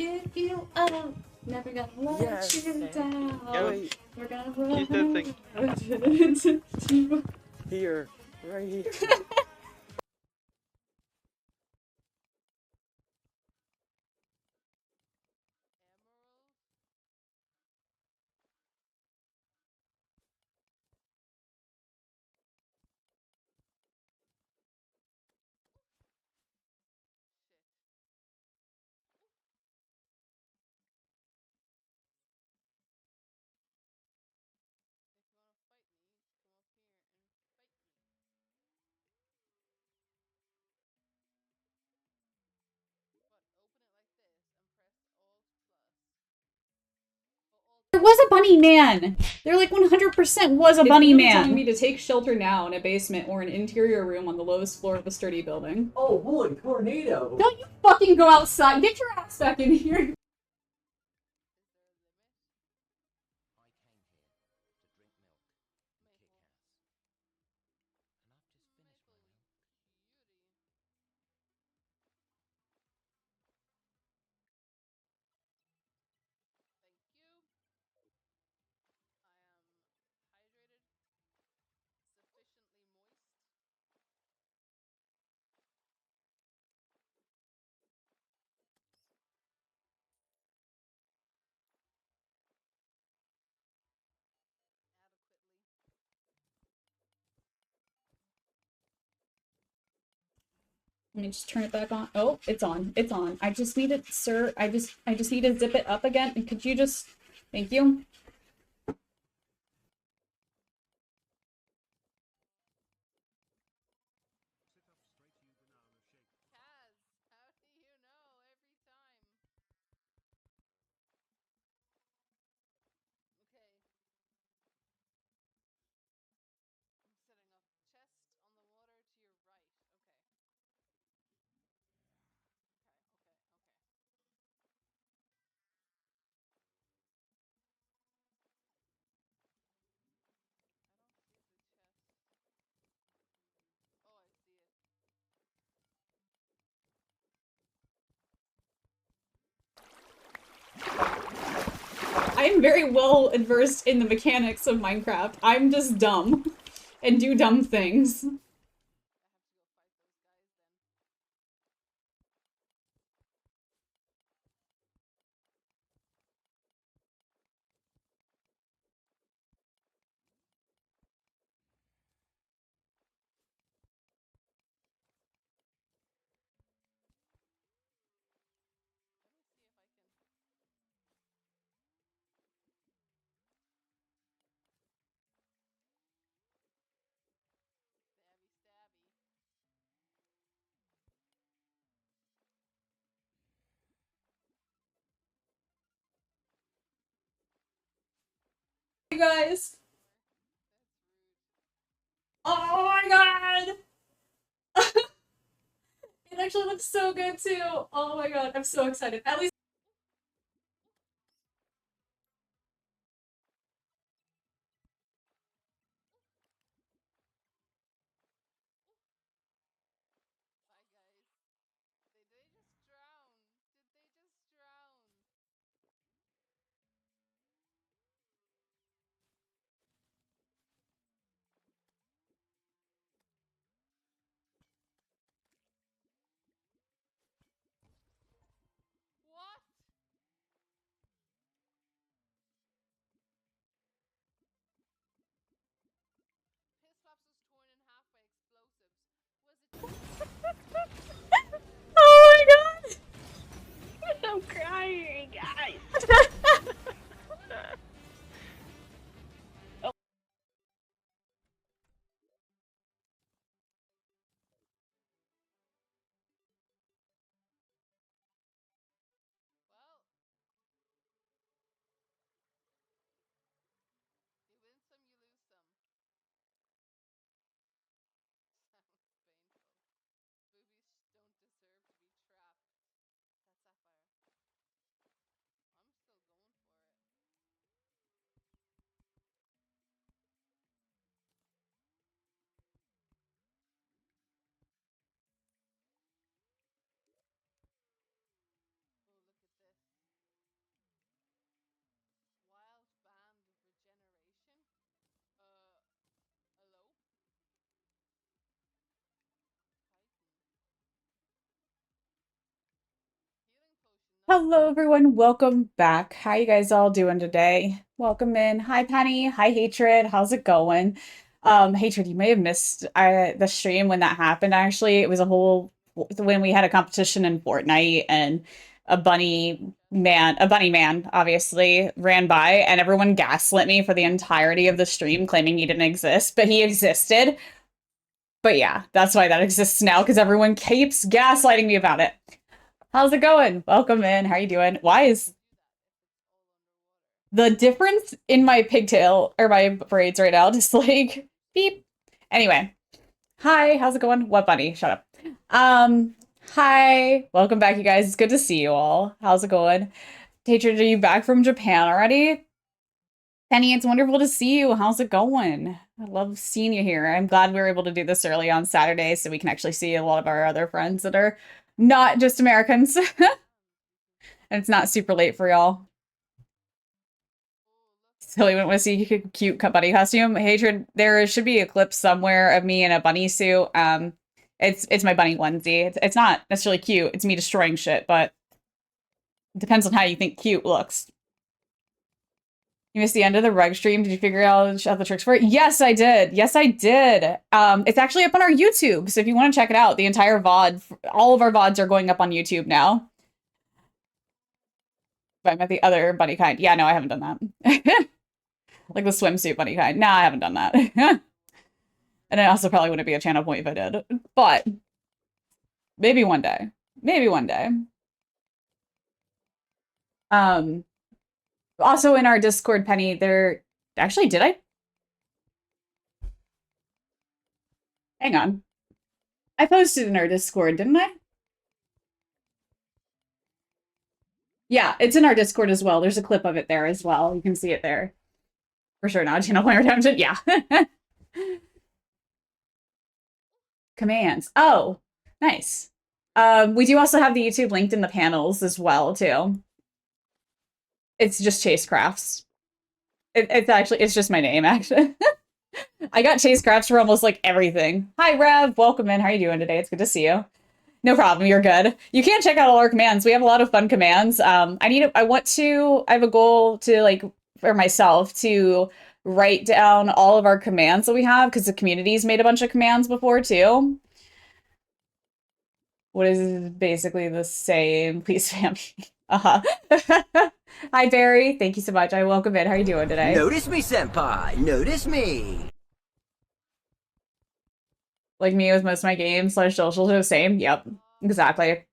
give you up. Never gonna let you down. Wait. We're gonna run. Keep dancing. Here. Right here. There was a bunny man. There like 100% was a bunny man. Telling me to take shelter now in a basement or an interior room on the lowest floor of a sturdy building. Oh boy, tornado! Don't you fucking go outside. Get your ass back in here. Let me just turn it back on. Oh, it's on. It's on. I just need it, sir. I just need to zip it up again. And could you just... Thank you. I am very well adversed in the mechanics of Minecraft. I'm just dumb. And do dumb things. Hey guys! Oh my god! It actually looks so good too! Oh my god, I'm so excited. At least Hello, everyone. Welcome back. How you guys all doing today? Welcome in. Hi, Penny. Hi, Hatred. How's it going? Hatred, you may have missed the stream when that happened. Actually, it was a whole when we had a competition in Fortnite and a bunny man, obviously ran by, and everyone gaslit me for the entirety of the stream, claiming he didn't exist, but he existed. But yeah, that's why that exists now, because everyone keeps gaslighting me about it. How's it going? Welcome in. How are you doing? Why is the difference in my pigtail or my braids right now just like beep? Anyway, hi. How's it going? What bunny? Shut up. Hi. Welcome back, you guys. It's good to see you all. How's it going? Teacher, are you back from Japan already? Penny, it's wonderful to see you. How's it going? I love seeing you here. I'm glad we were able to do this early on Saturday so we can actually see a lot of our other friends that are not just Americans. And it's not super late for y'all. Silly went with see cute bunny costume. Hatred, there should be a clip somewhere of me in a bunny suit. It's my bunny onesie. It's not necessarily cute. It's me destroying shit, but it depends on how you think cute looks. You missed the end of the reg stream. Did you figure out the tricks for it? Yes, I did. Yes, I did. It's actually up on our YouTube, so if you want to check it out, the entire VOD, all of our VODs are going up on YouTube now. But I meant the other bunny kind. Yeah, no, I haven't done that. Like the swimsuit bunny kind. No, I haven't done that. And it also probably wouldn't be a channel point if I did. But maybe one day. Maybe one day. Also in our Discord, Penny, there actually did I? Hang on. I posted in our Discord, didn't I? Yeah, it's in our Discord as well. There's a clip of it there as well. You can see it there. For sure, not channel point redemption. Yeah. Commands. Oh, nice. We do also have the YouTube linked in the panels as well, too. It's just Chase Crafts. It's just my name, actually. I got Chase Crafts for almost like everything. Hi, Rev. Welcome in. How are you doing today? It's good to see you. No problem. You're good. You can check out all our commands. We have a lot of fun commands. I have a goal to like for myself to write down all of our commands that we have because the community's made a bunch of commands before too. What is basically the same? Please, fam. Uh-huh. Hi, Barry. Thank you so much. I welcome in. How are you doing today? Notice me, senpai. Notice me. Like me with most of my games / socials are the same. Yep, exactly.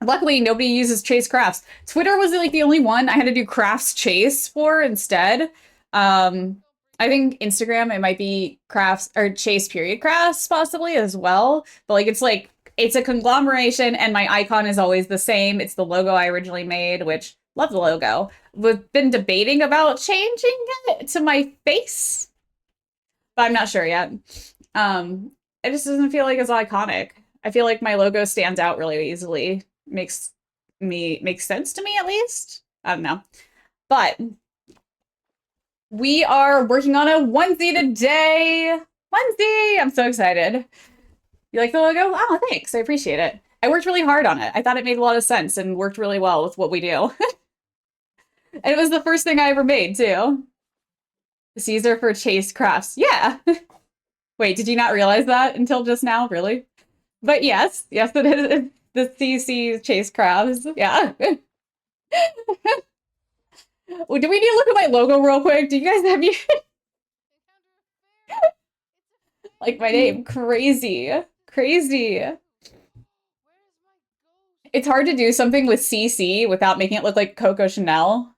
Luckily, nobody uses Chase Crafts. Twitter was like the only one I had to do Crafts Chase for instead. I think Instagram, it might be Crafts or Chase period Crafts possibly as well. But like it's a conglomeration and my icon is always the same. It's the logo I originally made, which love the logo. We've been debating about changing it to my face, but I'm not sure yet. It just doesn't feel like it's iconic. I feel like my logo stands out really easily. Makes sense to me at least. I don't know. But we are working on a onesie today. Onesie! I'm so excited. You like the logo? Oh, thanks. I appreciate it. I worked really hard on it. I thought it made a lot of sense and worked really well with what we do. And it was the first thing I ever made, too. Caesar for Chase Crafts. Yeah. Wait, did you not realize that until just now? Really? But yes, it is the CC Chase Crafts. Yeah. Well, do we need to look at my logo real quick? Do you guys have you like my name? Crazy. It's hard to do something with CC without making it look like Coco Chanel.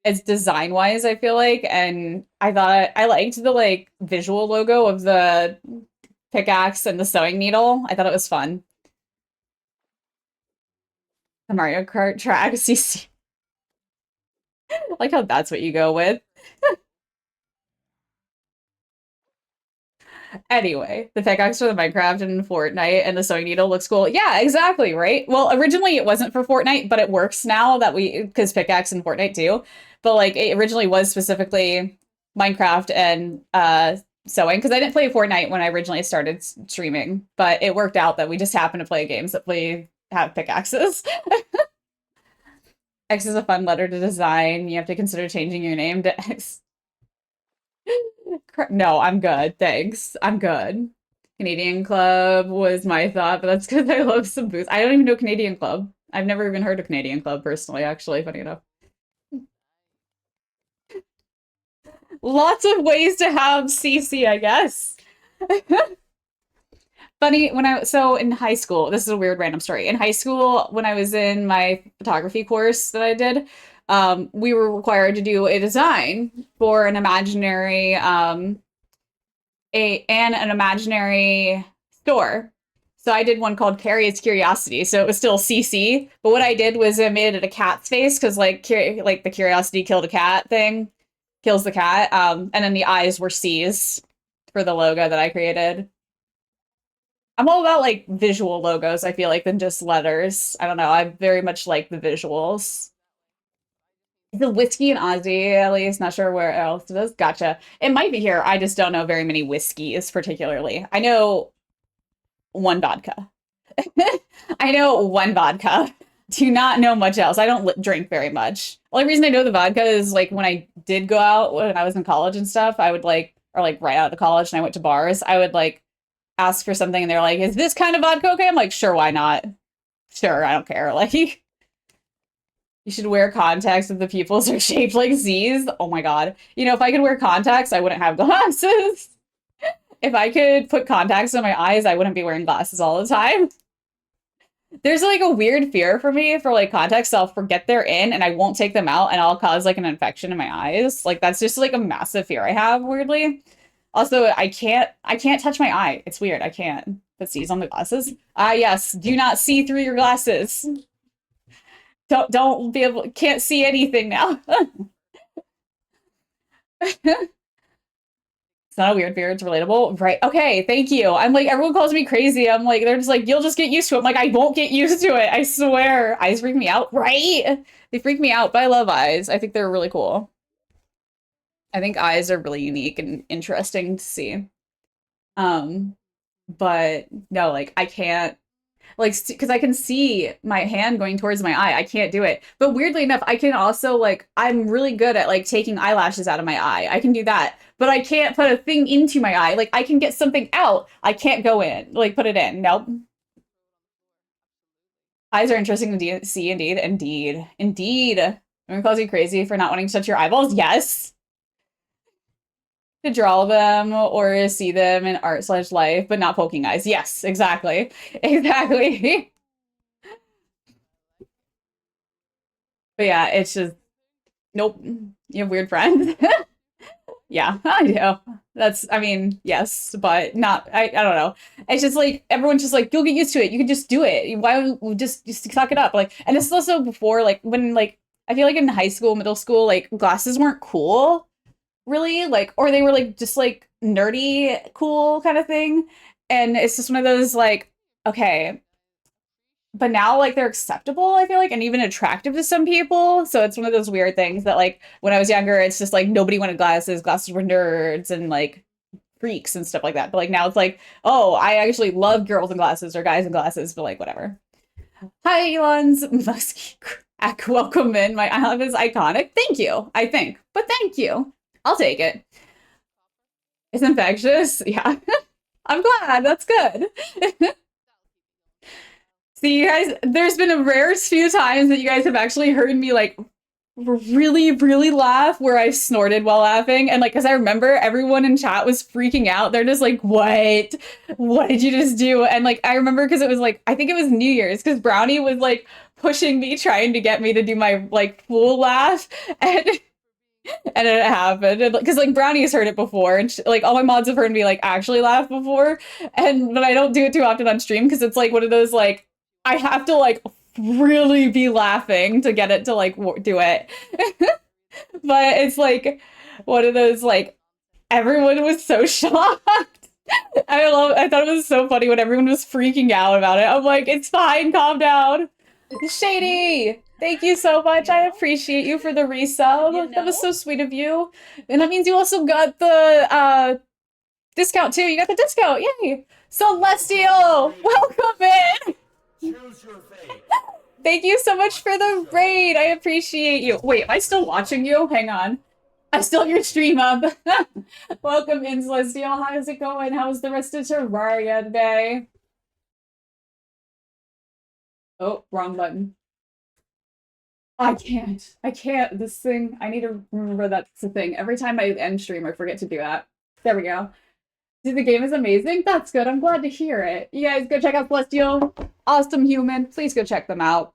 As design-wise, I feel like, and I thought I liked the like visual logo of the pickaxe and the sewing needle. I thought it was fun. The Mario Kart track CC. I like how that's what you go with. Anyway, the pickaxe for the Minecraft and Fortnite and the sewing needle looks cool. Yeah, exactly, right? Well, originally it wasn't for Fortnite, but it works now that because pickaxe and Fortnite too. But like it originally was specifically Minecraft and sewing because I didn't play Fortnite when I originally started streaming, but it worked out that we just happened to play games that have pickaxes. X is a fun letter to design. You have to consider changing your name to X. No, I'm good. Thanks. I'm good. Canadian Club was my thought, but that's because I love some booze. I don't even know Canadian Club. I've never even heard of Canadian Club personally, actually, funny enough. Lots of ways to have CC, I guess. Funny, so in high school, this is a weird random story. In high school, when I was in my photography course that I did, we were required to do a design for an imaginary an imaginary store. So I did one called Carrie's Curiosity. So it was still CC, but what I did was I made it a cat's face because like the curiosity killed a cat thing, kills the cat. And then the eyes were C's for the logo that I created. I'm all about like visual logos, I feel like, than just letters. I don't know. I very much like the visuals. The whiskey in Aussie, at least. Not sure where else it is. Gotcha. It might be here. I just don't know very many whiskeys particularly. I know one vodka. I know one vodka. Do not know much else. I don't drink very much. Only reason I know the vodka is like when I did go out when I was in college and stuff, I would like, or like right out of college and I went to bars, I would like ask for something and they're like, is this kind of vodka okay? I'm like, sure, why not? Sure, I don't care. Like, you should wear contacts if the pupils are shaped like Z's. Oh my god. You know, if I could wear contacts, I wouldn't have glasses. If I could put contacts in my eyes, I wouldn't be wearing glasses all the time. There's like a weird fear for me for like contacts, so I'll forget they're in and I won't take them out and I'll cause like an infection in my eyes. Like that's just like a massive fear I have, weirdly. Also, I can't touch my eye. It's weird. I can't put C's on the glasses. Yes, do not see through your glasses. Don't be able, can't see anything now. It's not a weird fear, it's relatable. Right, okay, thank you. I'm like, everyone calls me crazy. I'm like, they're just like, you'll just get used to it. I'm like, I won't get used to it, I swear. Eyes freak me out, right? They freak me out, but I love eyes. I think they're really cool. I think eyes are really unique and interesting to see. But no, like, I can't, like, because I can see my hand going towards my eye. I can't do it. But weirdly enough, I can also, like, I'm really good at, like, taking eyelashes out of my eye. I can do that. But I can't put a thing into my eye. Like, I can get something out. I can't go in. Like, put it in. Nope. Eyes are interesting to see, indeed. Indeed. Indeed. Everyone calls you crazy for not wanting to touch your eyeballs? Yes. To draw them or see them in art/life, but not poking eyes. Yes, exactly. Exactly. But yeah, it's just, nope. You have weird friends. Yeah, I do. That's, I mean, yes, but not, I don't know. It's just like, everyone's just like, you'll get used to it. You can just do it. Why would we just suck it up? Like, and this is also before, like, when, like, I feel like in high school, middle school, like, glasses weren't cool, really. Like, or they were, like, just, like, nerdy cool kind of thing. And it's just one of those, like, okay. But now, like, they're acceptable, I feel like, and even attractive to some people. So it's one of those weird things that, like, when I was younger, it's just, like, nobody wanted glasses. Glasses were nerds and, like, freaks and stuff like that. But, like, now it's like, oh, I actually love girls in glasses or guys in glasses, but, like, whatever. Hi, Elon's musky welcome in. My eyelash is iconic. Thank you, I think. But thank you. I'll take it. It's infectious. Yeah. I'm glad. That's good. See, you guys, there's been a rare few times that you guys have actually heard me, like, really, really laugh where I snorted while laughing. And, like, because I remember everyone in chat was freaking out. They're just like, what? What did you just do? And, like, I remember because it was, like, I think it was New Year's because Brownie was, like, pushing me, trying to get me to do my, like, full laugh. And it happened. Because, like, Brownie's heard it before. And, like, all my mods have heard me, like, actually laugh before. But I don't do it too often on stream because it's, like, one of those, like, I have to, like, really be laughing to get it to, like, do it. But it's, like, one of those, like, everyone was so shocked. I thought it was so funny when everyone was freaking out about it. I'm like, it's fine, calm down. Shady, thank you so much. I appreciate you for the resub. You know? That was so sweet of you. And that means you also got the, discount, too. You got the discount, yay! Celestial, welcome in! Choose your fate. Thank you so much for the raid. I appreciate you. Wait, am I still watching you? Hang on. I still have your stream up. Welcome in, Celestial. How's it going? How's the rest of Terraria today? Oh, wrong button. I can't. I can't. This thing. I need to remember that's the thing. Every time I end stream, I forget to do that. There we go. Dude, the game is amazing. That's good. I'm glad to hear it. You guys go check out Celestial. Awesome human. Please go check them out.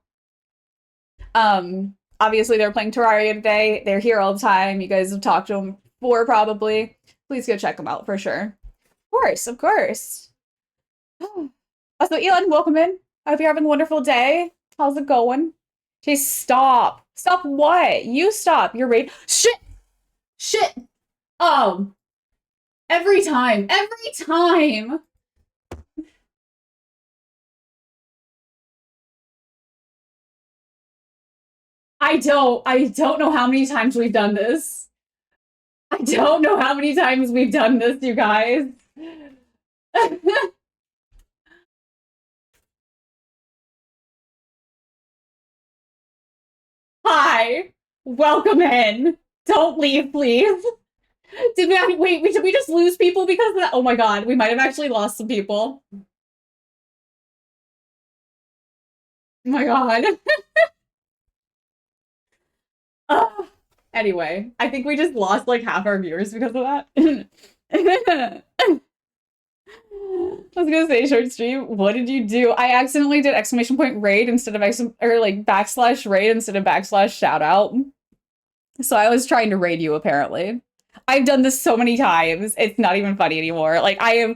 Obviously they're playing Terraria today. They're here all the time. You guys have talked to them before, probably. Please go check them out for sure. Of course, of course. Also, Elon, welcome in. I hope you're having a wonderful day. How's it going? Chase, stop. Stop what? You stop. You're right. Shit! Shit! Every time. Every time! I don't know how many times we've done this. I don't know how many times we've done this, you guys. Hi. Welcome in. Don't leave, please. Did we just lose people because of that? Oh my god, we might have actually lost some people. Oh my god. Anyway, I think we just lost like half our viewers because of that. I was gonna say short stream. What did you do? I accidentally did exclamation point raid instead of backslash raid instead of backslash shout out. So I was trying to raid you apparently. I've done this so many times. It's not even funny anymore. Like I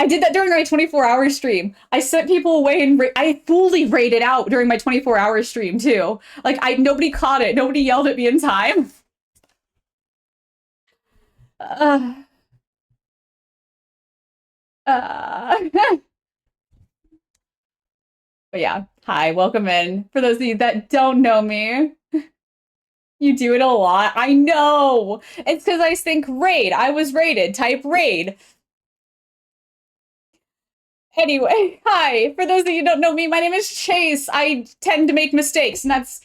did that during my 24-hour stream. I sent people away and I fully raided out during my 24-hour stream too. Like nobody caught it. Nobody yelled at me in time. But yeah, hi, welcome in. For those of you that don't know me, you do it a lot. I know. It's because I think raid. I was raided. Type raid. Anyway, hi. For those of you who don't know me, my name is Chase. I tend to make mistakes, and that's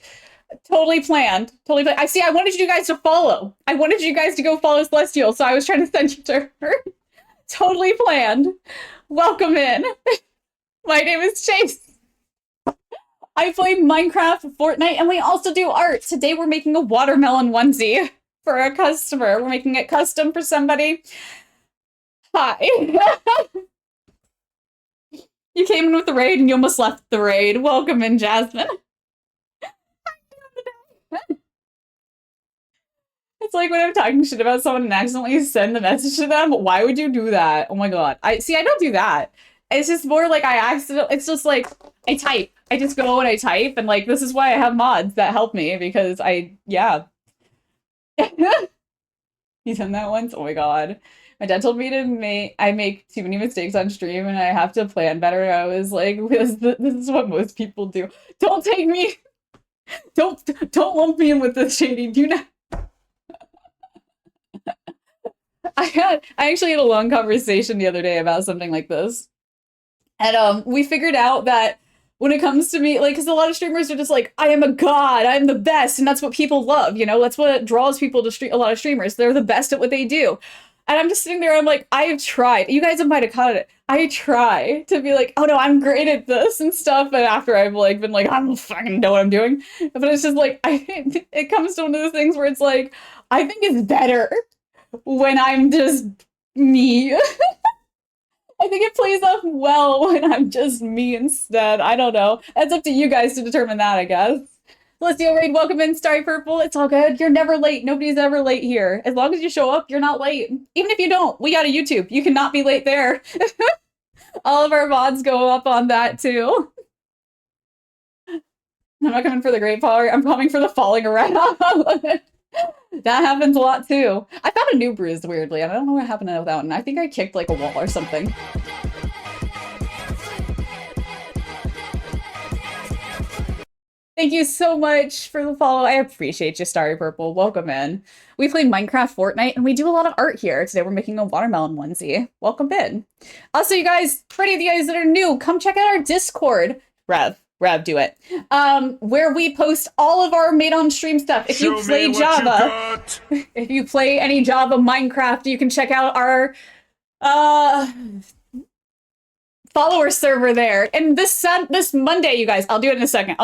totally planned. Totally planned. I wanted you guys to follow. I wanted you guys to go follow Celestial, so I was trying to send you to her. Totally planned. Welcome in. My name is Chase. I play Minecraft, Fortnite, and we also do art. Today we're making a watermelon onesie for a customer. We're making it custom for somebody. Hi. You came in with the raid and you almost left the raid. Welcome in, Jasmine. It's like when I'm talking shit about someone and accidentally send the message to them. Why would you do that? Oh my god. I don't do that. It's just more like it's just like I type. I just go and I type, and like this is why I have mods that help me because yeah. You done that once? Oh my god. My dad told me I make too many mistakes on stream and I have to plan better. I was like, this is what most people do. Don't take me. Don't lump me in with this shady. Do not. I actually had a long conversation the other day about something like this. And we figured out that when it comes to me, like, because a lot of streamers are just like, I am a god, I'm the best, and that's what people love, you know? That's what draws people to a lot of streamers. They're the best at what they do. And I'm just sitting there, I'm like, I have tried. You guys might have caught it. I try to be like, oh no, I'm great at this and stuff. And after I've like been like, I don't fucking know what I'm doing. But it's just like, it comes to one of those things where it's like, I think it's better when I'm just me. I think it plays off well when I'm just me instead. I don't know. It's up to you guys to determine that, I guess. Celestial Raid, welcome in, Starry Purple. It's all good. You're never late. Nobody's ever late here. As long as you show up, you're not late. Even if you don't, we got a YouTube. You cannot be late there. All of our mods go up on that too. I'm not coming for the great power. I'm coming for the falling around. That happens a lot too. I found a new bruise weirdly, and I don't know what happened to that one. I think I kicked like a wall or something. Thank you so much for the follow. I appreciate you, Starry Purple. Welcome in. We play Minecraft, Fortnite, and we do a lot of art here. Today we're making a watermelon onesie. Welcome in. Also, you guys, for any of you guys that are new, come check out our Discord. Rev, do it. Where we post all of our made on stream stuff. If you play Java, if you play any Java Minecraft, you can check out our follower server there. And this Monday, you guys, I'll do it in a second.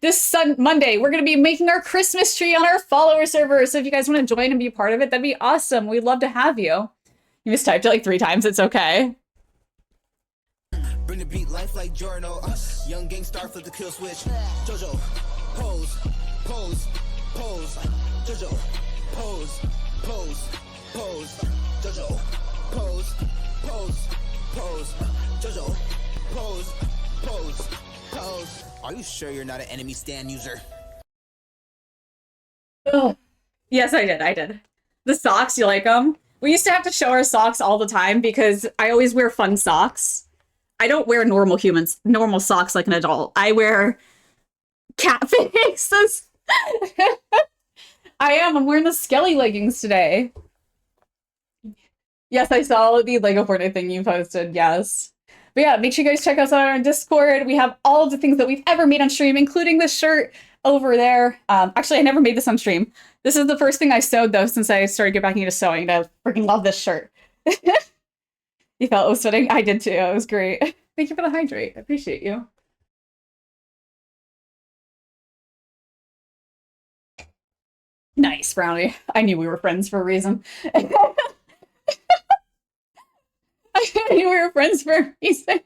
This Monday, we're going to be making our Christmas tree on our follower server. So if you guys want to join and be part of it, that'd be awesome. We'd love to have you. You just typed it like 3 times. It's okay. Bring the beat life like Jorno. Young gang star flip the kill switch. Jojo, pose, pose, pose. Jojo, pose, pose, pose. Jojo, pose, pose, pose. Jojo, pose, pose, pose. Are you sure you're not an enemy stand user? Oh, yes, I did. The socks, you like them? We used to have to show our socks all the time because I always wear fun socks. I don't wear normal socks like an adult. I wear cat faces. I'm wearing the Skelly leggings today. Yes, I saw the Lego Fortnite thing you posted, yes. But yeah, make sure you guys check us out on our Discord. We have all of the things that we've ever made on stream, including this shirt over there. Actually, I never made this on stream. This is the first thing I sewed, though, since I started getting back into sewing. I freaking love this shirt. You felt it was fitting? I did too. It was great. Thank you for the hydrate. I appreciate you. Nice, Brownie. I knew we were friends for a reason. I knew we were friends for a reason.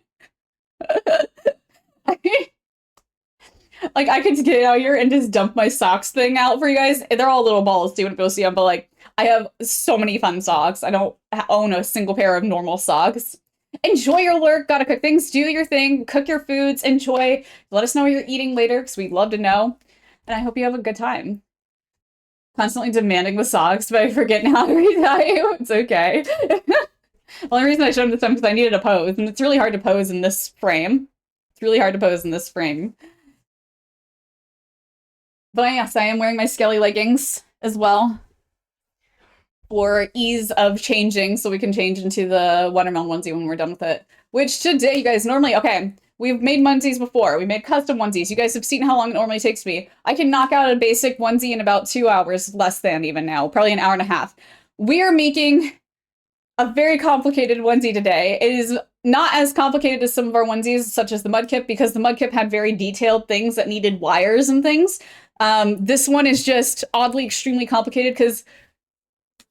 Like, I could get out here and just dump my socks thing out for you guys. They're all little balls, so you wouldn't be able to see them, but, like, I have so many fun socks. I don't own a single pair of normal socks. Enjoy your lurk. Gotta cook things. Do your thing. Cook your foods. Enjoy. Let us know what you're eating later, because we'd love to know. And I hope you have a good time. Constantly demanding the socks, but I forget how to retell. It's okay. The only reason I showed them this time is because I needed a pose, and it's really hard to pose in this frame. But yes, I am wearing my Skelly leggings as well for ease of changing, so we can change into the watermelon onesie when we're done with it. Which today, you guys, normally, okay, we've made onesies before. We made custom onesies. You guys have seen how long it normally takes me. I can knock out a basic onesie in about 2 hours, less than even now, probably an hour and a half. We are making a very complicated onesie today. It is not as complicated as some of our onesies, such as the Mudkip, because the Mudkip had very detailed things that needed wires and things. This one is just oddly extremely complicated because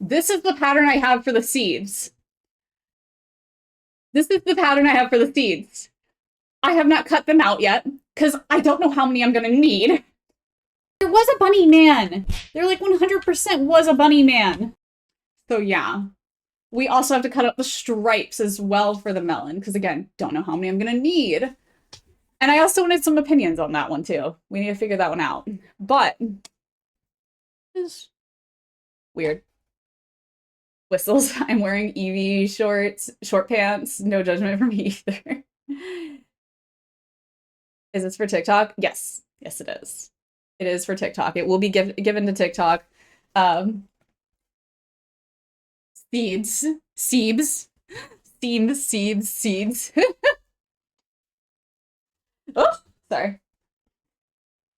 this is the pattern I have for the seeds. I have not cut them out yet because I don't know how many I'm going to need. There was a bunny man. There like 100% was a bunny man. So yeah. We also have to cut out the stripes as well for the melon because, again, don't know how many I'm going to need. And I also wanted some opinions on that one, too. We need to figure that one out. But it's weird. Whistles. I'm wearing Eevee short pants. No judgment from me either. Is this for TikTok? Yes. Yes, it is. It is for TikTok. It will be given to TikTok. Seeds. Oh, sorry.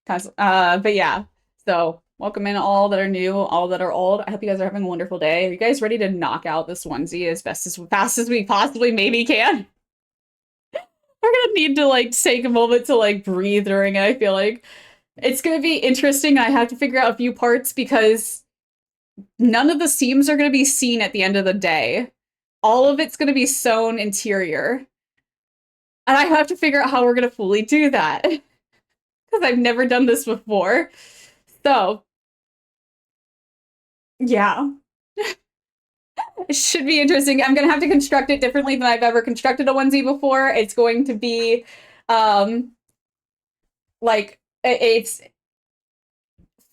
But yeah, so welcome in all that are new, all that are old. I hope you guys are having a wonderful day. Are you guys ready to knock out this onesie as fast as we possibly maybe can? We're gonna need to like take a moment to like breathe during it. I feel like it's gonna be interesting. I have to figure out a few parts because none of the seams are gonna be seen at the end of the day. All of it's gonna be sewn interior. And I have to figure out how we're going to fully do that. Because I've never done this before. So, yeah. It should be interesting. I'm going to have to construct it differently than I've ever constructed a onesie before. It's going to be, like, it's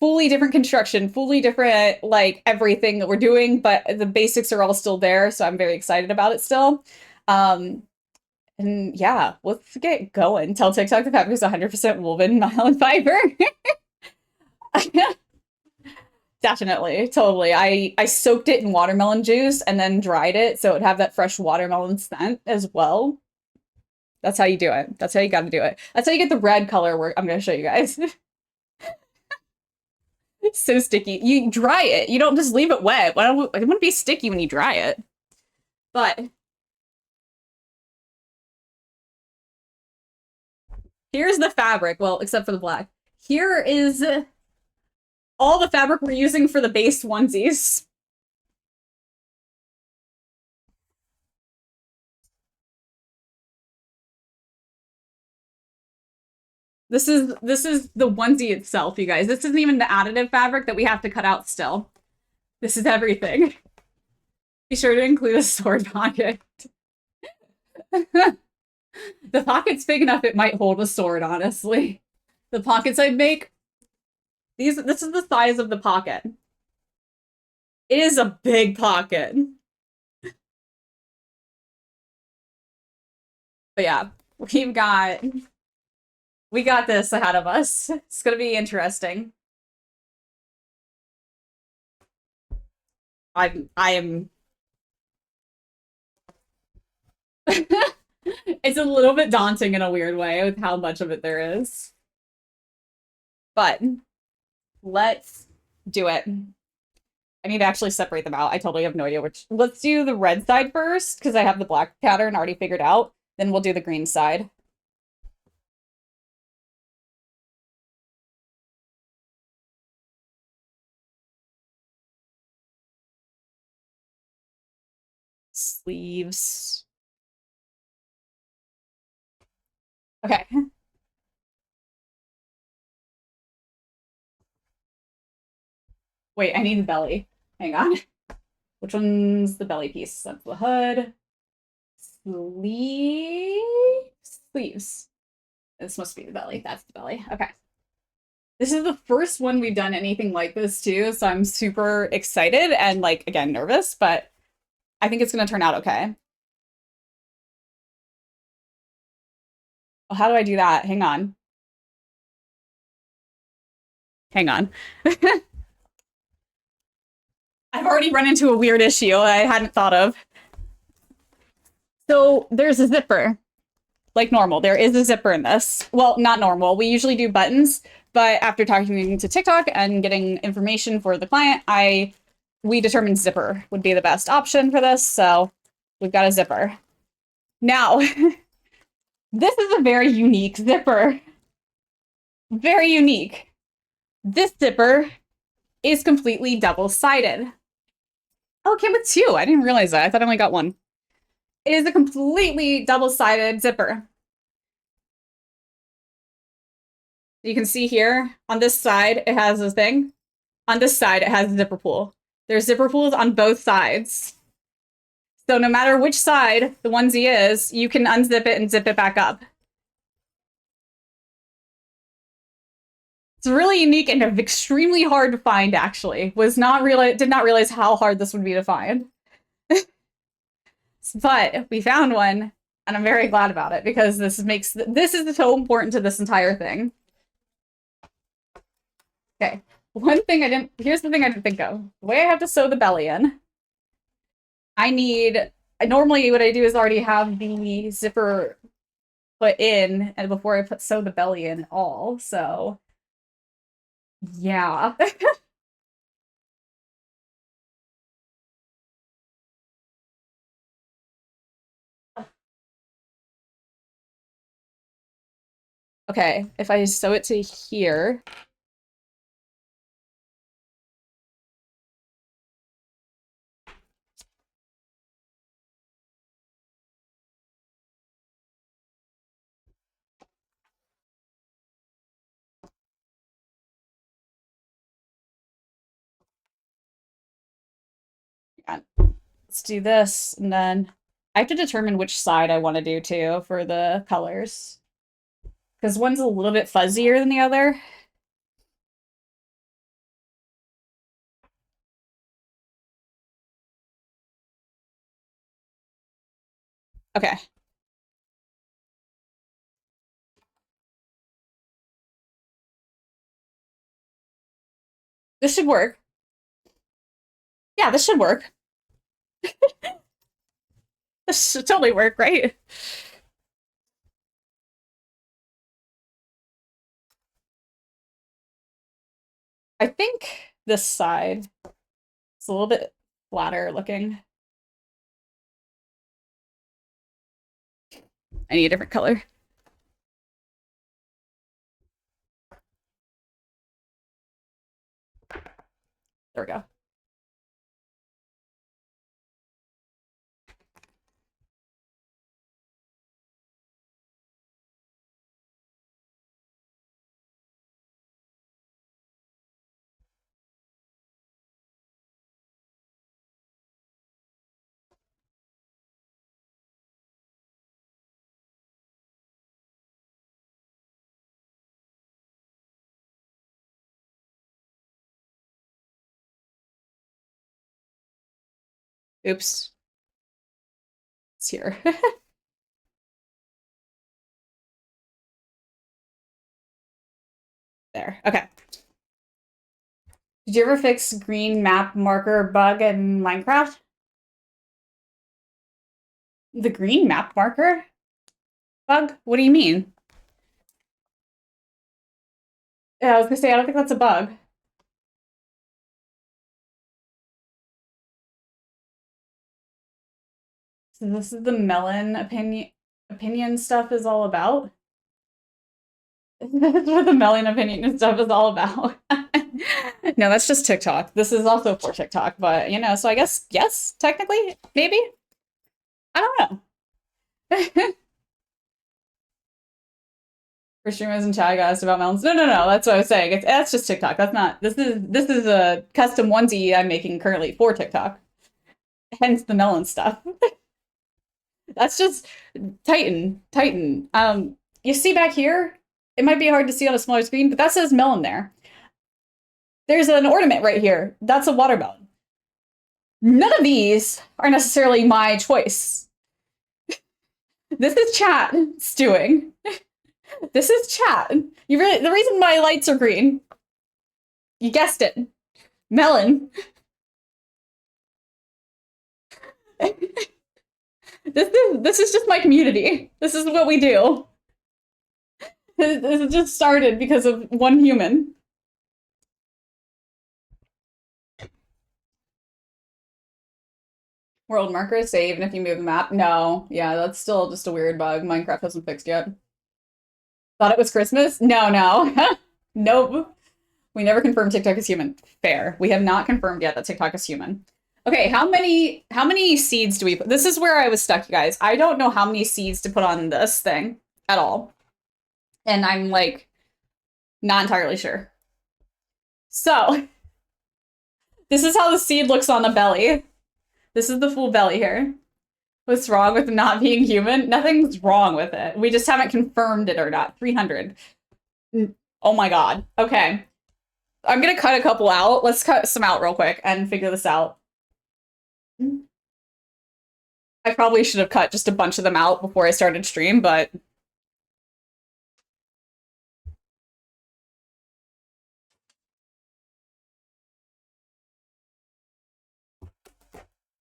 fully different construction, fully different, like, everything that we're doing. But the basics are all still there. So I'm very excited about it still. And yeah, let's get going. Tell TikTok the fabric is 100% woven nylon fiber. Definitely, totally. I soaked it in watermelon juice and then dried it so it would have that fresh watermelon scent as well. That's how you do it. That's how you got to do it. That's how you get the red color work. I'm going to show you guys. It's so sticky. You dry it. You don't just leave it wet. It wouldn't be sticky when you dry it. But here's the fabric. Well, except for the black. Here is all the fabric we're using for the base onesies. This is the onesie itself, you guys. This isn't even the additive fabric that we have to cut out still. This is everything. Be sure to include a sword pocket. The pocket's big enough it might hold a sword, honestly. The pockets I'd make, this is the size of the pocket. It is a big pocket. But yeah, we got this ahead of us. It's gonna be interesting. I am It's a little bit daunting in a weird way with how much of it there is. But let's do it. I need to actually separate them out. I totally have no idea which. Let's do the red side first, because I have the black pattern already figured out. Then we'll do the green side. Sleeves. Okay. Wait, I need the belly. Hang on. Which one's the belly piece? That's the hood. Sleeves. This must be the belly. That's the belly. Okay. This is the first one we've done anything like this too, so I'm super excited and, like, again, nervous, but I think it's gonna turn out okay. Well, how do I do that? Hang on. Hang on. I've already run into a weird issue I hadn't thought of. So there's a zipper. Like normal, there is a zipper in this. Well, not normal. We usually do buttons, but after talking to TikTok and getting information for the client, we determined zipper would be the best option for this, so we've got a zipper. Now, this is a very unique zipper. Very unique. This zipper is completely double-sided. Oh, it came with two. I didn't realize that. I thought I only got one. It is a completely double-sided zipper. You can see here, on this side, it has a thing. On this side, it has a zipper pull. There's zipper pulls on both sides. So no matter which side the onesie is, you can unzip it and zip it back up. It's really unique and extremely hard to find, actually. Did not realize how hard this would be to find. But we found one, and I'm very glad about it, because this is so important to this entire thing. Okay, here's the thing I didn't think of. The way I have to sew the belly in, normally what I do is already have the zipper put in and before I sew the belly in at all, so yeah. Okay, if I sew it to here. Let's do this, and then I have to determine which side I want to do too for the colors. Because one's a little bit fuzzier than the other. Okay. This should work. Yeah, this should work. This should totally work, right? I think this side is a little bit flatter looking. I need a different color. There we go. Oops. It's here. There. Okay. Did you ever fix green map marker bug in Minecraft? The green map marker bug? What do you mean? Yeah, I was gonna say, I don't think that's a bug. So this is the melon opinion stuff is all about. That's what the melon opinion stuff is all about. No, that's just TikTok. This is also for TikTok, but you know, so I guess yes, technically, maybe. I don't know. For streamers and chat asked about melons. No, that's what I was saying. That's just TikTok. That's not. This is a custom onesie I'm making currently for TikTok. Hence the melon stuff. That's just Titan. You see back here, it might be hard to see on a smaller screen, but that says melon there. There's an ornament right here. That's a watermelon. None of these are necessarily my choice. This is chat stewing. This is chat. The reason my lights are green. You guessed it. Melon. This is just my community. This is what we do. This just started because of one human. World marker is saved, and if you move the map, no. Yeah, that's still just a weird bug. Minecraft hasn't fixed yet. Thought it was Christmas? No. Nope. We never confirmed TikTok is human. Fair. We have not confirmed yet that TikTok is human. Okay, how many seeds do we put? This is where I was stuck, you guys. I don't know how many seeds to put on this thing at all. And I'm like not entirely sure. So this is how the seed looks on the belly. This is the full belly here. What's wrong with not being human? Nothing's wrong with it. We just haven't confirmed it or not. 300. Oh my god. Okay. I'm gonna cut a couple out. Let's cut some out real quick and figure this out. I probably should have cut just a bunch of them out before I started stream, but...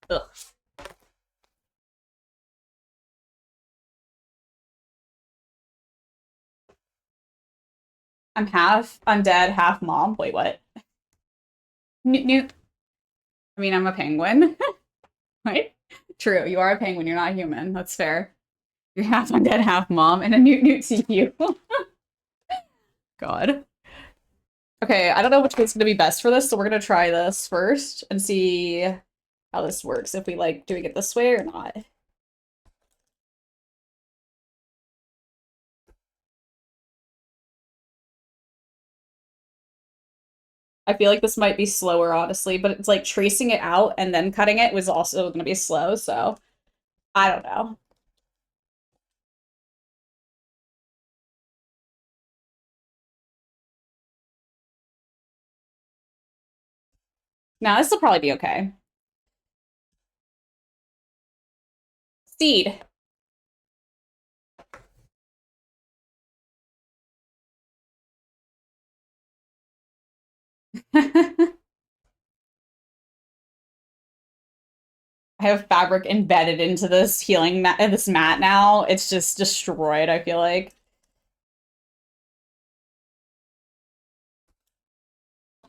Ugh. I'm half undead, half mom. Wait, what? Newt. I mean, I'm a penguin. Right? True, you are a penguin, you're not human. That's fair. You're half undead, half mom, and a Newt CPU. God. Okay, I don't know which one's gonna be best for this, so we're gonna try this first and see how this works, if we like doing it this way or not. I feel like this might be slower, honestly, but it's like tracing it out and then cutting it was also going to be slow, so I don't know. Now, this will probably be okay. Seed. I have fabric embedded into this healing mat, this mat now. It's just destroyed, I feel like.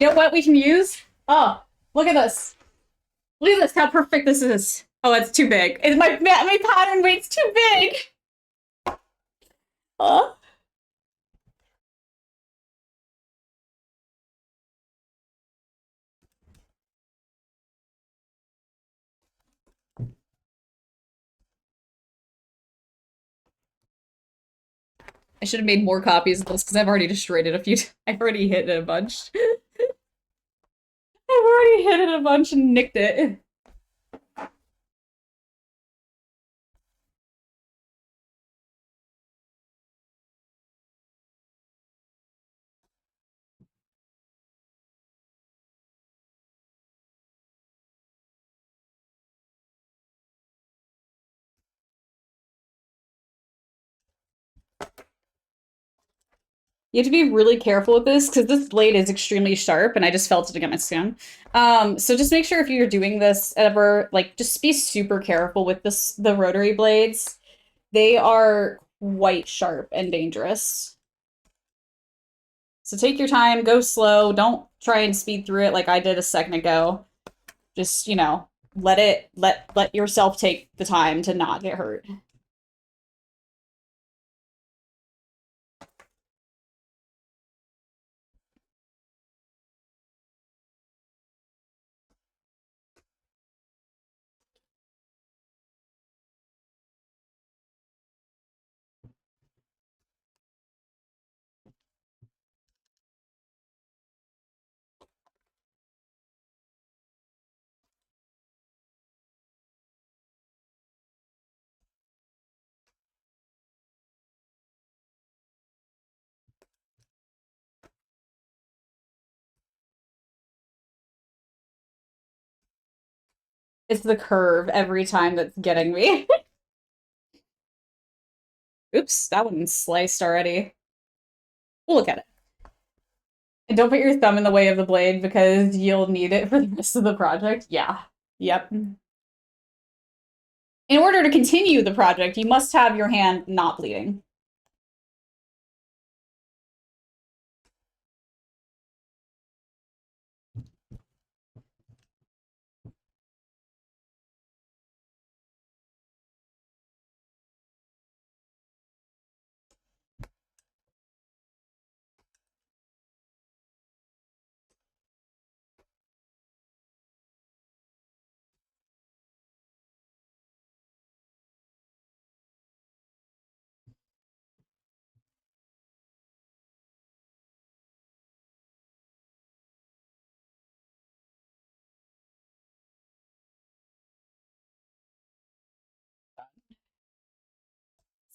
You know what we can use? Oh, look at this. Look at this, how perfect this is. Oh, it's too big. My pattern weight's too big. Oh. I should have made more copies of this because I've already destroyed it a few times. I've already hit it a bunch. I've already hit it a bunch and nicked it. You have to be really careful with this because this blade is extremely sharp and I just felt it against my skin. So just make sure if you're doing this ever, like, just be super careful with the rotary blades. They are quite sharp and dangerous. So take your time, go slow. Don't try and speed through it like I did a second ago. Just, you know, let yourself take the time to not get hurt. It's the curve every time that's getting me. Oops, that one sliced already. We'll look at it. And don't put your thumb in the way of the blade because you'll need it for the rest of the project. Yeah. Yep. In order to continue the project, you must have your hand not bleeding.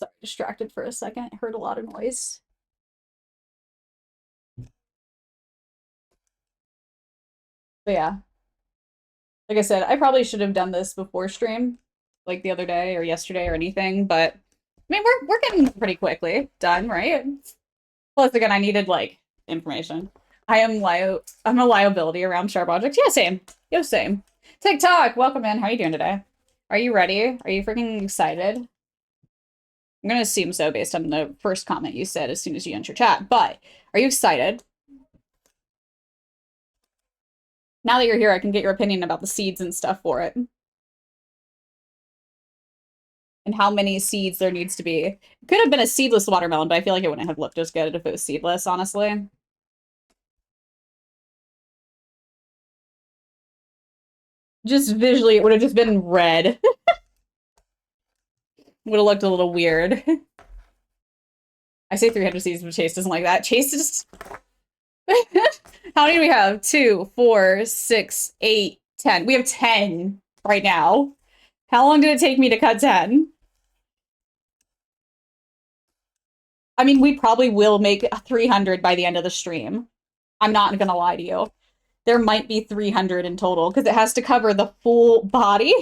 Sorry, distracted for a second. I heard a lot of noise. But yeah. Like I said, I probably should have done this before stream, like the other day or yesterday or anything, but I mean, we're getting pretty quickly done, right? Plus, again, I needed, like, information. I'm a liability around sharp objects. Yeah, same. Yo, same. TikTok, welcome in. How are you doing today? Are you ready? Are you freaking excited? I'm gonna assume so based on the first comment you said as soon as you enter chat, but are you excited? Now that you're here, I can get your opinion about the seeds and stuff for it. And how many seeds there needs to be. It could have been a seedless watermelon, but I feel like it wouldn't have looked as good if it was seedless, honestly. Just visually, it would have just been red. Would have looked a little weird. I say 300 seeds, but Chase doesn't like that. Chase just... How many do we have? 2, 4, 6, 8, 10. We have 10 right now. How long did it take me to cut 10? I mean, we probably will make 300 by the end of the stream. I'm not gonna lie to you. There might be 300 in total, because it has to cover the full body.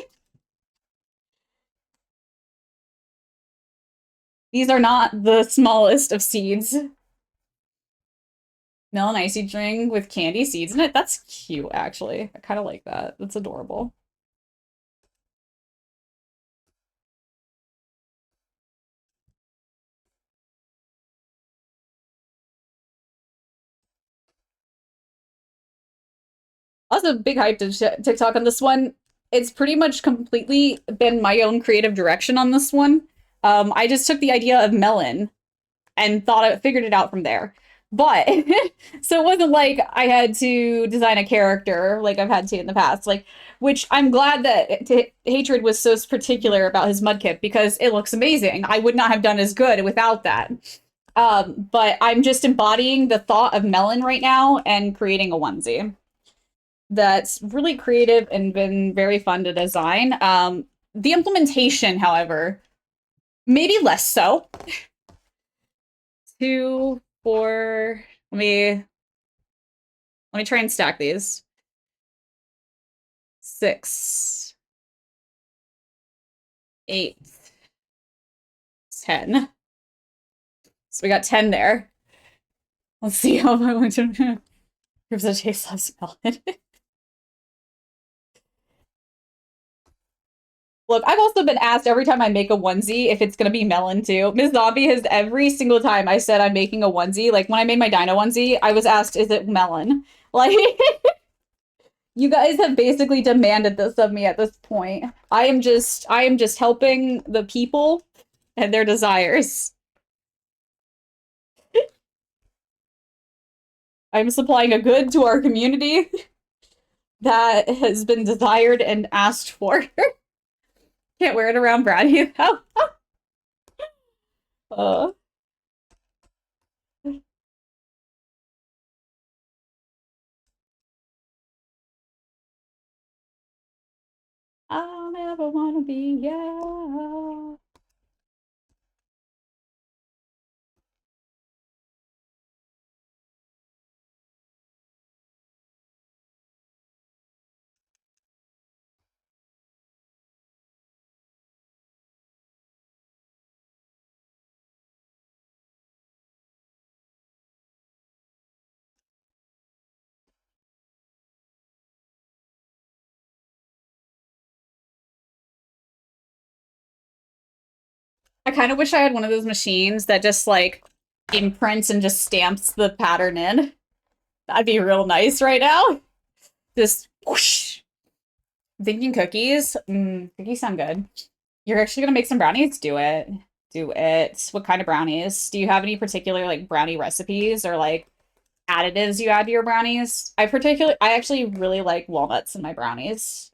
These are not the smallest of seeds. Melon icy drink with candy seeds in it? That's cute, actually. I kind of like that. That's adorable. was a big hype to TikTok on this one. It's pretty much completely been my own creative direction on this one. I just took the idea of melon and thought I figured it out from there. But so it wasn't like I had to design a character like I've had to in the past, like, which I'm glad that Hatred was so particular about his mudkip because it looks amazing. I would not have done as good without that. But I'm just embodying the thought of melon right now and creating a onesie that's really creative and been very fun to design. The implementation, however, maybe less so. 2, 4. Let me try and stack these. 6, 8, 10. So we got 10 there. Let's see how I went to Here's a taste of melon. Look, I've also been asked every time I make a onesie if it's gonna be melon too. Ms. Zombie has every single time I said I'm making a onesie, like when I made my dino onesie, I was asked, is it melon? Like, you guys have basically demanded this of me at this point. I am just helping the people and their desires. I'm supplying a good to our community that has been desired and asked for. Can't wear it around Brownie though. I'll never wanna be yeah. I kind of wish I had one of those machines that just like imprints and just stamps the pattern in. That'd be real nice right now. Just whoosh. Thinking cookies. Cookies sound good. You're actually gonna make some brownies? Do it. Do it. What kind of brownies? Do you have any particular like brownie recipes or like additives you add to your brownies? I actually really like walnuts in my brownies.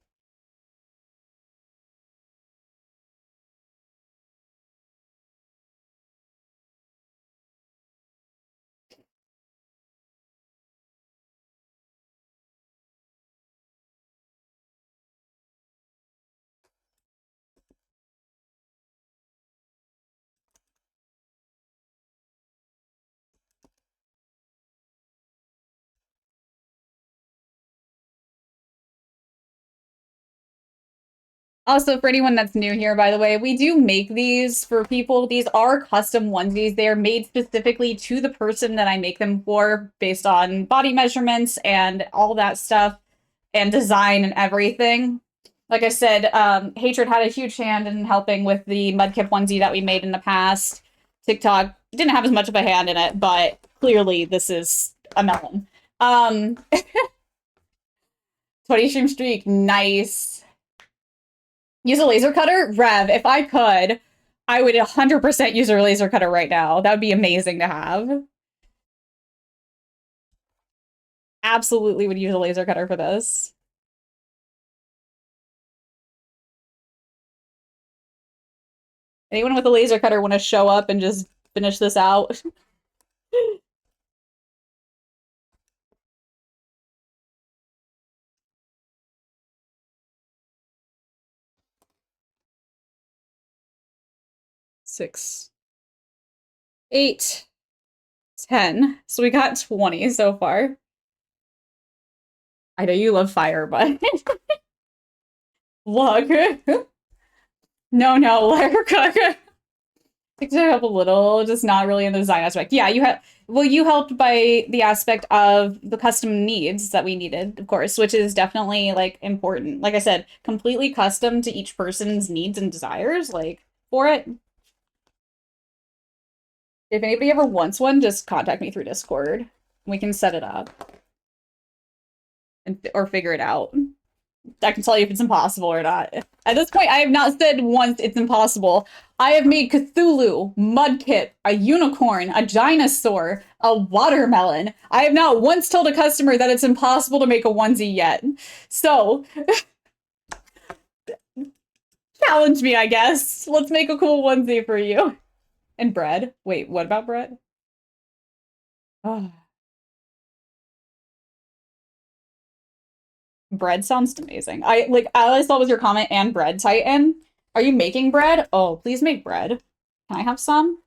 Also, for anyone that's new here, by the way, we do make these for people. These are custom onesies. They are made specifically to the person that I make them for based on body measurements and all that stuff and design and everything. Like I said, Hatred had a huge hand in helping with the Mudkip onesie that we made in the past. TikTok didn't have as much of a hand in it, but clearly this is a melon. 20 stream streak, nice. Use a laser cutter? Rev, if I could, I would 100% use a laser cutter right now. That would be amazing to have. Absolutely would use a laser cutter for this. Anyone with a laser cutter want to show up and just finish this out? Six, 8, 10. So we got 20 so far. I know you love fire, but look. No, let her cook. I think to help a little, just not really in the design aspect. Yeah, you helped by the aspect of the custom needs that we needed, of course, which is definitely like important. Like I said, completely custom to each person's needs and desires, like for it. If anybody ever wants one, just contact me through Discord. We can set it up. or figure it out. I can tell you if it's impossible or not. At this point, I have not said once it's impossible. I have made Cthulhu, Mudkip, a unicorn, a dinosaur, a watermelon. I have not once told a customer that it's impossible to make a onesie yet. So, challenge me, I guess. Let's make a cool onesie for you. And bread. Wait, what about bread? Oh. Bread sounds amazing. I always thought was your comment and bread Titan. Are you making bread? Oh, please make bread. Can I have some?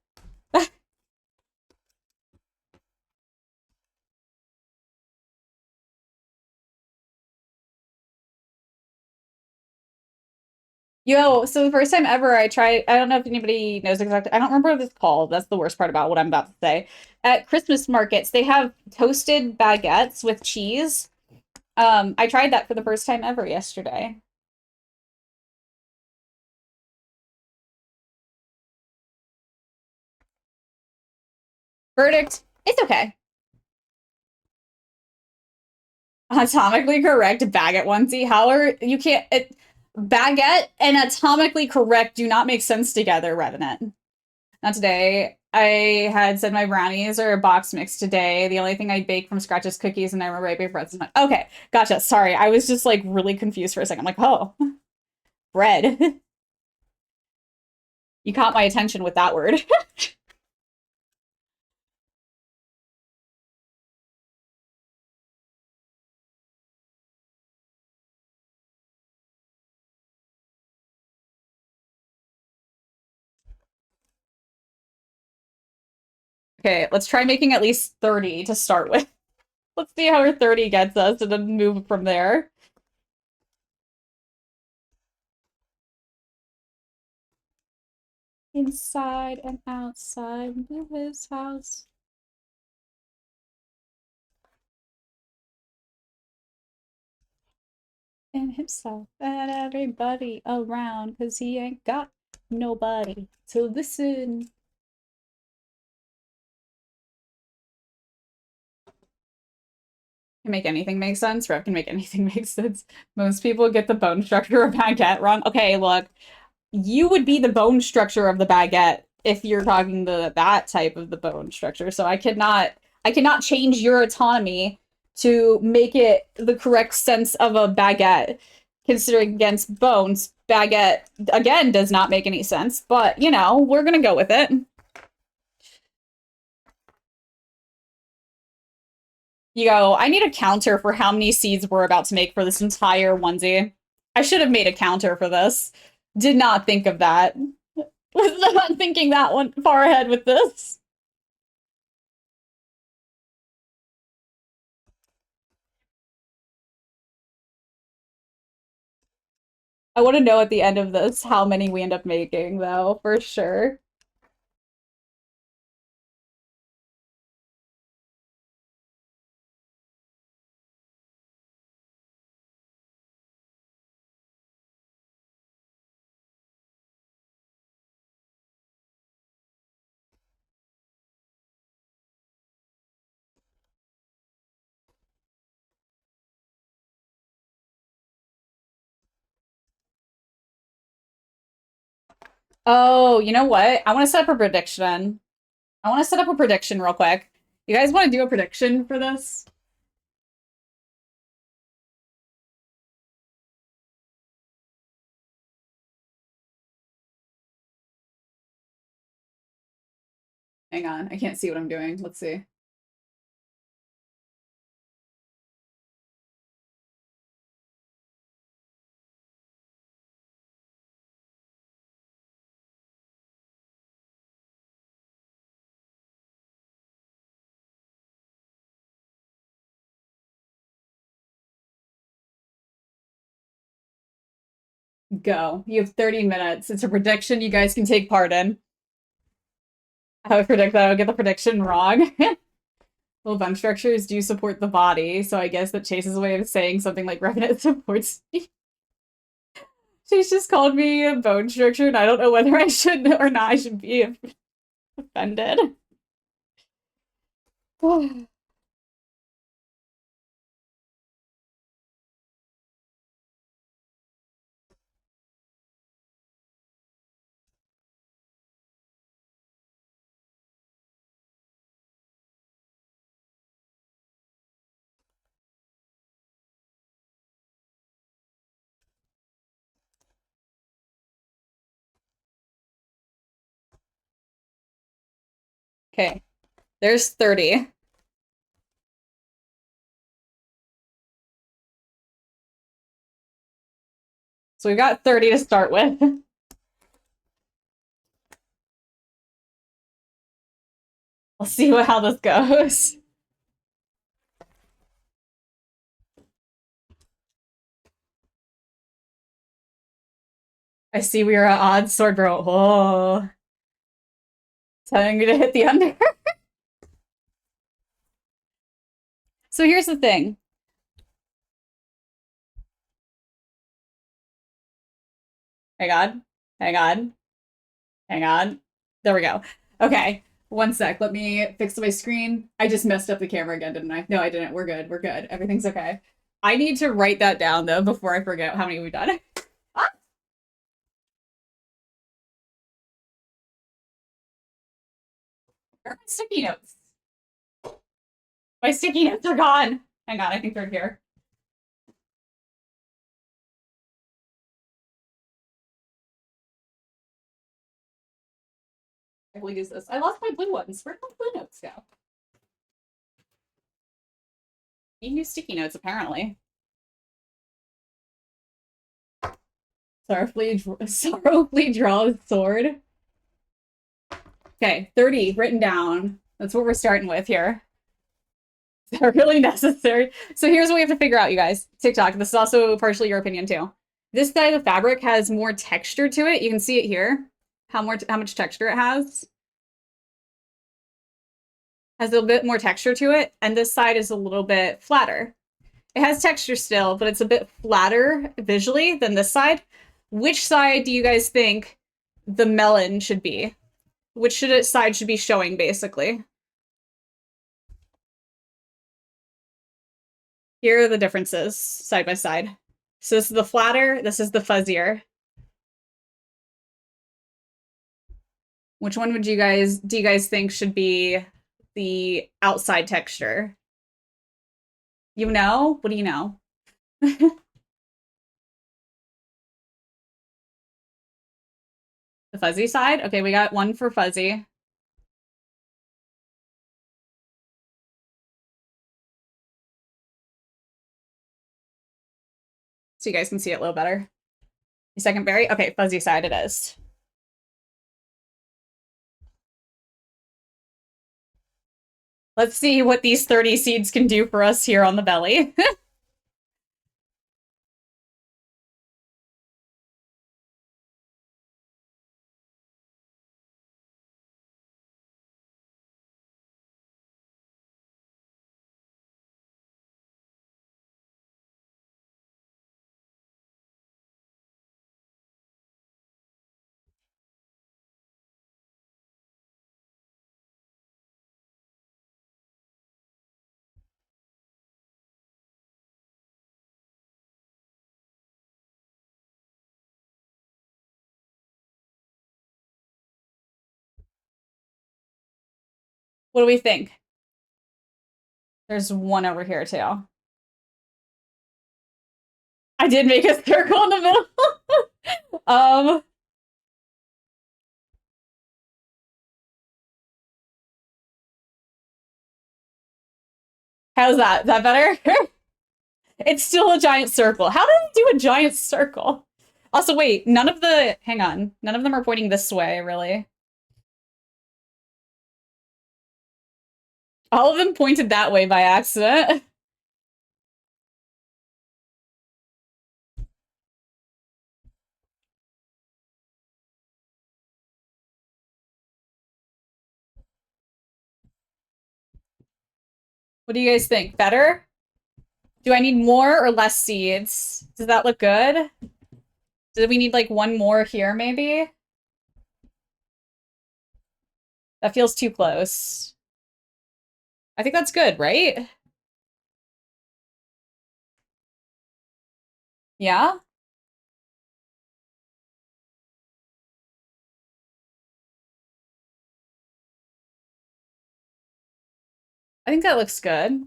Yo, so the first time ever I tried, I don't know if anybody knows exactly, I don't remember what it's called. That's the worst part about what I'm about to say. At Christmas markets, they have toasted baguettes with cheese. I tried that for the first time ever yesterday. Verdict, it's okay. Atomically correct baguette onesie. How are you can't baguette and atomically correct do not make sense together, Revenant. Not today. I had said my brownies are a box mix today. The only thing I bake from scratch is cookies, and I remember I baked bread. Okay, gotcha. Sorry, I was just like really confused for a second. I'm like, oh, bread. You caught my attention with that word. Okay, let's try making at least 30 to start with. Let's see how our 30 gets us and then move from there. Inside and outside his house. And himself and everybody around, 'cause he ain't got nobody to listen. Can make anything make sense. Rev can make anything make sense. Most people get the bone structure of baguette wrong. Okay, look, you would be the bone structure of the baguette if you're talking that type of the bone structure. So I cannot change your autonomy to make it the correct sense of a baguette. Considering against bones, baguette again does not make any sense. But you know, we're gonna go with it. You go, I need a counter for how many seeds we're about to make for this entire onesie. I should have made a counter for this. Did not think of that. Was not thinking that one far ahead with this. I want to know at the end of this how many we end up making, though, for sure. Oh, you know what? I want to set up a prediction. I want to set up a prediction real quick. You guys want to do a prediction for this? Hang on, I can't see what I'm doing. Let's see. Go. You have 30 minutes. It's a prediction you guys can take part in. I would predict that I would get the prediction wrong. Well, bone structures do support the body, so I guess that Chase's way of saying something like Revenant supports me. She's just called me a bone structure, and I don't know whether I should or not I should be offended. Okay. There's 30. So we've got 30 to start with. We'll see how this goes. I see we are at odds, Sword Bro. Oh. Telling me to hit the under. So here's the thing. Hang on. Hang on. Hang on. There we go. Okay. One sec. Let me fix my screen. I just messed up the camera again, didn't I? No, I didn't. We're good. We're good. Everything's okay. I need to write that down, though, before I forget how many we've done. Where are my sticky notes? My sticky notes are gone. Hang on. I think they're here. I will use this. I lost my blue ones. Where'd my blue notes go? You use sticky notes, apparently. Sorrowfully draw a sword. Okay, 30 written down. That's what we're starting with here. Is that really necessary? So here's what we have to figure out, you guys. TikTok, this is also partially your opinion too. This side of the fabric has more texture to it. You can see it here. How much texture it has. Has a little bit more texture to it, and this side is a little bit flatter. It has texture still, but it's a bit flatter visually than this side. Which side do you guys think the melon should be? Which side should be showing, basically? Here are the differences, side by side. So this is the flatter, this is the fuzzier. Which one do you guys think should be the outside texture? You know? What do you know? The fuzzy side? Okay, we got one for fuzzy. So you guys can see it a little better. The second berry? Okay, fuzzy side it is. Let's see what these 30 seeds can do for us here on the belly. What do we think? There's one over here too. I did make a circle in the middle. How's that? Is that better? It's still a giant circle. How did I do a giant circle? Also, wait, hang on. None of them are pointing this way, really. All of them pointed that way by accident. What do you guys think? Better? Do I need more or less seeds? Does that look good? Do we need like one more here, maybe? That feels too close. I think that's good, right? Yeah? I think that looks good.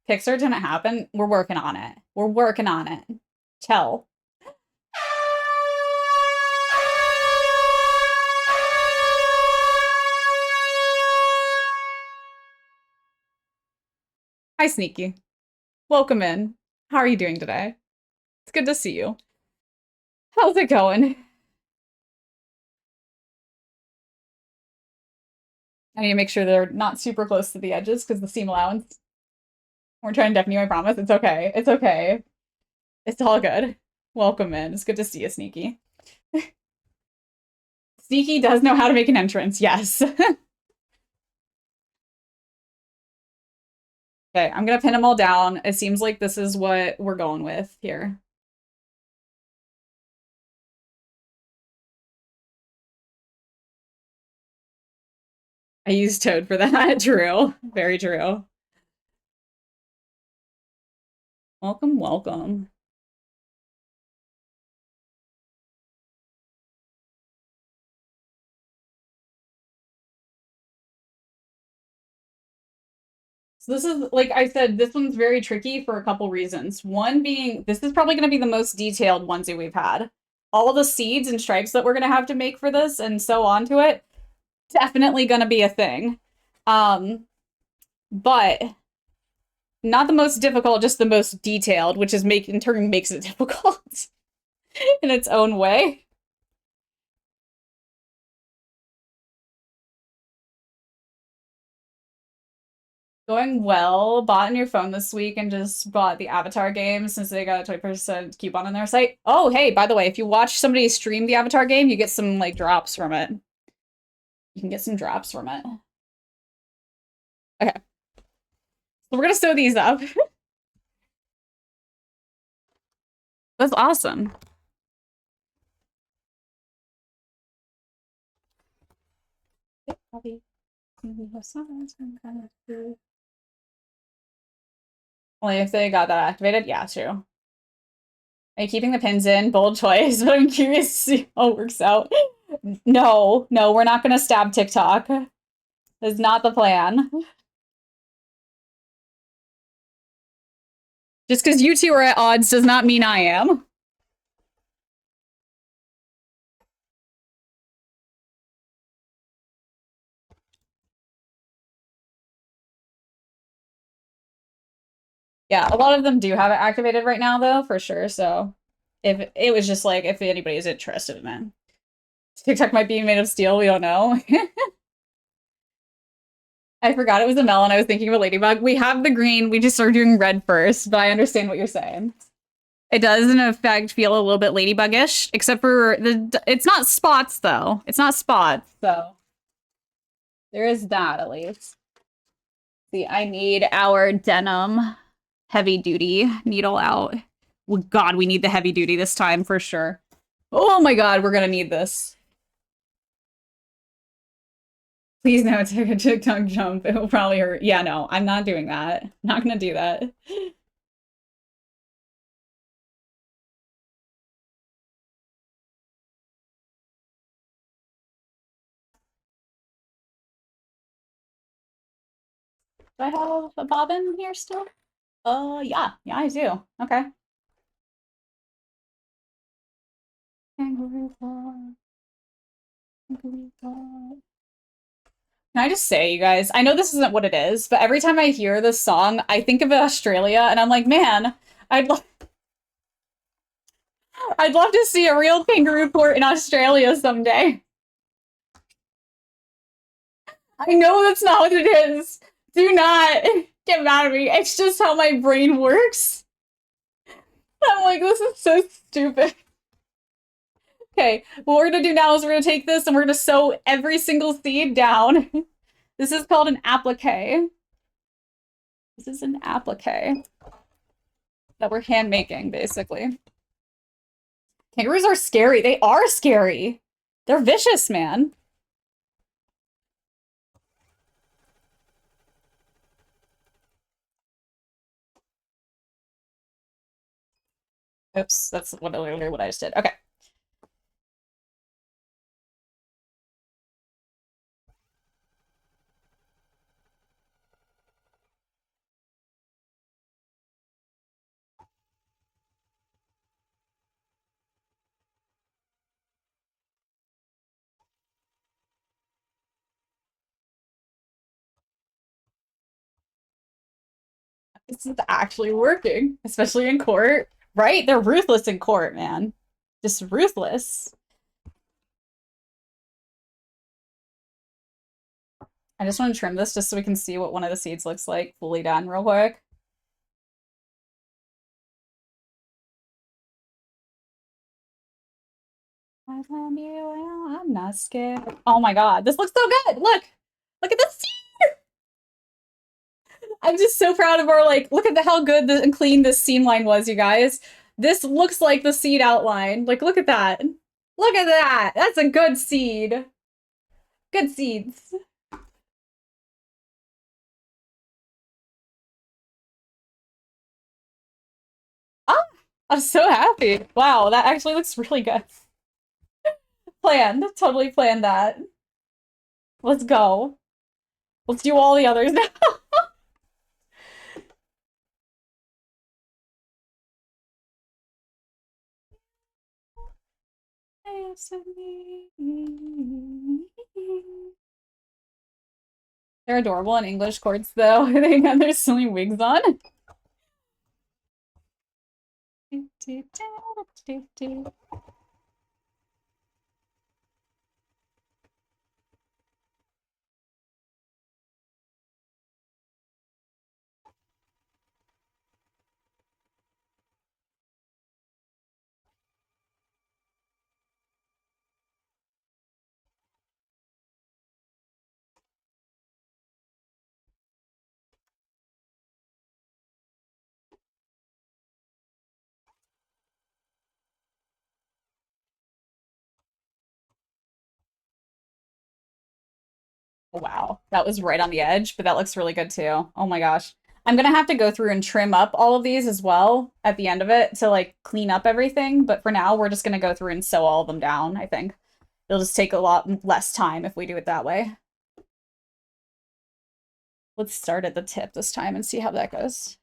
Pixar didn't happen. We're working on it. We're working on it. Tell. Hi, Sneaky. Welcome in. How are you doing today? It's good to see you. How's it going? I need to make sure they're not super close to the edges because the seam allowance. We're trying to deafen you, I promise. It's okay. It's okay. It's all good. Welcome in. It's good to see you, Sneaky. Sneaky does know how to make an entrance, yes. Okay, I'm gonna pin them all down. It seems like this is what we're going with here. I used Toad for that. True. Very true. Welcome, welcome. So this is, like I said, this one's very tricky for a couple reasons. One being, this is probably going to be the most detailed onesie we've had. All of the seeds and stripes that we're going to have to make for this and so on to it, definitely going to be a thing. But not the most difficult, just the most detailed, which is in turn makes it difficult in its own way. Going well. Bought a new phone this week and just bought the Avatar game since they got a 20% coupon on their site. Oh, hey, by the way, if you watch somebody stream the Avatar game, you get some, like, drops from it. You can get some drops from it. Okay. So we're gonna sew these up. That's awesome. Only if they got that activated? Yeah, true. Are you keeping the pins in? Bold choice, but I'm curious to see how it works out. No, we're not gonna stab TikTok. That's not the plan. Just because you two are at odds does not mean I am. Yeah, a lot of them do have it activated right now, though, for sure. So if it was just like, if anybody's interested in it. TikTok might be made of steel, we don't know. I forgot it was a melon. I was thinking of a ladybug. We have the green. We just started doing red first, but I understand what you're saying. It does, in effect, feel a little bit ladybug-ish, except for it's not spots, though. It's not spots, so there is that, at least. See, I need our denim heavy-duty needle out. Well, God, we need the heavy-duty this time, for sure. Oh my God, we're gonna need this. Please no, take a TikTok jump. It will probably hurt. Yeah, no, I'm not doing that. Not gonna do that. Do I have a bobbin here still? Yeah, I do. Okay. Kangaroo claw. Kangaroo claw. Can I just say, you guys, I know this isn't what it is, but every time I hear this song, I think of Australia, and I'm like, man, I'd love to see a real kangaroo court in Australia someday. I know that's not what it is. Do not get mad at me. It's just how my brain works. I'm like, this is so stupid. Okay, what we're gonna do now is we're gonna take this and we're gonna sew every single seed down. This is called an applique. This is an applique that we're hand making, basically. Kangaroos are scary. They are scary. They're vicious, man. Oops, that's literally what I just did. Okay. This is actually working, especially in court, right? They're ruthless in court, man. Just ruthless. I just want to trim this just so we can see what one of the seeds looks like fully done real quick. I found you, I'm not scared. Oh my god, this looks so good! Look! Look at this seed! I'm just so proud of our, like, look at how good and clean this seam line was, you guys. This looks like the seed outline. Like, look at that. Look at that! That's a good seed. Good seeds. Ah! I'm so happy. Wow, that actually looks really good. Planned. Totally planned that. Let's go. Let's do all the others now. They're adorable in English courts, though. They have their silly wigs on. Wow, that was right on the edge, but that looks really good too. Oh my gosh. I'm gonna have to go through and trim up all of these as well at the end of it to like clean up everything, but for now we're just gonna go through and sew all of them down, I think. It'll just take a lot less time if we do it that way. Let's start at the tip this time and see how that goes.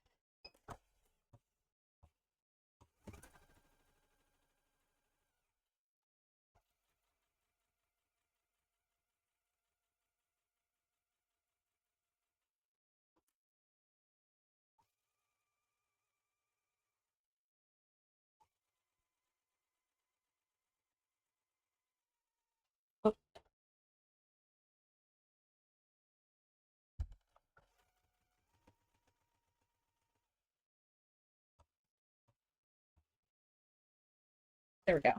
There we go.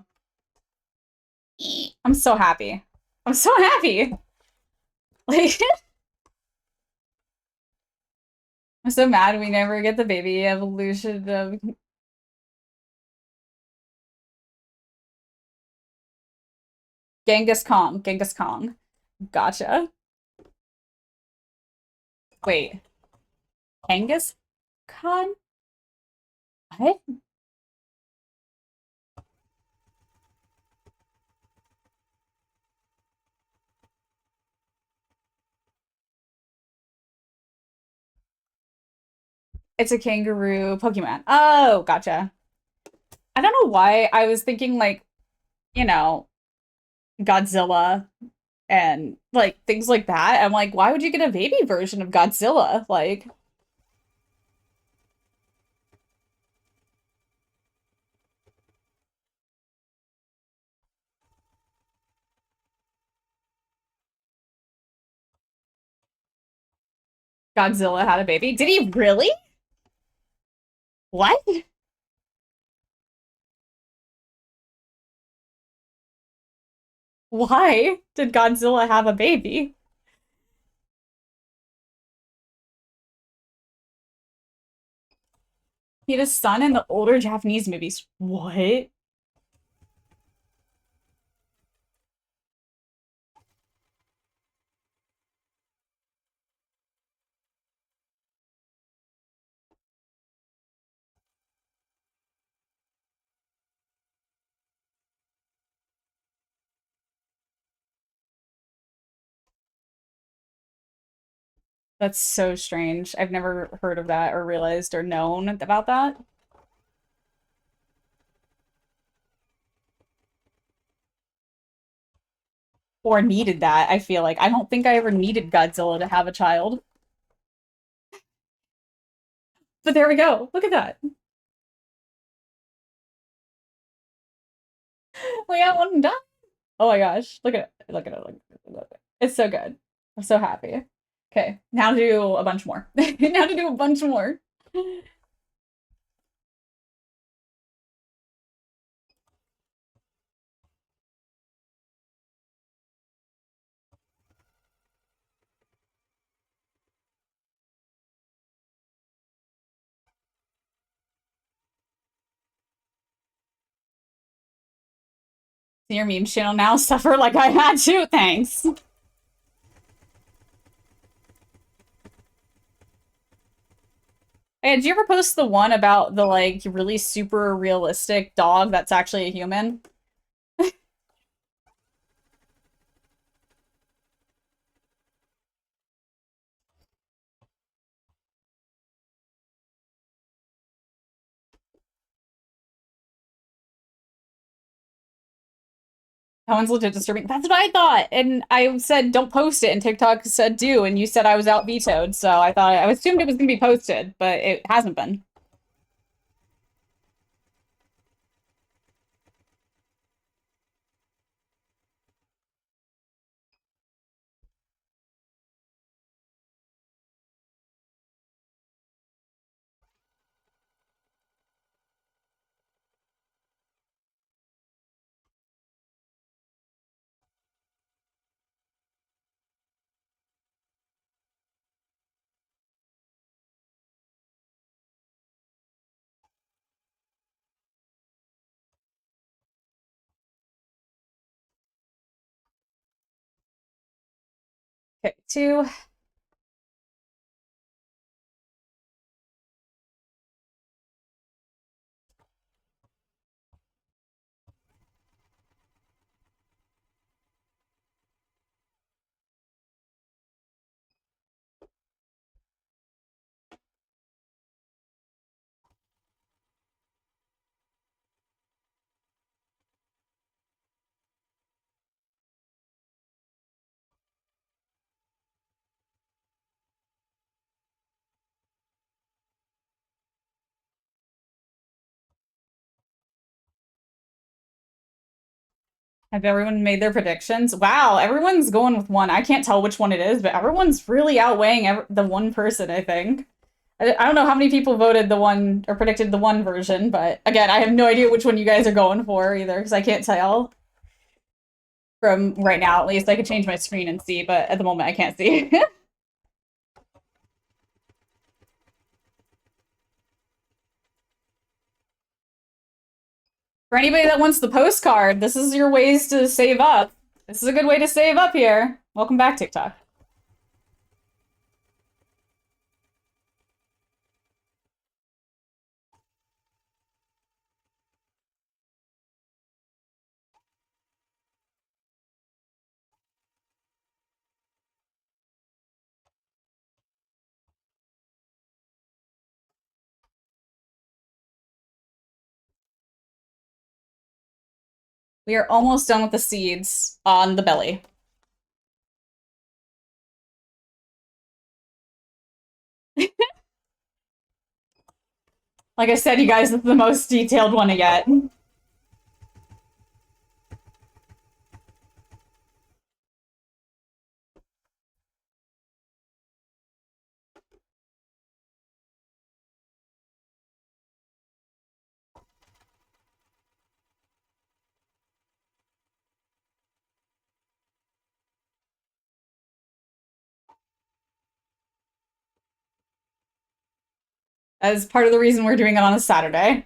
I'm so happy. I'm so happy. Like, I'm so mad we never get the baby evolution of Genghis Kong. Genghis Kong. Gotcha. Wait. Genghis Khan? What? It's a kangaroo Pokemon. Oh, gotcha. I don't know why I was thinking like, you know, Godzilla and like things like that. I'm like, why would you get a baby version of Godzilla? Like, Godzilla had a baby. Did he really? What? Why did Godzilla have a baby? He had a son in the older Japanese movies. What? That's so strange. I've never heard of that or realized or known about that. Or needed that, I feel like. I don't think I ever needed Godzilla to have a child. But there we go. Look at that. We got one done. Oh my gosh. Look at it. Look at it. Look at it. It's so good. I'm so happy. Okay, now to do a bunch more. Now to do a bunch more. Your meme channel now suffer like I had to. Thanks. Hey, did you ever post the one about the like really super realistic dog that's actually a human? That one's legit disturbing. That's what I thought. And I said don't post it, and TikTok said do, and you said I was out vetoed, so I assumed it was gonna be posted, but it hasn't been. Okay, two. Have everyone made their predictions? Wow, everyone's going with one. I can't tell which one it is, but everyone's really outweighing the one person, I think. I don't know how many people voted the one or predicted the one version, but again, I have no idea which one you guys are going for either, because I can't tell from right now, at least. I could change my screen and see, but at the moment I can't see. For anybody that wants the postcard, this is your ways to save up. This is a good way to save up here. Welcome back, TikTok. We are almost done with the seeds on the belly. Like I said, you guys, this is the most detailed one yet. As part of the reason we're doing it on a Saturday.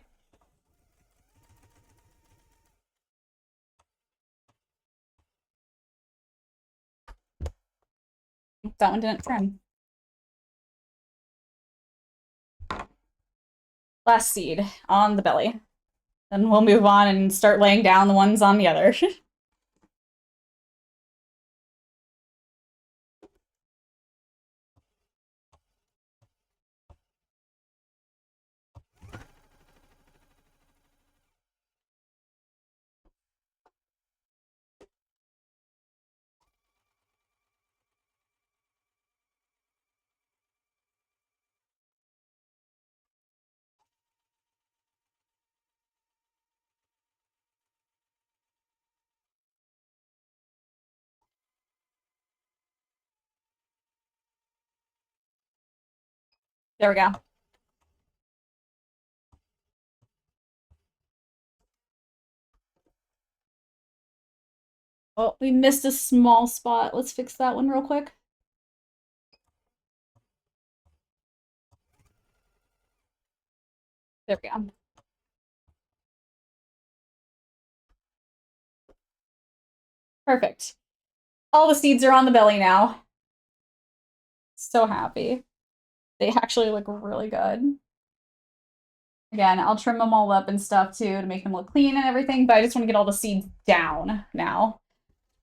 That one didn't trim. Last seed on the belly. Then we'll move on and start laying down the ones on the other. There we go. Oh, we missed a small spot. Let's fix that one real quick. There we go. Perfect. All the seeds are on the belly now. So happy. They actually look really good. Again, I'll trim them all up and stuff too to make them look clean and everything, but I just want to get all the seeds down now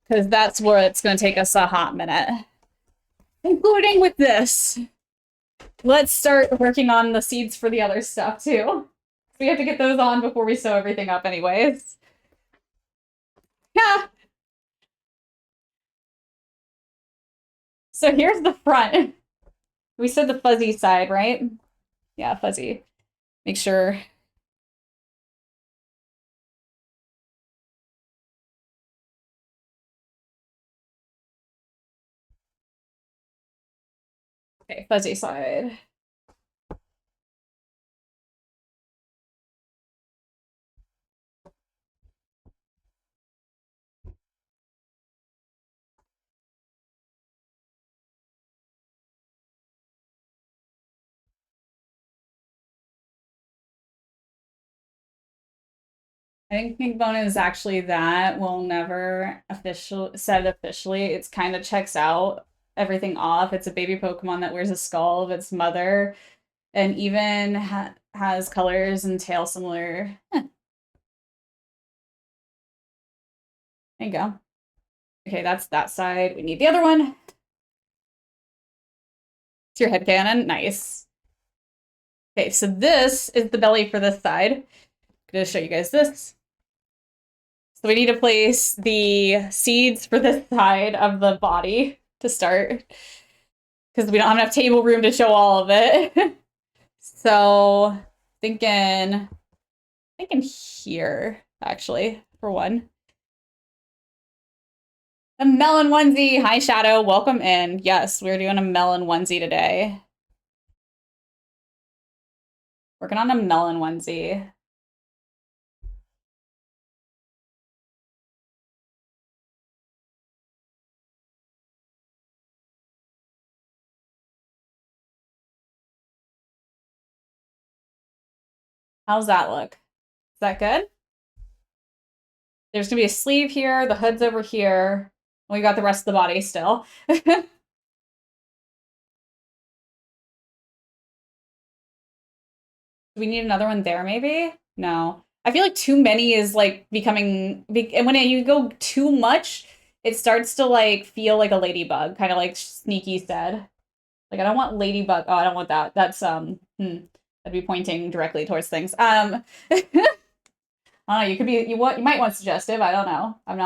because that's where it's going to take us a hot minute. Including with this. Let's start working on the seeds for the other stuff too. We have to get those on before we sew everything up anyways. Yeah. So here's the front. We said the fuzzy side, right? Yeah, fuzzy. Make sure. Okay, fuzzy side. I think pink bone is actually that. We'll never said officially. It's kind of checks out everything off. It's a baby Pokemon that wears a skull of its mother and even has colors and tail similar. There you go. Okay, that's that side. We need the other one. It's your headcanon. Nice. Okay, so this is the belly for this side. I'm gonna show you guys this. So we need to place the seeds for this side of the body to start because we don't have enough table room to show all of it. So thinking here, actually, for one. A melon onesie. Hi, Shadow. Welcome in. Yes, we're doing a melon onesie today. Working on a melon onesie. How's that look? Is that good? There's gonna be a sleeve here, the hood's over here. We got the rest of the body still. Do we need another one there, maybe? No. I feel like too many is like becoming, and when you go too much, it starts to like feel like a ladybug, kind of like Sneaky said. Like I don't want ladybug. Oh, I don't want that. That's I'd be pointing directly towards things. I don't know, you could be you might want suggestive. I don't know. I'm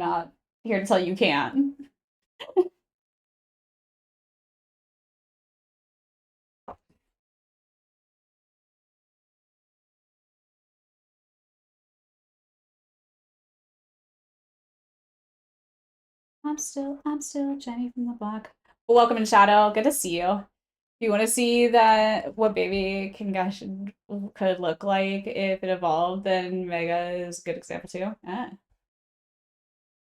not here to tell you can't. I'm still Jenny from the block. Well, welcome in Shadow. Good to see you. If you want to see that what baby Kangaskhan could look like if it evolved, then Mega is a good example too. Ah.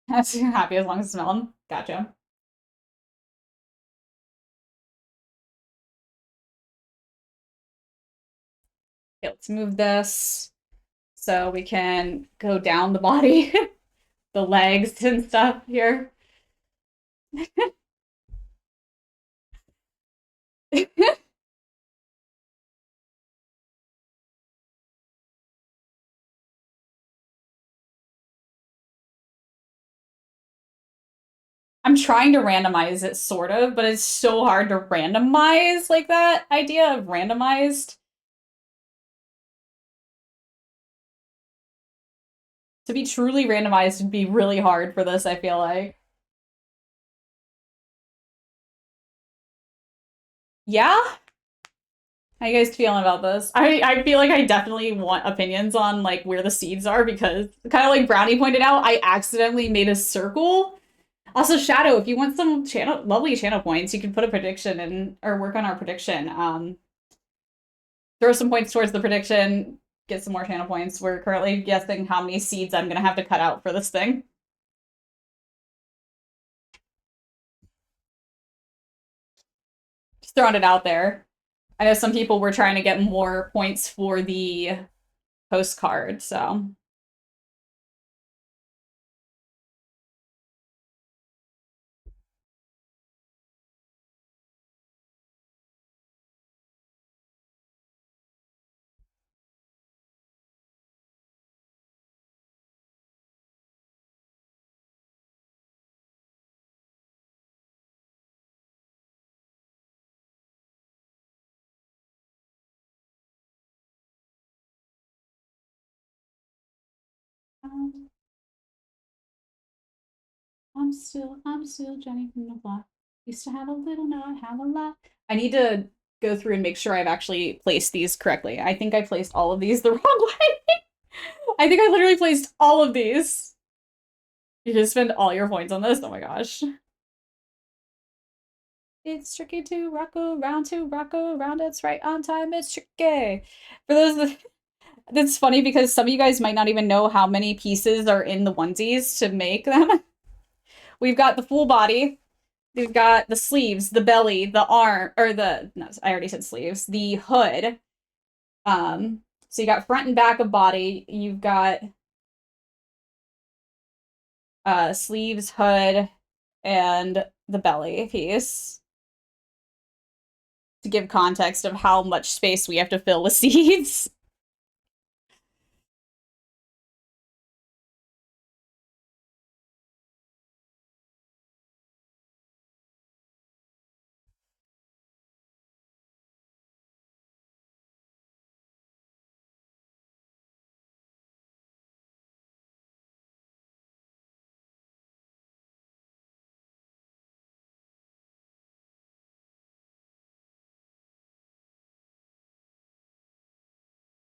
That's happy as long as it's melon. Gotcha. Okay, let's move this so we can go down the body, the legs and stuff here. I'm trying to randomize it, sort of, but it's so hard to randomize, like that idea of randomized. To be truly randomized would be really hard for this, I feel like. Yeah? How you guys feeling about this? I feel like I definitely want opinions on like where the seeds are because kind of like Brownie pointed out, I accidentally made a circle. Also, Shadow, if you want some lovely channel points, you can put a prediction in or work on our prediction. throw some points towards the prediction, get some more channel points. We're currently guessing how many seeds I'm gonna have to cut out for this thing. Just throwing it out there. I know some people were trying to get more points for the postcard, so. I'm still Jenny from the block. Used to have a little, now I have a lot. I need to go through and make sure I've actually placed these correctly. I think I placed all of these the wrong way. I think I literally placed all of these. You can spend all your points on this. Oh my gosh. It's tricky to rock around. It's right on time. It's tricky. For those that's funny because some of you guys might not even know how many pieces are in the onesies to make them. We've got the full body. We've got the sleeves, the belly, the arm, or the, no, I already said sleeves, the hood. So you got front and back of body. You've got sleeves, hood, and the belly piece. To give context of how much space we have to fill with seeds.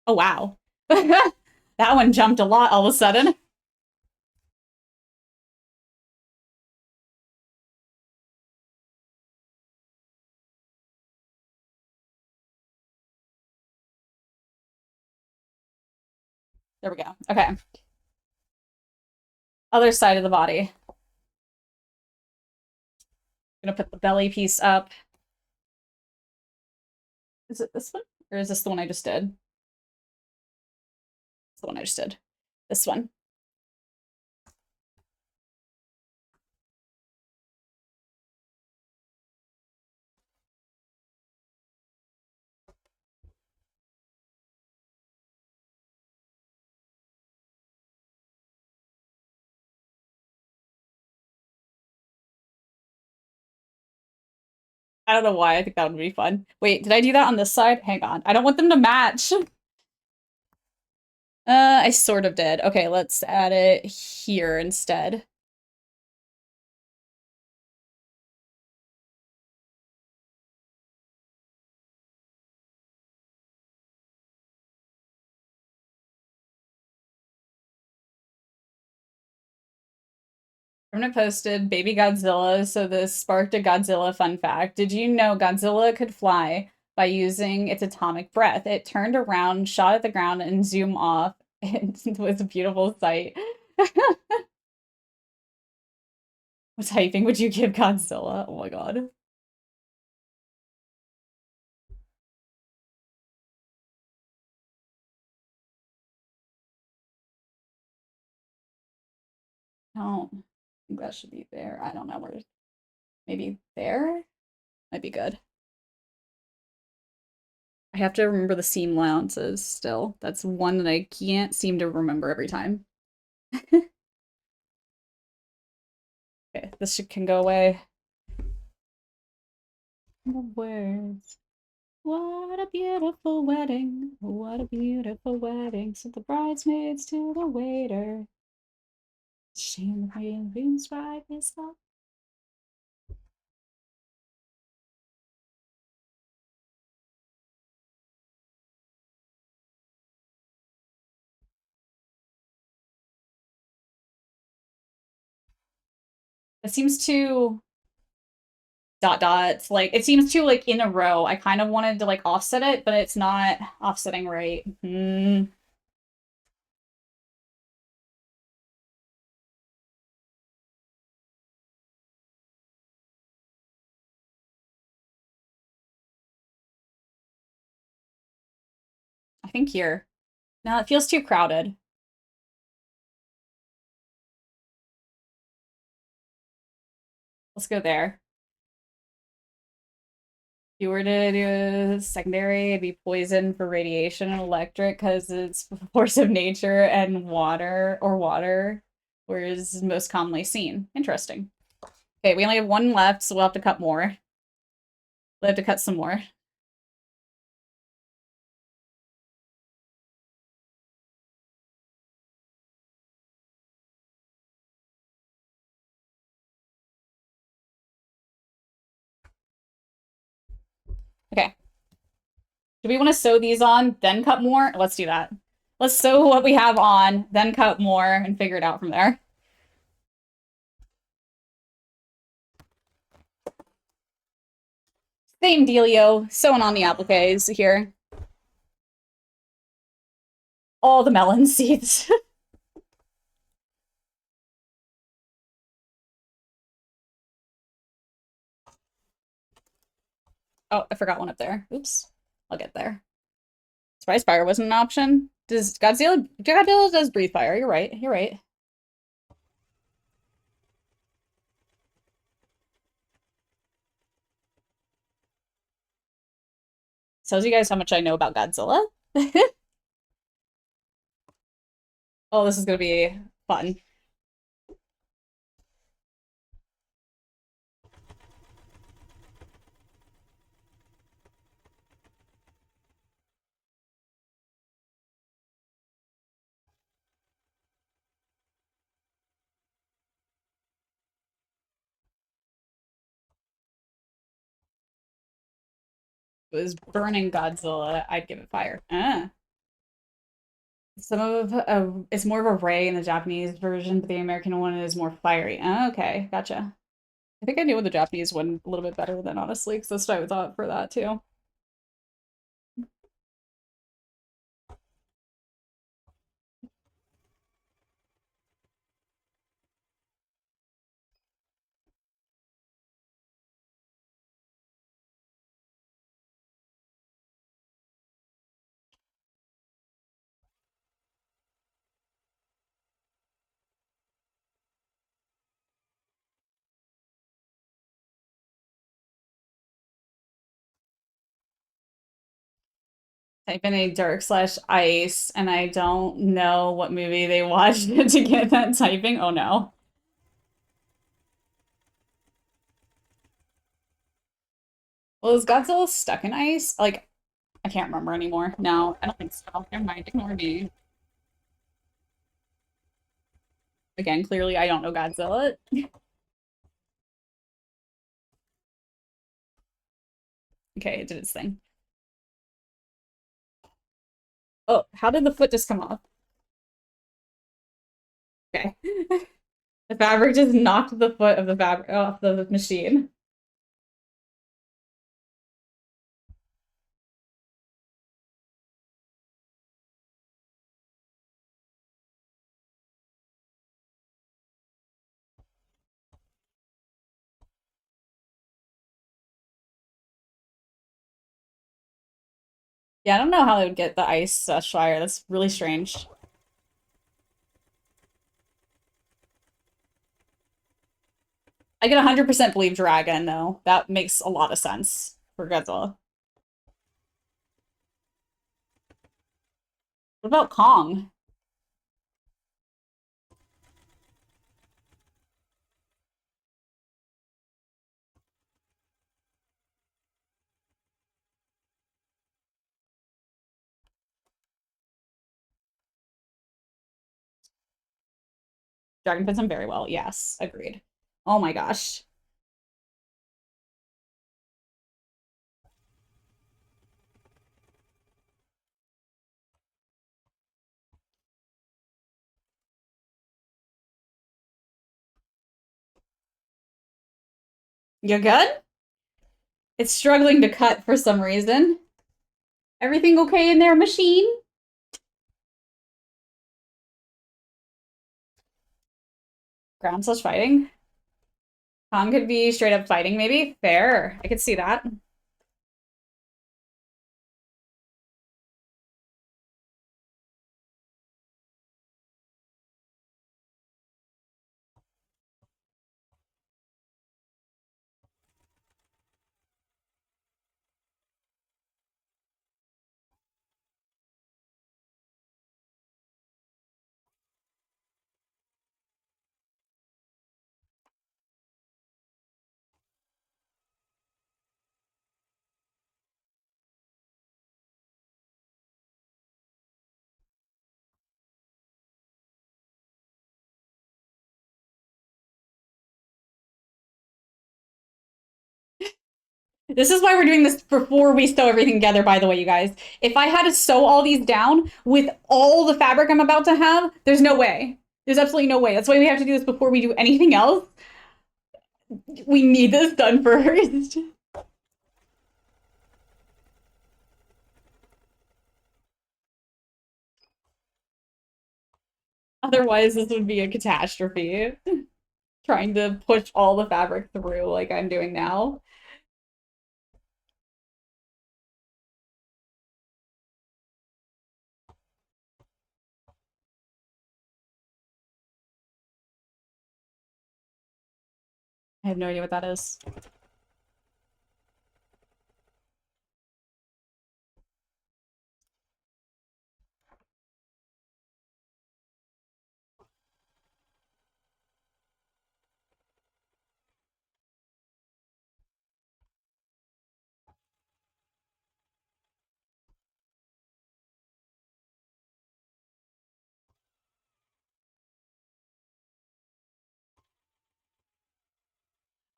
Oh, wow. That one jumped a lot all of a sudden. There we go. Okay. Other side of the body. I'm gonna put the belly piece up. Is it this one? Or is this the one I just did? It's the one I just did. This one. I don't know why. I think that would be fun. Wait, did I do that on this side? Hang on. I don't want them to match. I sort of did. Okay, let's add it here instead. Remnant posted Baby Godzilla, so this sparked a Godzilla fun fact. Did you know Godzilla could fly by using its atomic breath? It turned around, shot at the ground, and zoomed off. It was a beautiful sight. What typing would you give Godzilla? Oh my god. I think that should be there. I don't know where. Maybe there? Might be good. I have to remember the seam allowances still. That's one that I can't seem to remember every time. Okay, this can go away. The words. What a beautiful wedding. What a beautiful wedding. Said the bridesmaids to the waiter. Shame the dreams right is up. It seems to dot dot. Like, it seems too, like, in a row. I kind of wanted to, like, offset it, but it's not offsetting right. I think here. No, it feels too crowded. Let's go there. If you were to do a secondary, it'd be poison for radiation and electric because it's a force of nature and water, whereas most commonly seen. Interesting. Okay, we only have one left, so we'll have to cut more. We'll have to cut some more. Okay. Do we want to sew these on, then cut more? Let's do that. Let's sew what we have on, then cut more, and figure it out from there. Same dealio. Sewing on the appliques here. All the melon seeds. Oh, I forgot one up there. Oops. I'll get there. Spice Fire wasn't an option. Godzilla does breathe fire. You're right. You're right. Tells you guys how much I know about Godzilla. Oh, this is gonna be fun. It was burning Godzilla, I'd give it fire. Some of it's more of a ray in the Japanese version, but the American one is more fiery. Okay, gotcha. I think I knew the Japanese one a little bit better than honestly, because that's what I thought for that too. Type in a dark/ice, and I don't know what movie they watched to get that typing. Oh no. Well, is Godzilla stuck in ice? Like, I can't remember anymore. No, I don't think so. Never mind, ignore me. Again, clearly I don't know Godzilla. Okay, it did its thing. Oh, how did the foot just come off? Okay. The fabric just knocked the foot of the fabric off the machine. Yeah, I don't know how they would get the ice Shire. That's really strange. I can 100% believe Dragon, though. That makes a lot of sense for Godzilla. What about Kong? Dragon fits him very well. Yes, agreed. Oh my gosh. You're good? It's struggling to cut for some reason. Everything okay in there, machine? Ground slash fighting? Kong could be straight up fighting, maybe? Fair. I could see that. This is why we're doing this before we sew everything together, by the way, you guys. If I had to sew all these down with all the fabric I'm about to have, there's no way. There's absolutely no way. That's why we have to do this before we do anything else. We need this done first. Otherwise, this would be a catastrophe. Trying to push all the fabric through like I'm doing now. I have no idea what that is.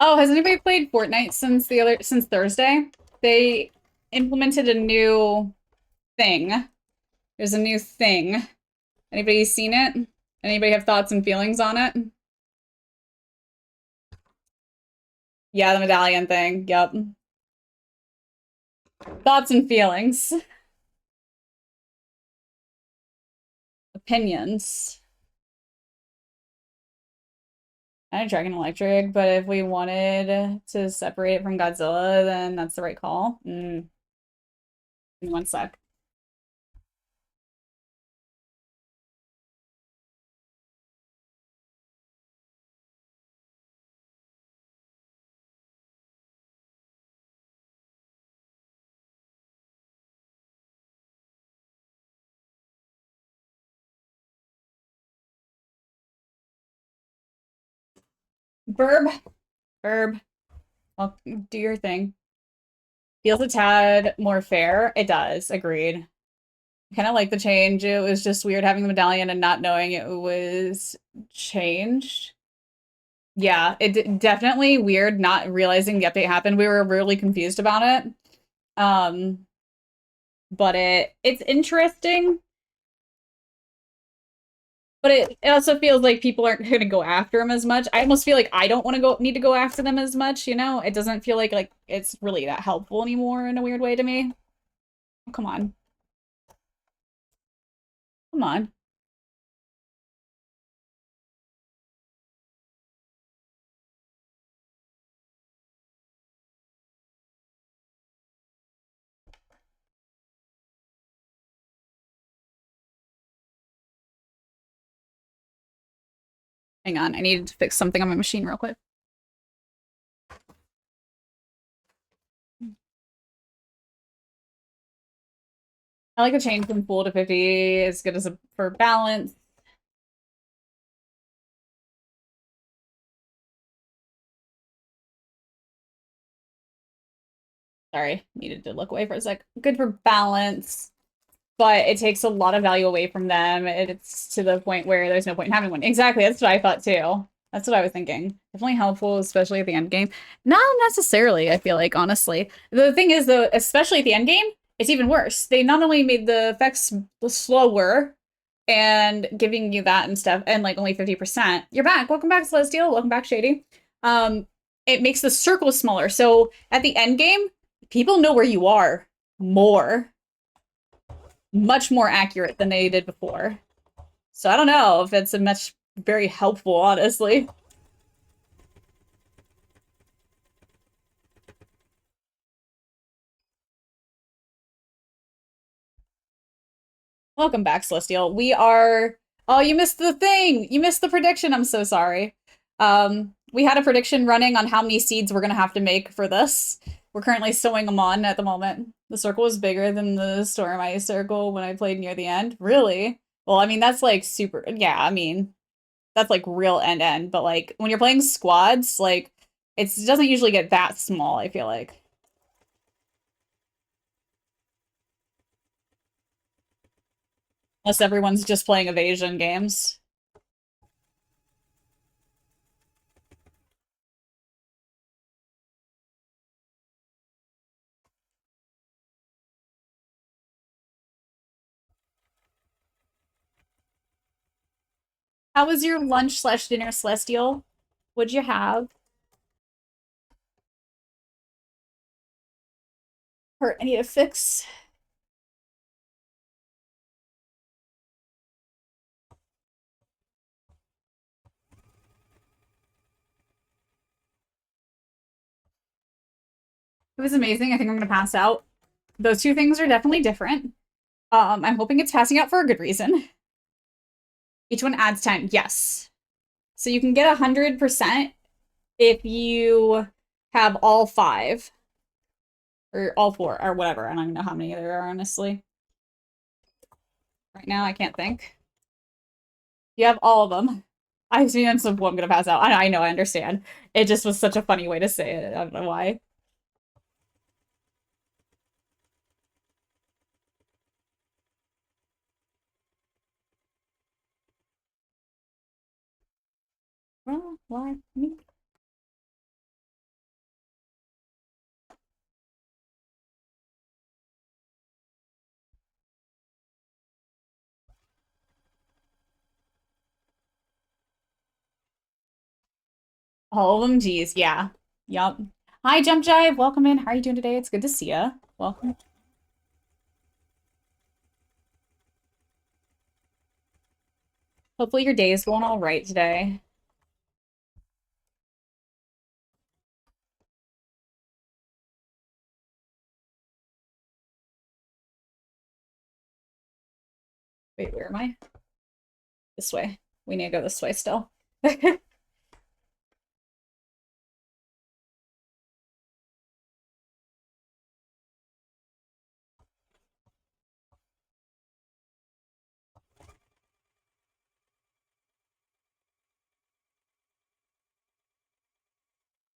Oh, has anybody played Fortnite since Thursday? They implemented a new thing. There's a new thing. Anybody seen it? Anybody have thoughts and feelings on it? Yeah, the medallion thing. Yep. Thoughts and feelings. Opinions. I know Dragon Electric, but if we wanted to separate it from Godzilla, then that's the right call. Give me one sec. Burb. Well, do your thing. Feels a tad more fair. It does. Agreed. Kind of like the change. It was just weird having the medallion and not knowing it was changed. Yeah, definitely weird not realizing the update happened. We were really confused about it. But it's interesting. But it also feels like people aren't going to go after him as much. I almost feel like I don't want to need to go after them as much, you know? It doesn't feel like it's really that helpful anymore in a weird way to me. Oh, come on. Come on. Hang on, I needed to fix something on my machine real quick. I like the change from full to 50 as good as for balance. Sorry, needed to look away for a sec. Good for balance, but it takes a lot of value away from them. It's to the point where there's no point in having one. Exactly, that's what I thought too. That's what I was thinking. Definitely helpful, especially at the end game. Not necessarily, I feel like, honestly. The thing is, though, especially at the end game, it's even worse. They not only made the effects slower and giving you that and stuff, and like only 50%. You're back. Welcome back, Celestial. Welcome back, Shady. it makes the circle smaller. So at the end game, people know where you are more. Much more accurate than they did before. So I don't know if it's very helpful, honestly. Welcome back, Celestial. We are... Oh, you missed the thing! You missed the prediction! I'm so sorry. We had a prediction running on how many seeds we're gonna have to make for this. We're currently sewing them on at the moment. The circle was bigger than the Storm Ice circle when I played near the end. Really? Well, I mean, that's like super... Yeah, I mean, that's like real end-end. But like, when you're playing squads, like, it doesn't usually get that small, I feel like. Unless everyone's just playing evasion games. How was your lunch/dinner, Celestial? What'd you have? Hurt, I need a fix. It was amazing. I think I'm gonna pass out. Those two things are definitely different. I'm hoping it's passing out for a good reason. Each one adds time. Yes. So you can get 100% if you have all 5. Or all 4, or whatever. I don't even know how many there are, honestly. Right now, I can't think. You have all of them. I've seen them, so I'm gonna pass out. I know, I understand. It just was such a funny way to say it. I don't know why. Well, why me? All of them, geez, yeah. Yup. Hi, Jump Jive. Welcome in. How are you doing today? It's good to see ya. Welcome. Hopefully your day is going all right today. Wait, where am I? This way. We need to go this way still.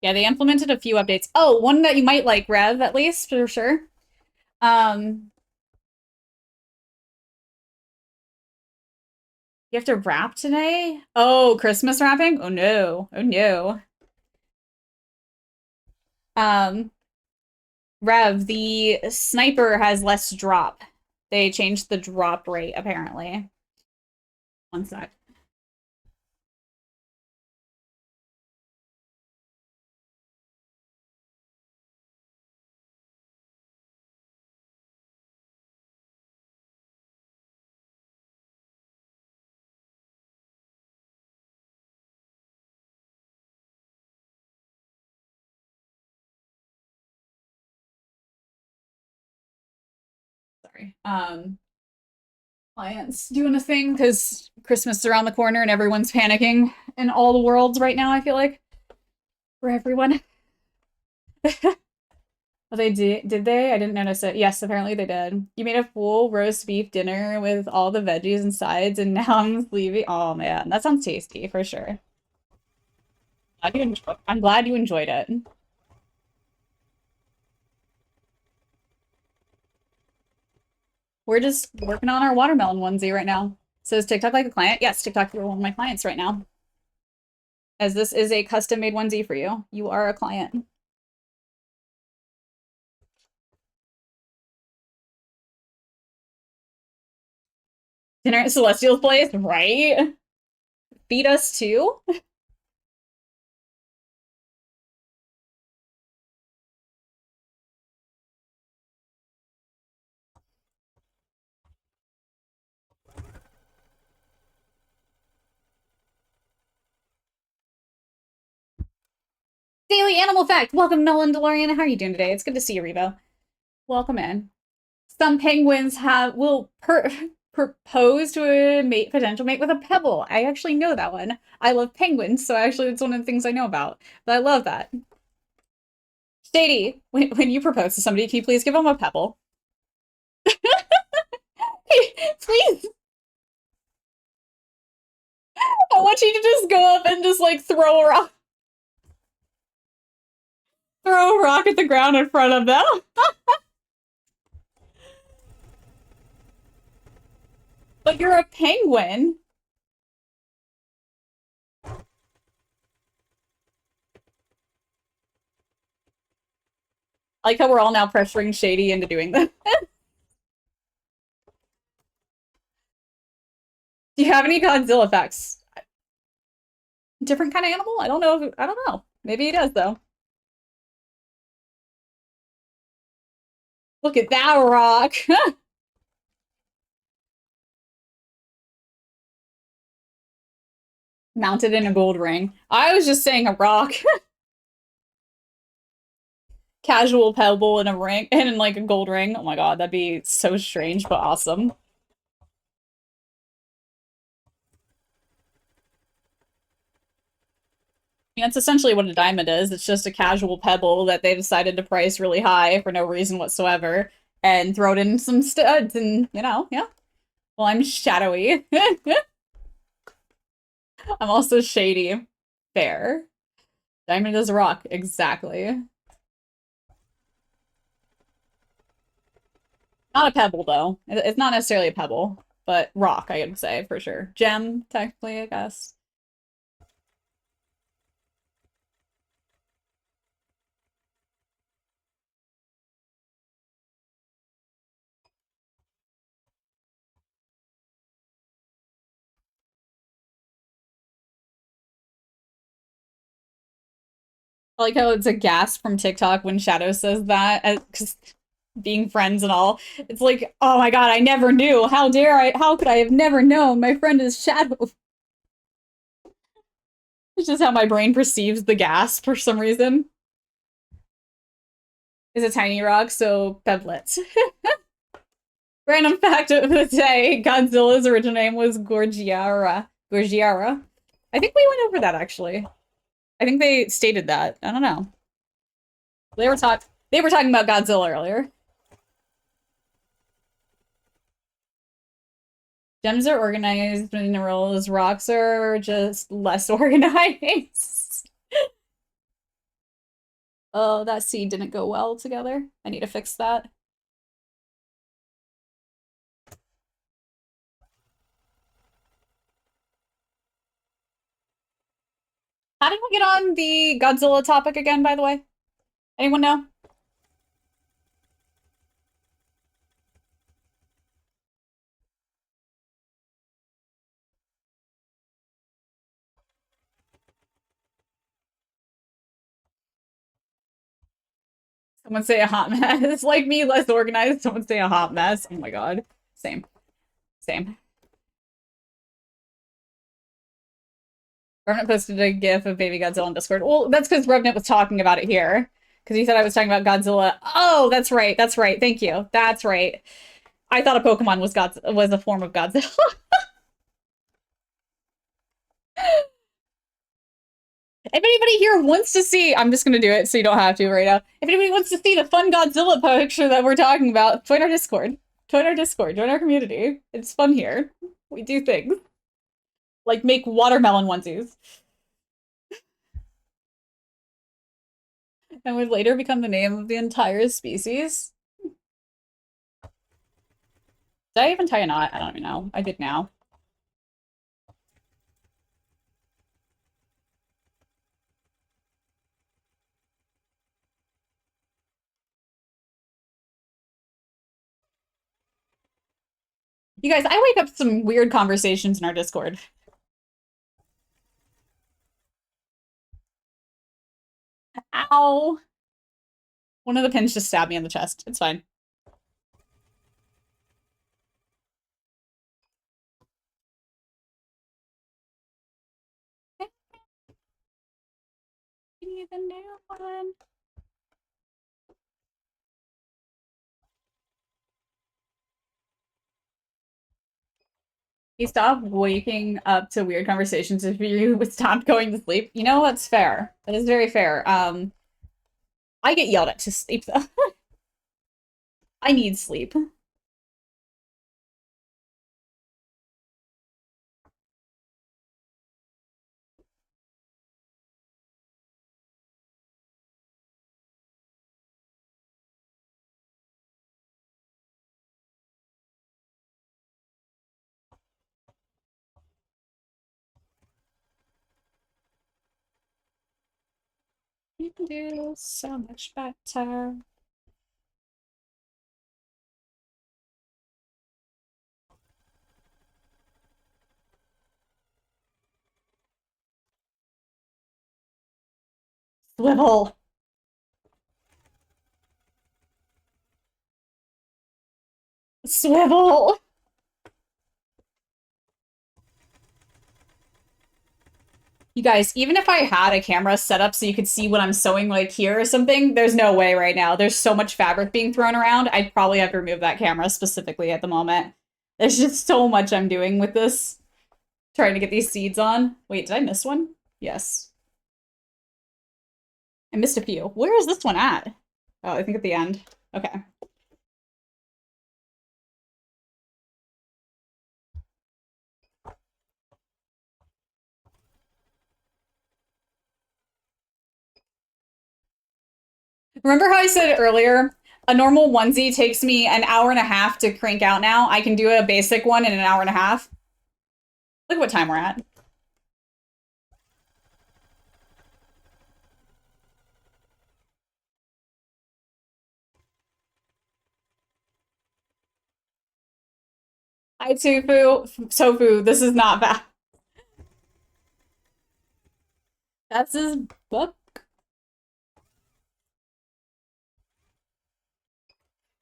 Yeah, they implemented a few updates. Oh, one that you might like, Rev, at least, for sure. You have to wrap today? Oh, Christmas wrapping? Oh no. Oh no. Rev, the sniper has less drop. They changed the drop rate, apparently. One sec. Sorry. Clients doing a thing because Christmas is around the corner and everyone's panicking in all the worlds right now, I feel like. For everyone. Oh, they did they? I didn't notice it. Yes, apparently they did. You made a full roast beef dinner with all the veggies and sides, and now I'm leaving. Oh man, that sounds tasty for sure. I'm glad you enjoyed it. We're just working on our watermelon onesie right now. So is TikTok like a client? Yes, TikTok, you're one of my clients right now. As this is a custom-made onesie for you. You are a client. Dinner at Celestial's place, right? Feed us too? Daily Animal Fact! Welcome, Nolan DeLorean. How are you doing today? It's good to see you, Revo. Welcome in. Some penguins will propose to a potential mate with a pebble. I actually know that one. I love penguins, so actually it's one of the things I know about. But I love that. Shady, when you propose to somebody, can you please give them a pebble? Please! I want you to just go up and just, like, throw a rock. Throw a rock at the ground in front of them. But you're a penguin. I like how we're all now pressuring Shady into doing this. Do you have any Godzilla facts? Different kind of animal? I don't know. I don't know. Maybe he does, though. Look at that rock. Mounted in a gold ring. I was just saying a rock. Casual pebble in a ring and in like a gold ring. Oh my god, that'd be so strange but awesome. Yeah, that's essentially what a diamond is. It's just a casual pebble that they decided to price really high for no reason whatsoever and throw it in some studs and, you know, yeah. Well, I'm shadowy. I'm also shady. Fair. Diamond is a rock. Exactly. Not a pebble, though. It's not necessarily a pebble, but rock, I would say, for sure. Gem, technically, I guess. I like how it's a gasp from TikTok when Shadow says that, because being friends and all. It's like, oh my god, I never knew. How dare I? How could I have never known? My friend is Shadow. It's just how my brain perceives the gasp for some reason. It's a tiny rock, so pebblets. Random fact of the day, Godzilla's original name was Gorgiara. Gorgiara. I think we went over that, actually. I think they stated that. I don't know. They were talking about Godzilla earlier. Gems are organized, minerals, rocks are just less organized. Oh, that seed didn't go well together. I need to fix that. How did we get on the Godzilla topic again, by the way? Anyone know? Someone say a hot mess. It's like me, less organized. Someone say a hot mess. Oh my god. Same. Same. Revenant posted a gif of Baby Godzilla on Discord. Well, that's because Revenant was talking about it here. Because he said I was talking about Godzilla. Oh, that's right. That's right. Thank you. That's right. I thought a Pokemon was a form of Godzilla. If anybody here wants to see, I'm just gonna do it so you don't have to right now. If anybody wants to see the fun Godzilla picture that we're talking about, join our Discord. Join our Discord. Join our community. It's fun here. We do things. Like make watermelon onesies. And would later become the name of the entire species. Did I even tie a knot? I don't even know. I did now. You guys, I wake up to some weird conversations in our Discord. Ow! One of the pins just stabbed me in the chest. It's fine. me the new one. You stop waking up to weird conversations if you would stop going to sleep. You know, that's fair. That is very fair. I get yelled at to sleep, though. I need sleep. You can do so much better. Swivel. Swivel. You guys, even if I had a camera set up so you could see what I'm sewing like here or something, there's no way right now. There's so much fabric being thrown around. I'd probably have to remove that camera specifically at the moment. There's just so much I'm doing with this. Trying to get these seeds on. Wait, did I miss one? Yes. I missed a few. Where is this one at? Oh, I think at the end. Okay. Remember how I said earlier, a normal onesie takes me an hour and a half to crank out now? I can do a basic one in an hour and a half. Look at what time we're at. Hi, Tofu, this is not bad. That's his book.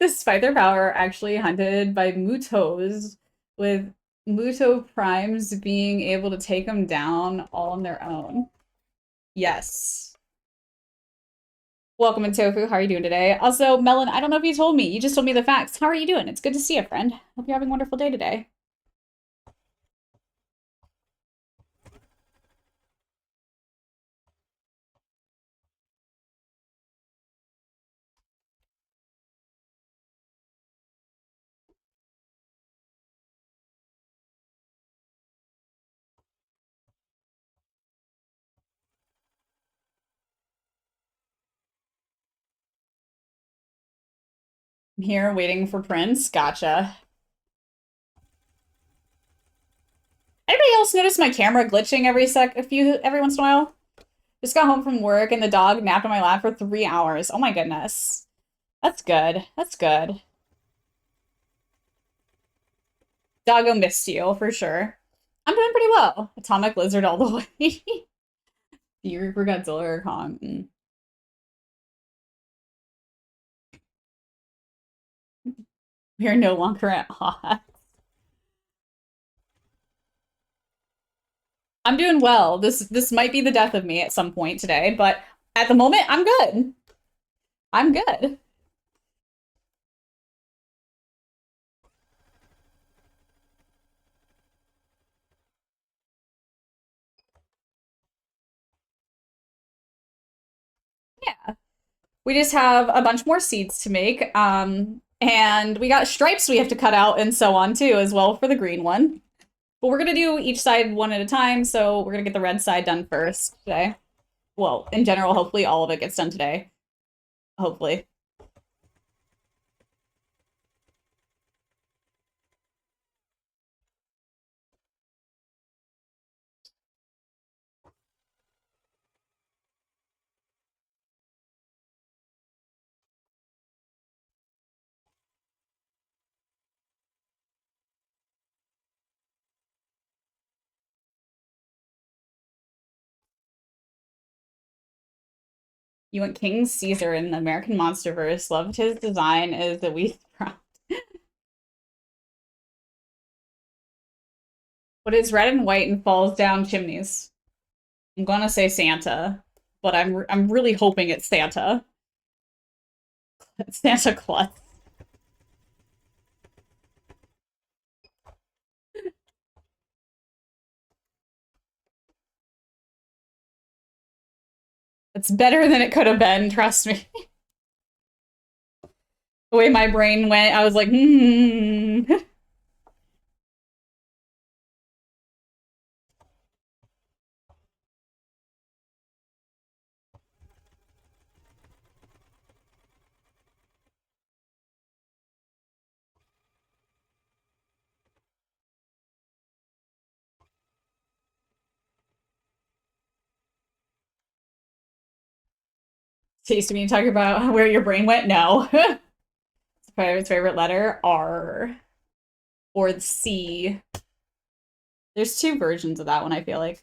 Despite their power, actually hunted by Mutos, with Muto primes being able to take them down all on their own. Yes. Welcome in Tofu. How are you doing today? Also, Melon, I don't know if you told me. You just told me the facts. How are you doing? It's good to see you, friend. Hope you're having a wonderful day today. I'm here waiting for Prince. Gotcha. Anybody else notice my camera glitching every once in a while? Just got home from work and the dog napped on my lap for 3 hours. Oh my goodness. That's good. That's good. Doggo missed you, for sure. I'm doing pretty well. Atomic Lizard all the way. Fury for Godzilla or Kong. We are no longer at odds. I'm doing well. This might be the death of me at some point today, but at the moment, I'm good. I'm good. Yeah. We just have a bunch more seeds to make. And we got stripes we have to cut out and so on too, as well for the green one. But we're gonna do each side one at a time, so we're gonna get the red side done first today. Well, in general, hopefully all of it gets done today. Hopefully. You want King Caesar in the American Monsterverse. Loved his design as the wheat sprout. What is red and white and falls down chimneys? I'm gonna say Santa. but I'm really hoping it's Santa. Santa Claus. It's better than it could have been, trust me. The way my brain went, I was like, hmm. Tasty me talking about where your brain went? No. His favorite letter? R. Or the C. There's two versions of that one, I feel like.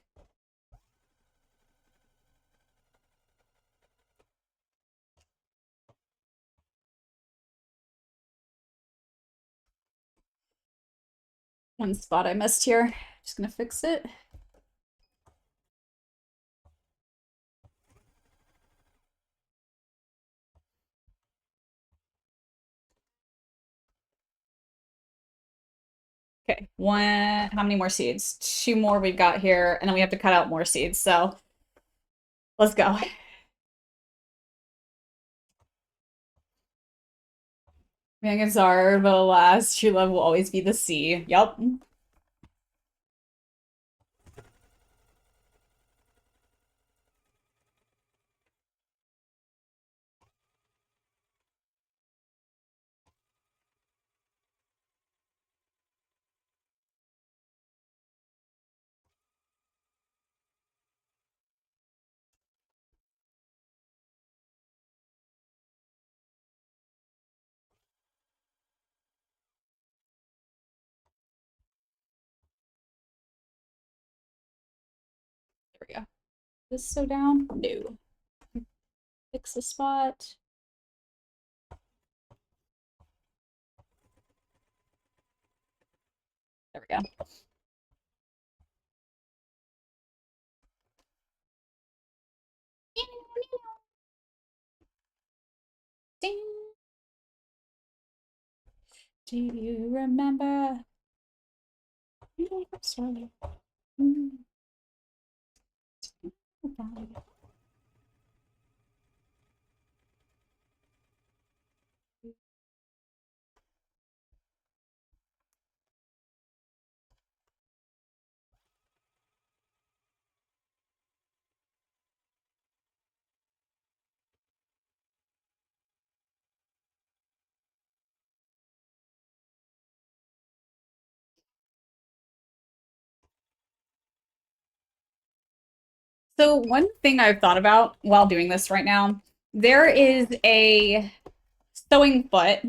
One spot I missed here. Just gonna fix it. Okay, how many more seeds? Two more we've got here, and then we have to cut out more seeds, so let's go. Young and Czar, but alas, true love will always be the C. Yup. There we go. This so down? No. Fix the spot. There we go. Ding. Do you remember? Sorry. So one thing I've thought about while doing this right now, there is a sewing foot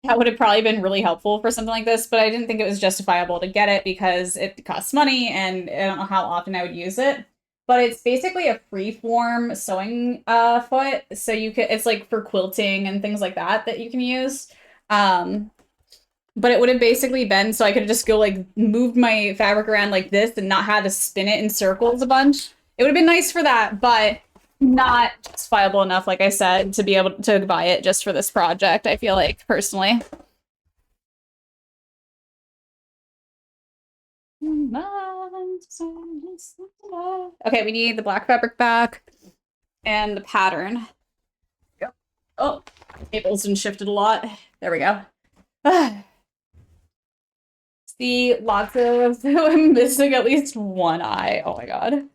that would have probably been really helpful for something like this, but I didn't think it was justifiable to get it because it costs money and I don't know how often I would use it. But it's basically a free-form sewing foot, so you could it's like for quilting and things like that you can use. But it would have basically been so I could just go like move my fabric around like this and not have to spin it in circles a bunch. It would have been nice for that, but not justifiable enough, like I said, to be able to buy it just for this project, I feel like, personally. Okay, we need the black fabric back and the pattern. Yep. Oh, Maple's been shifted a lot. There we go. See, lots of I'm missing at least one eye. Oh my god.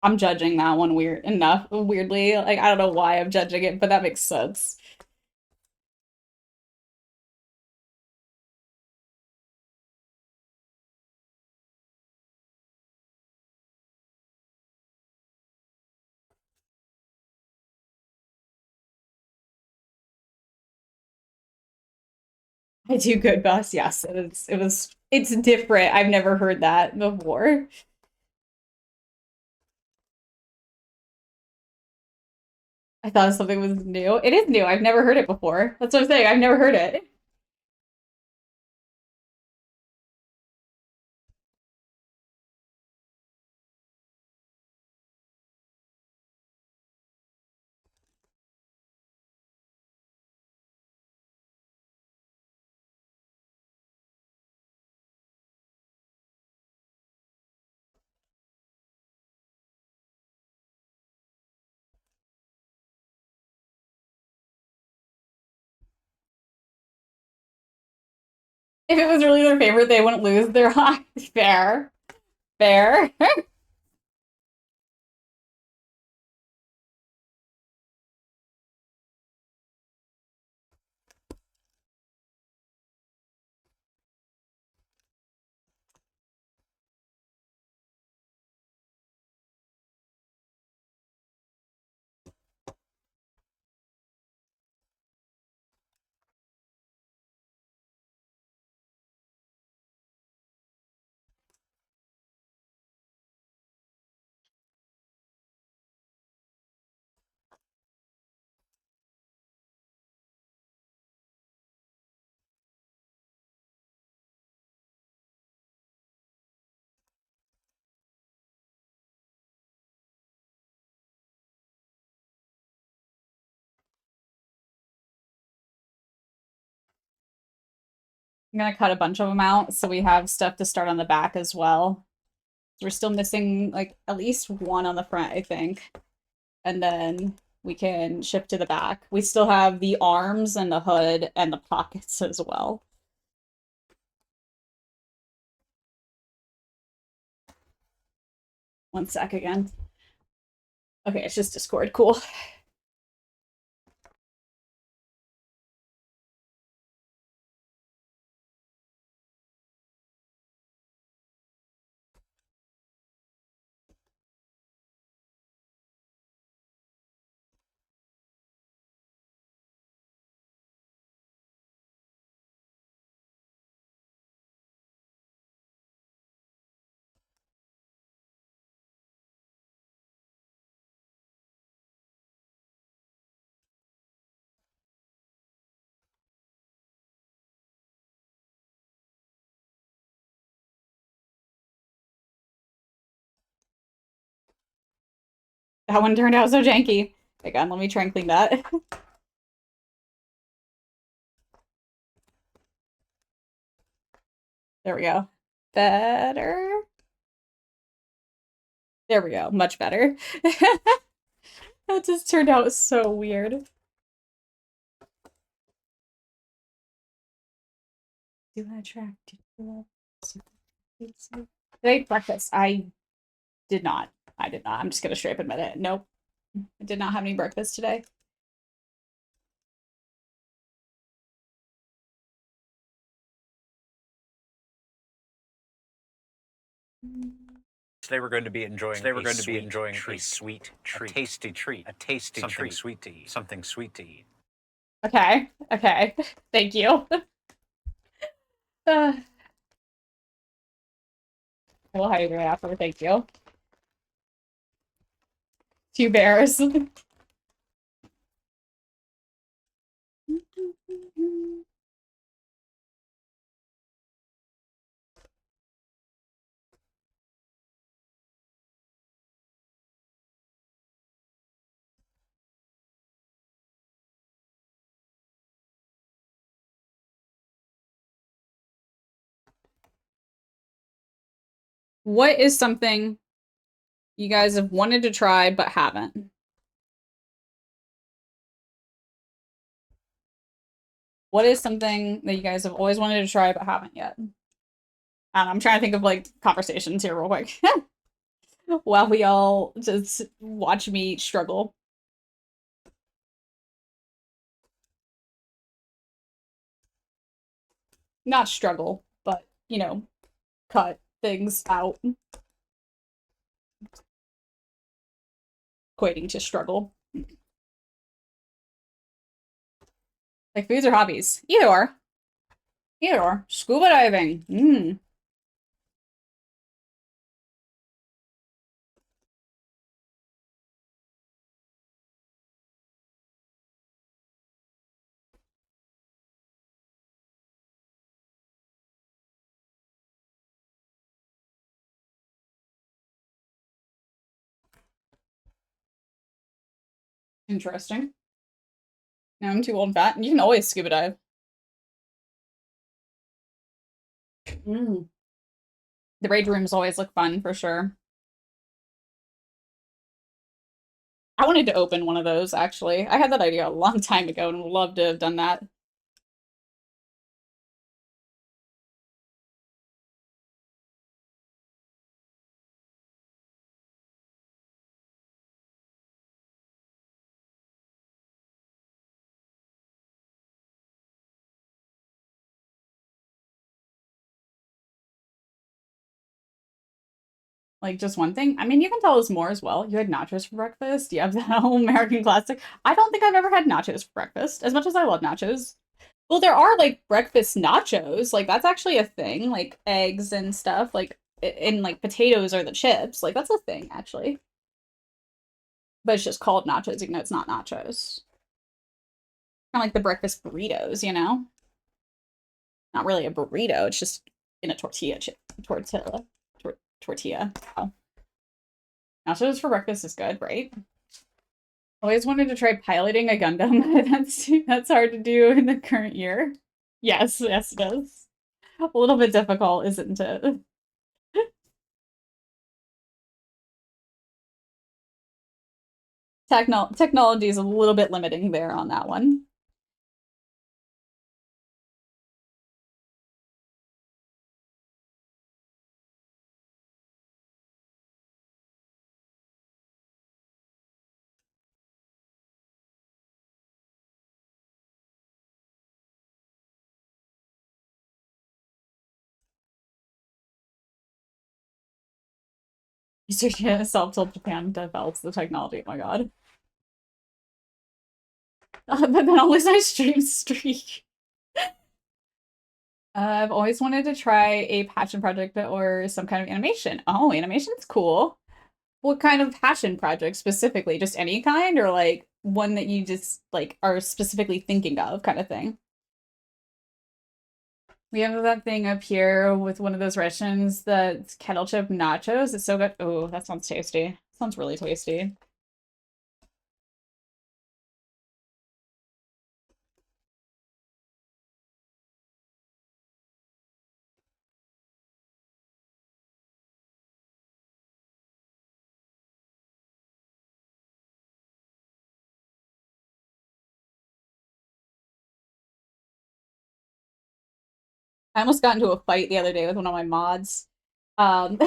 I'm judging that one weirdly. Like, I don't know why I'm judging it, but that makes sense. I do good, boss. Yes, it's different. I've never heard that before. I thought something was new. It is new. I've never heard it before. That's what I'm saying. I've never heard it. If it was really their favorite, they wouldn't lose their eye. Fair. Fair. I'm gonna cut a bunch of them out so we have stuff to start on the back as well. We're still missing like at least one on the front, I think. And then we can shift to the back. We still have the arms and the hood and the pockets as well. One sec again. Okay, it's just Discord. Cool. That one turned out so janky. Again, let me try and clean that. There we go. Better. There we go. Much better. That just turned out so weird. Do I attract you? Did I eat breakfast? I did not. I did not. I'm just gonna straight up admit it. Nope. I did not have any breakfast today. Today we're going to be enjoying. Today we're going to be sweet enjoying treat, a sweet treat, a tasty treat, a tasty something treat, sweet to eat, something sweet to eat. Okay. Okay. Thank you. Uh, we'll hydrate after. Thank you. 2 bears. What is something you guys have wanted to try but haven't? What is something that you guys have always wanted to try but haven't yet? I'm trying to think of like conversations here real quick. While we all just watch me struggle. Not struggle, but, you know, cut things out. Equating to struggle. Like foods or hobbies? Either or. Either or. Scuba diving. Mmm. Interesting. No, I'm too old and fat. And you can always scuba dive. Mm. The raid rooms always look fun, for sure. I wanted to open one of those, actually. I had that idea a long time ago and would love to have done that. Like, just one thing? I mean, you can tell us more as well. You had nachos for breakfast. You have the whole American classic. I don't think I've ever had nachos for breakfast, as much as I love nachos. Well, there are, like, breakfast nachos. Like, that's actually a thing. Like, eggs and stuff. Like, and, like, potatoes are the chips. Like, that's a thing, actually. But it's just called nachos, even though it's not nachos. Kind of like the breakfast burritos, you know? Not really a burrito. It's just in a tortilla chip. Tortilla. Oh. Nachos for breakfast is good, right? Always wanted to try piloting a Gundam. That's hard to do in the current year. Yes, yes, it is. A little bit difficult, isn't it? Technology is a little bit limiting there on that one. Research self-told Japan develops the technology. Oh my god. But then always I streak. I've always wanted to try a passion project or some kind of animation. Oh, animation's cool. What kind of passion project specifically? Just any kind, or like one that you just like are specifically thinking of, kind of thing? We have that thing up here with one of those Russians that's kettle chip nachos. It's so good. Oh, that sounds tasty. Sounds really tasty. I almost got into a fight the other day with one of my mods. Um,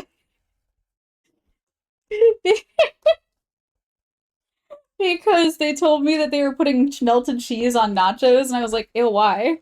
because they told me that they were putting melted cheese on nachos, and I was like, ew, why?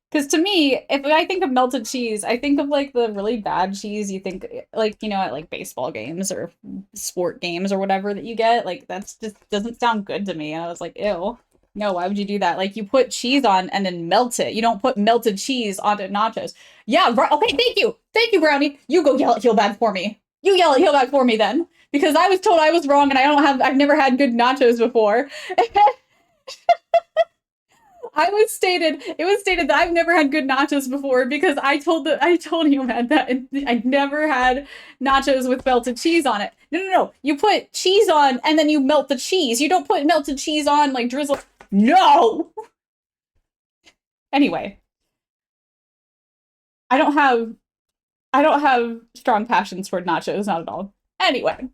Because to me, if I think of melted cheese, I think of like the really bad cheese you think, like, you know, at like baseball games or sport games or whatever that you get. Like, that's just doesn't sound good to me. And I was like, ew. No, why would you do that? Like, you put cheese on and then melt it. You don't put melted cheese onto nachos. Yeah, right. Okay, thank you. Thank you, Brownie. You go yell at Heelbag for me. You yell at Heelbag for me then. Because I was told I was wrong and I've never had good nachos before. It was stated that I've never had good nachos before because I told you, man, that I never had nachos with melted cheese on it. No. You put cheese on and then you melt the cheese. You don't put melted cheese on like drizzle. No! Anyway. I don't have strong passions for nachos, not at all. Anyway.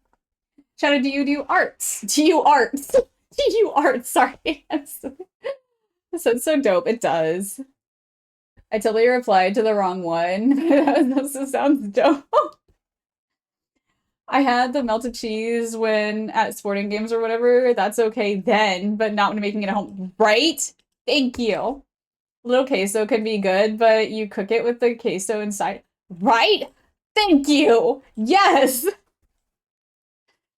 Shadow, do you do arts? Do you arts? Do you arts? Sorry. This sounds so dope. It does. I totally replied to the wrong one. This sounds dope. I had the melted cheese when at sporting games or whatever. That's okay then, but not when making it at home. Right? Thank you. Little queso can be good, but you cook it with the queso inside. Right? Thank you. Yes.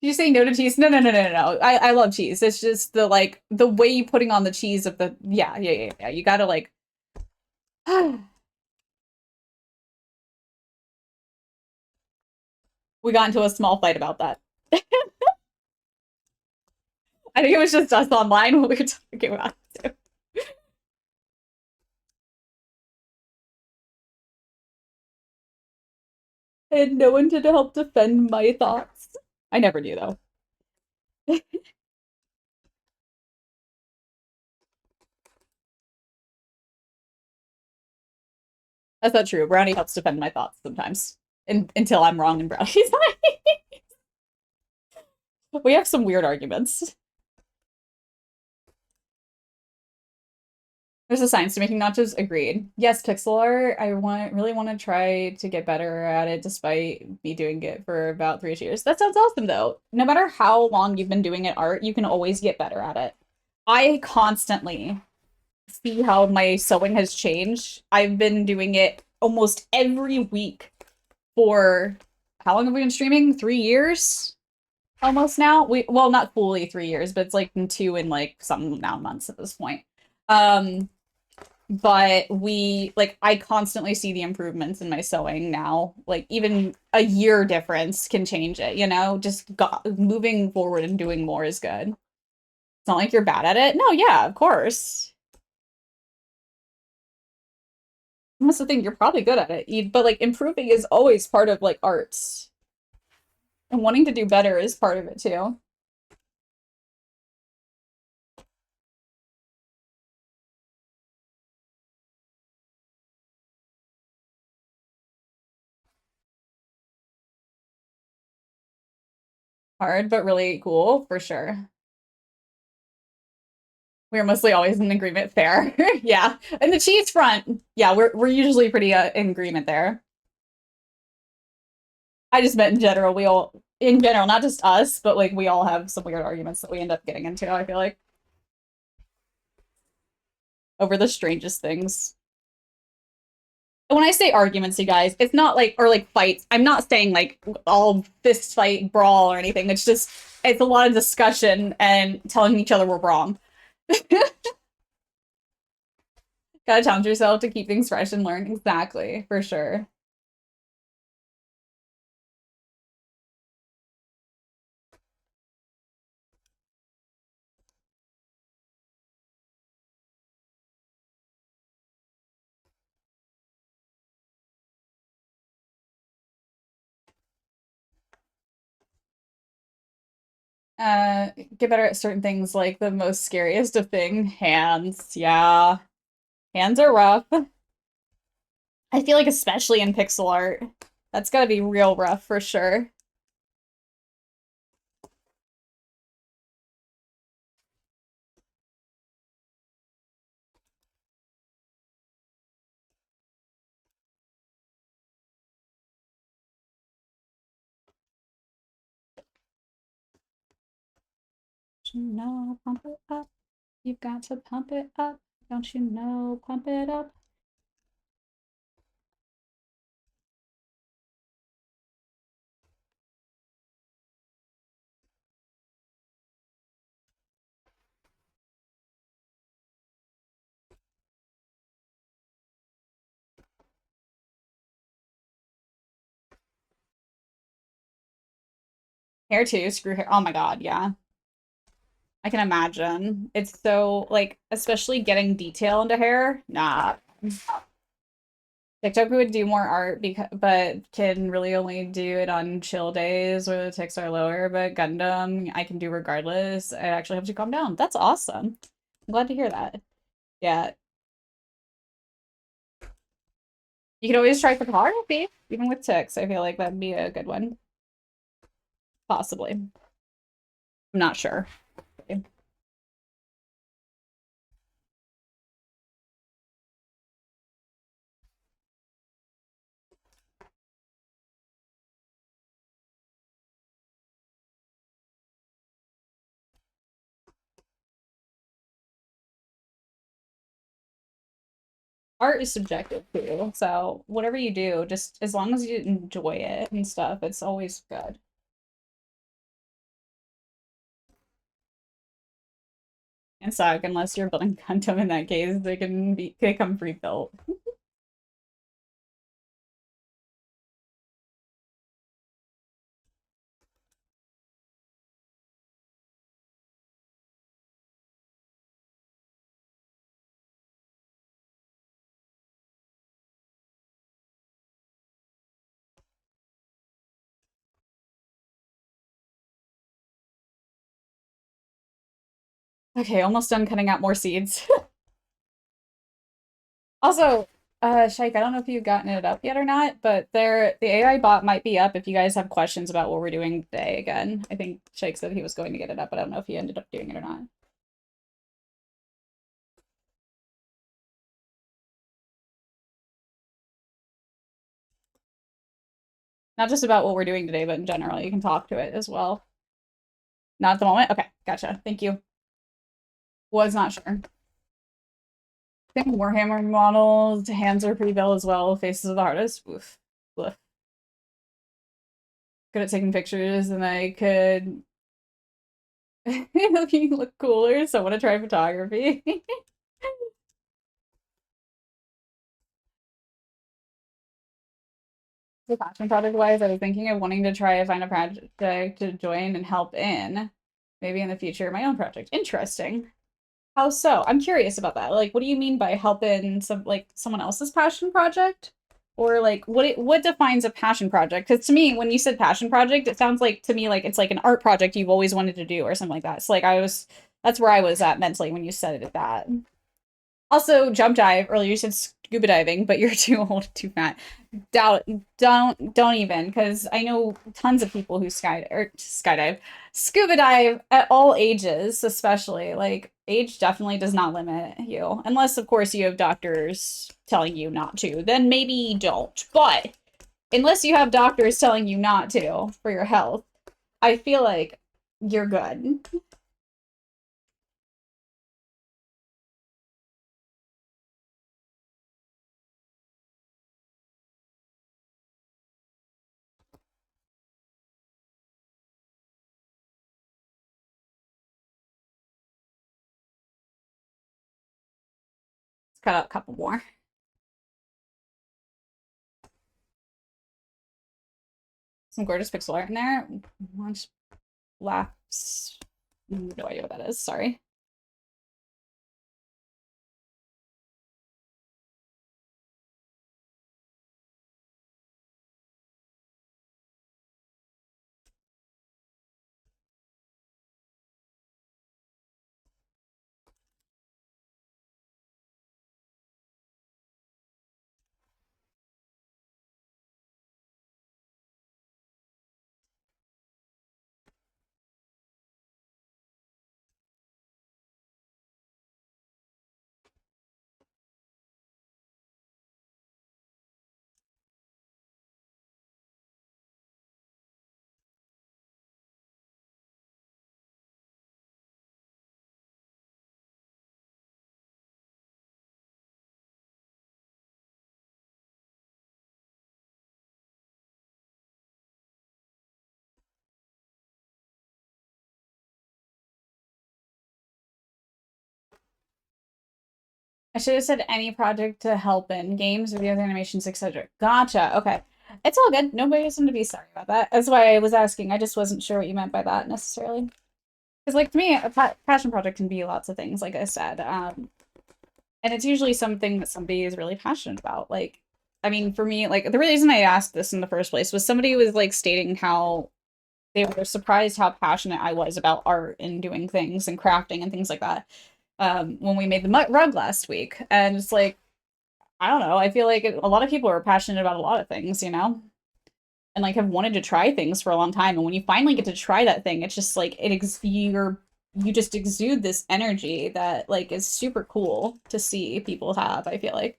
Did you say no to cheese? No. I love cheese. It's just the like the way you putting on the cheese of the yeah. You gotta like we got into a small fight about that. I think it was just us online when we were talking about it. I had no one to help defend my thoughts. I never do though. That's not true. Brownie helps defend my thoughts sometimes. Until I'm wrong in Brownie's eyes. We have some weird arguments. There's a science to making nachos. Agreed. Yes, pixel art. I really want to try to get better at it despite me doing it for about 3 years. That sounds awesome though. No matter how long you've been doing it art, you can always get better at it. I constantly see how my sewing has changed. I've been doing it almost every week for how long have we been streaming? 3 years? Almost now. Well, not fully 3 years, but it's like 2 and like some now months at this point. But I constantly see the improvements in my sewing now. Like even a year difference can change it, you know? Just moving forward and doing more is good. It's not like you're bad at it. No, yeah, of course. I must think you're probably good at it. But like improving is always part of like arts. And wanting to do better is part of it too. Hard, but really cool, for sure. We're mostly always in agreement. Fair. Yeah. And the cheese front, yeah, we're usually pretty in agreement there. I just meant in general, in general, not just us, but like we all have some weird arguments that we end up getting into, I feel like. Over the strangest things. And when I say arguments, you guys, it's not like, or like fights. I'm not saying like all fist fight, brawl or anything. It's just, it's a lot of discussion and telling each other we're wrong. Gotta challenge yourself to keep things fresh and learn. Exactly, for sure. Get better at certain things like the most scariest of thing, hands. Yeah. Hands are rough. I feel like especially in pixel art. That's gotta be real rough for sure. You know, pump it up. You've got to pump it up. Don't you know, pump it up. Hair too, screw hair. Oh my god, yeah. I can imagine. It's so, like, especially getting detail into hair. Nah. TikTok would do more art, but can really only do it on chill days where the ticks are lower. But Gundam, I can do regardless. I actually have to calm down. That's awesome. I'm glad to hear that. Yeah. You can always try photography, even with ticks. I feel like that'd be a good one. Possibly. I'm not sure. Art is subjective too, so whatever you do, just as long as you enjoy it and stuff, it's always good. And suck unless you're building Gundam in that case, they come pre-built. Okay, almost done cutting out more seeds. Also, Shaik, I don't know if you've gotten it up yet or not, but the AI bot might be up if you guys have questions about what we're doing today again. I think Shaik said he was going to get it up, but I don't know if he ended up doing it or not. Not just about what we're doing today, but in general, you can talk to it as well. Not at the moment? Okay, gotcha. Thank you. Was not sure. I think Warhammer models, hands are pretty dull as well. Faces of the hardest. Oof. Oof. Good at taking pictures, and I could make you look cooler, so I want to try photography. The passion project wise, I was thinking of wanting to try to find a project to join and help in. Maybe in the future, my own project. Interesting. How so? I'm curious about that. Like, what do you mean by help in someone else's passion project? Or like what defines a passion project? Because to me, when you said passion project, it sounds like to me like it's like an art project you've always wanted to do or something like that. So like that's where I was at mentally when you said it that. Also, jump dive. Earlier you said scuba diving, but you're too old, too fat. Don't even, because I know tons of people who skydive, scuba dive at all ages, especially. Like, age definitely does not limit you. Unless, of course, you have doctors telling you not to. Then maybe don't. But unless you have doctors telling you not to for your health, I feel like you're good. Let's cut out a couple more. Some gorgeous pixel art in there. Launch laughs. No idea what that is. Sorry. I should have said any project to help in games, videos, animations, etc. Gotcha. Okay. It's all good. Nobody has to be sorry about that. That's why I was asking. I just wasn't sure what you meant by that necessarily. Because, like, to me, a passion project can be lots of things, like I said. And it's usually something that somebody is really passionate about. Like, I mean, for me, like, the reason I asked this in the first place was somebody was, like, stating how they were surprised how passionate I was about art and doing things and crafting and things like that. When we made the rug last week. And it's like, I don't know. I feel like a lot of people are passionate about a lot of things, you know? And like have wanted to try things for a long time. And when you finally get to try that thing, it's just like you just exude this energy that like is super cool to see people have, I feel like.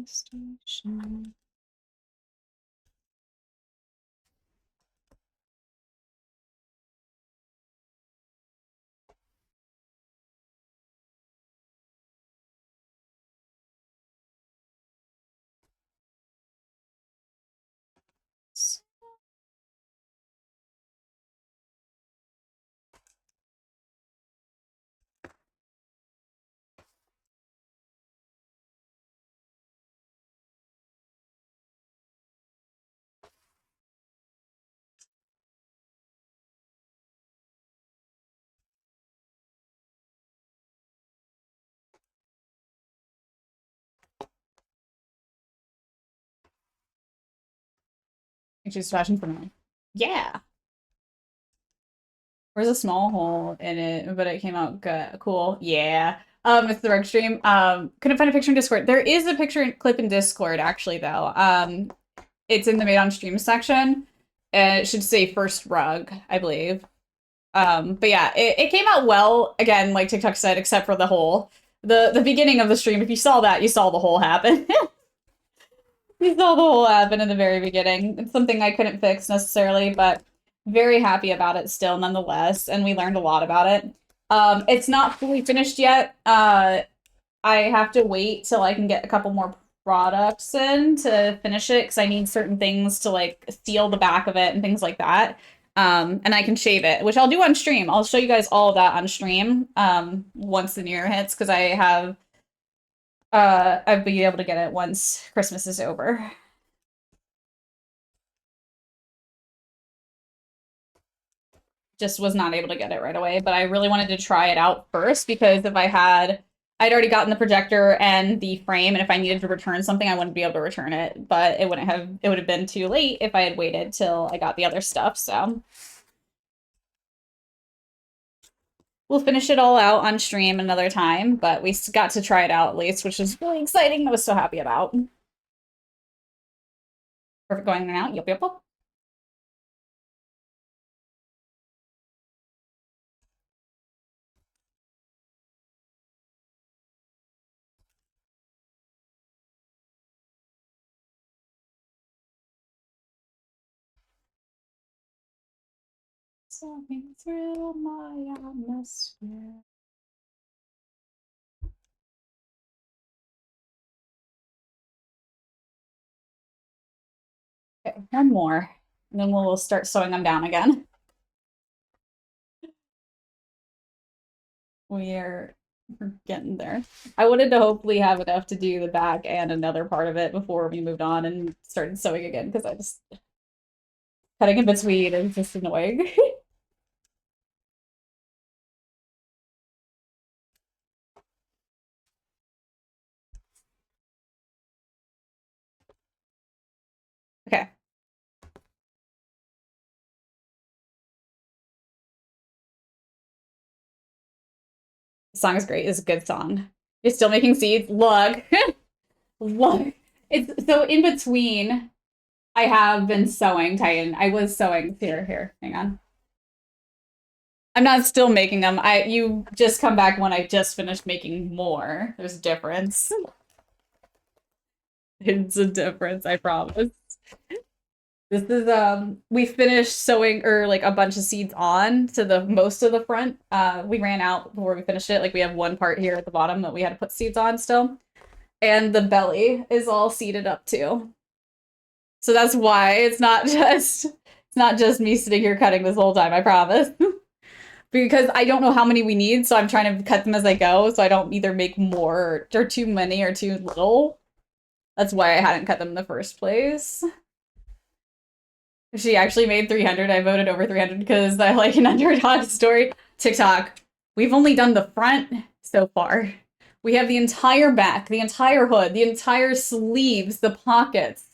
Station. Choose fashion for now. Yeah. There's a small hole in it, but it came out good. Cool. Yeah. It's the reg stream. Couldn't find a picture in Discord. There is a picture clip in Discord, actually, though. It's in the made on stream section. And it should say first rug, I believe. But yeah, it came out well, again, like TikTok said, except for the hole. The beginning of the stream, if you saw that, you saw the hole happen. You saw the hole happen in the very beginning. It's something I couldn't fix necessarily, but very happy about it still nonetheless, and we learned a lot about it. It's not fully finished yet. I have to wait till I can get a couple more products in to finish it, because I need certain things to like seal the back of it and things like that. And I can shave it, which I'll do on stream. I'll show you guys all of that on stream once the new year hits, because I'll be able to get it once Christmas is over. Just was not able to get it right away, but I really wanted to try it out first, because if I'd already gotten the projector and the frame, and if I needed to return something, I wouldn't be able to return it, but it would have been too late if I had waited till I got the other stuff, so. We'll finish it all out on stream another time, but we got to try it out at least, which is really exciting. I was so happy about. Perfect going in and out. Yep, yep, yep. Something through my atmosphere. Okay, one more, and then we'll start sewing them down again. We're getting there. I wanted to hopefully have enough to do the back and another part of it before we moved on and started sewing again, because I just cutting in between is just annoying. Okay. The song is great. It's a good song. You're still making seeds? Look. Look. It's so in between. I have been sewing, Titan. I was sewing. Here, hang on. I'm not still making them. You just come back when I just finished making more. There's a difference. It's a difference, I promise. This is we finished sewing like a bunch of seeds on to the most of the front. We ran out before we finished it. Like we have one part here at the bottom that we had to put seeds on still. And the belly is all seeded up too. So that's why it's not just me sitting here cutting this whole time, I promise. Because I don't know how many we need, so I'm trying to cut them as I go, so I don't either make more or too many or too little. That's why I hadn't cut them in the first place. She actually made 300. I voted over 300 because I like an underdog story. TikTok. We've only done the front so far. We have the entire back, the entire hood, the entire sleeves, the pockets.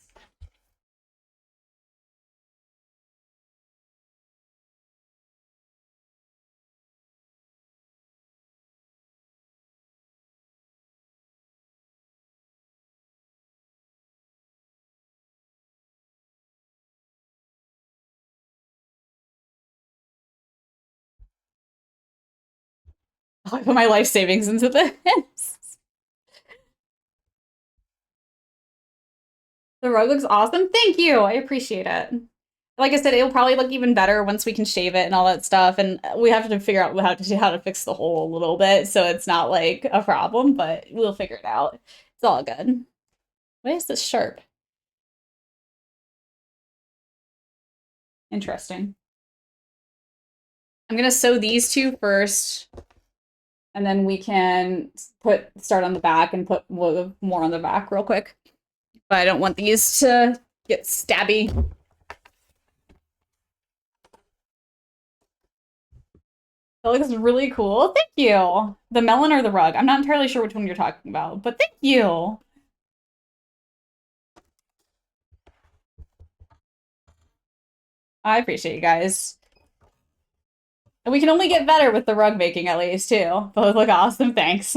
Oh, I put my life savings into this. The rug looks awesome. Thank you. I appreciate it. Like I said, it'll probably look even better once we can shave it and all that stuff. And we have to figure out how to fix the hole a little bit so it's not like a problem, but we'll figure it out. It's all good. Why is this sharp? Interesting. I'm gonna sew these two first, and then we can start on the back and put more on the back real quick. But I don't want these to get stabby. That looks really cool. Thank you. The melon or the rug? I'm not entirely sure which one you're talking about, but thank you. I appreciate you guys. And we can only get better with the rug making at least, too. Both look awesome, thanks.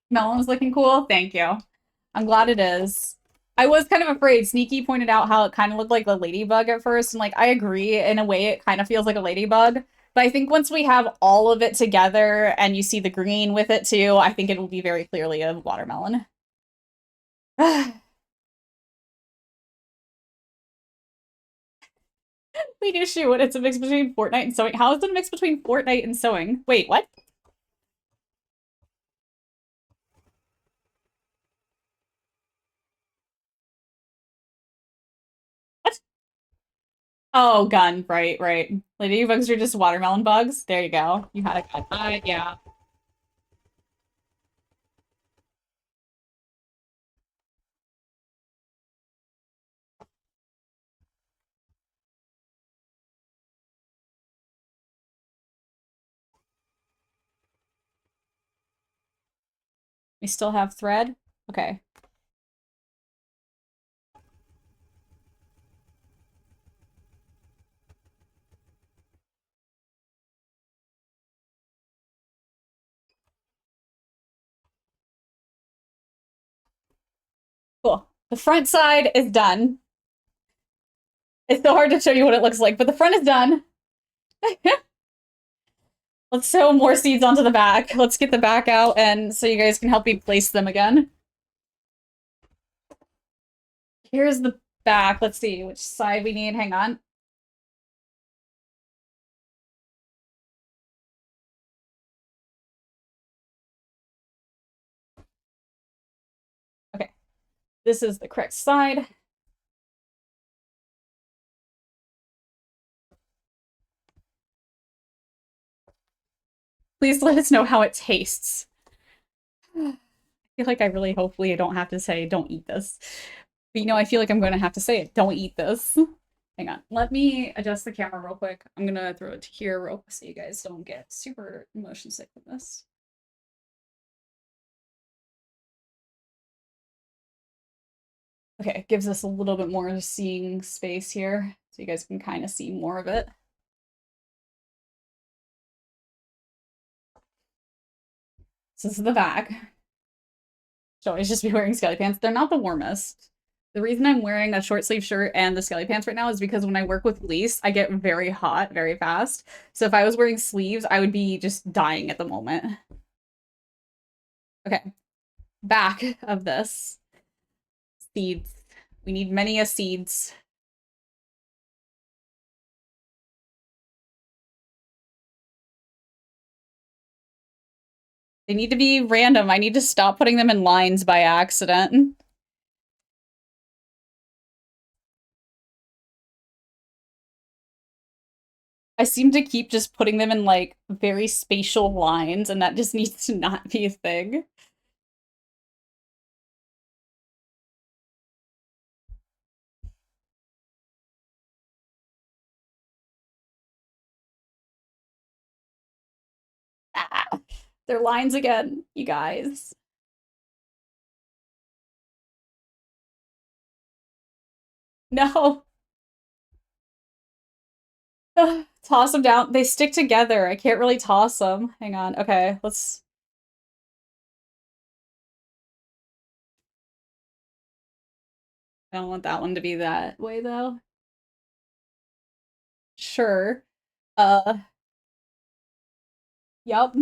Melon's looking cool. Thank you. I'm glad it is. I was kind of afraid. Sneaky pointed out how it kind of looked like a ladybug at first, and like I agree, in a way it kind of feels like a ladybug. But I think once we have all of it together and you see the green with it too, I think it will be very clearly a watermelon. We do shoot. It's a mix between Fortnite and sewing. How is it a mix between Fortnite and sewing? Wait, what? What? Oh, gun. Right, right. Ladybugs are just watermelon bugs. There you go. You had a gun. Yeah. We still have thread? Okay. Cool. The front side is done. It's so hard to show you what it looks like, but the front is done. Let's sew more seeds onto the back. Let's get the back out and so you guys can help me place them again. Here's the back. Let's see which side we need. Hang on. Okay. This is the correct side. Please let us know how it tastes. I feel like I really hopefully I don't have to say don't eat this. But you know, I feel like I'm going to have to say it. Don't eat this. Hang on. Let me adjust the camera real quick. I'm going to throw it to here real quick so you guys don't get super motion sick with this. Okay, it gives us a little bit more seeing space here so you guys can kind of see more of it. So this is the back. Should always just be wearing skelly pants. They're not the warmest. The reason I'm wearing a short sleeve shirt and the skelly pants right now is because when I work with fleece, I get very hot very fast. So if I was wearing sleeves, I would be just dying at the moment. Okay, back of this. Seeds. We need many a seeds. They need to be random. I need to stop putting them in lines by accident. I seem to keep just putting them in like very spatial lines, and that just needs to not be a thing. Ah, they're lines again, you guys. No. Ugh, toss them down. They stick together. I can't really toss them. Hang on. Okay, let's... I don't want that one to be that way, though. Sure. Uh, yup.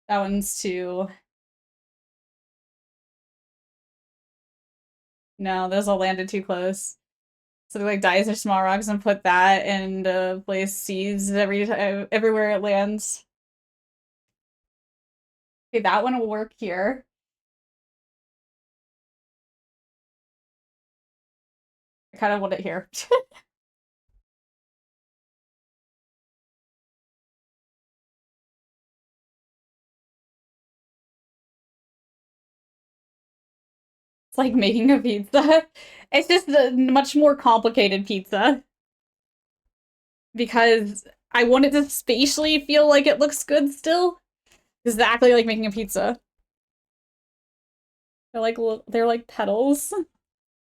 That one's too... No, those all landed too close. So they like dice or small rocks and put that and place seeds every time everywhere it lands. Okay, that one will work here. I kind of want it here. It's like making a pizza. It's just a much more complicated pizza. Because I want it to spatially feel like it looks good still. Exactly like making a pizza. They're like petals.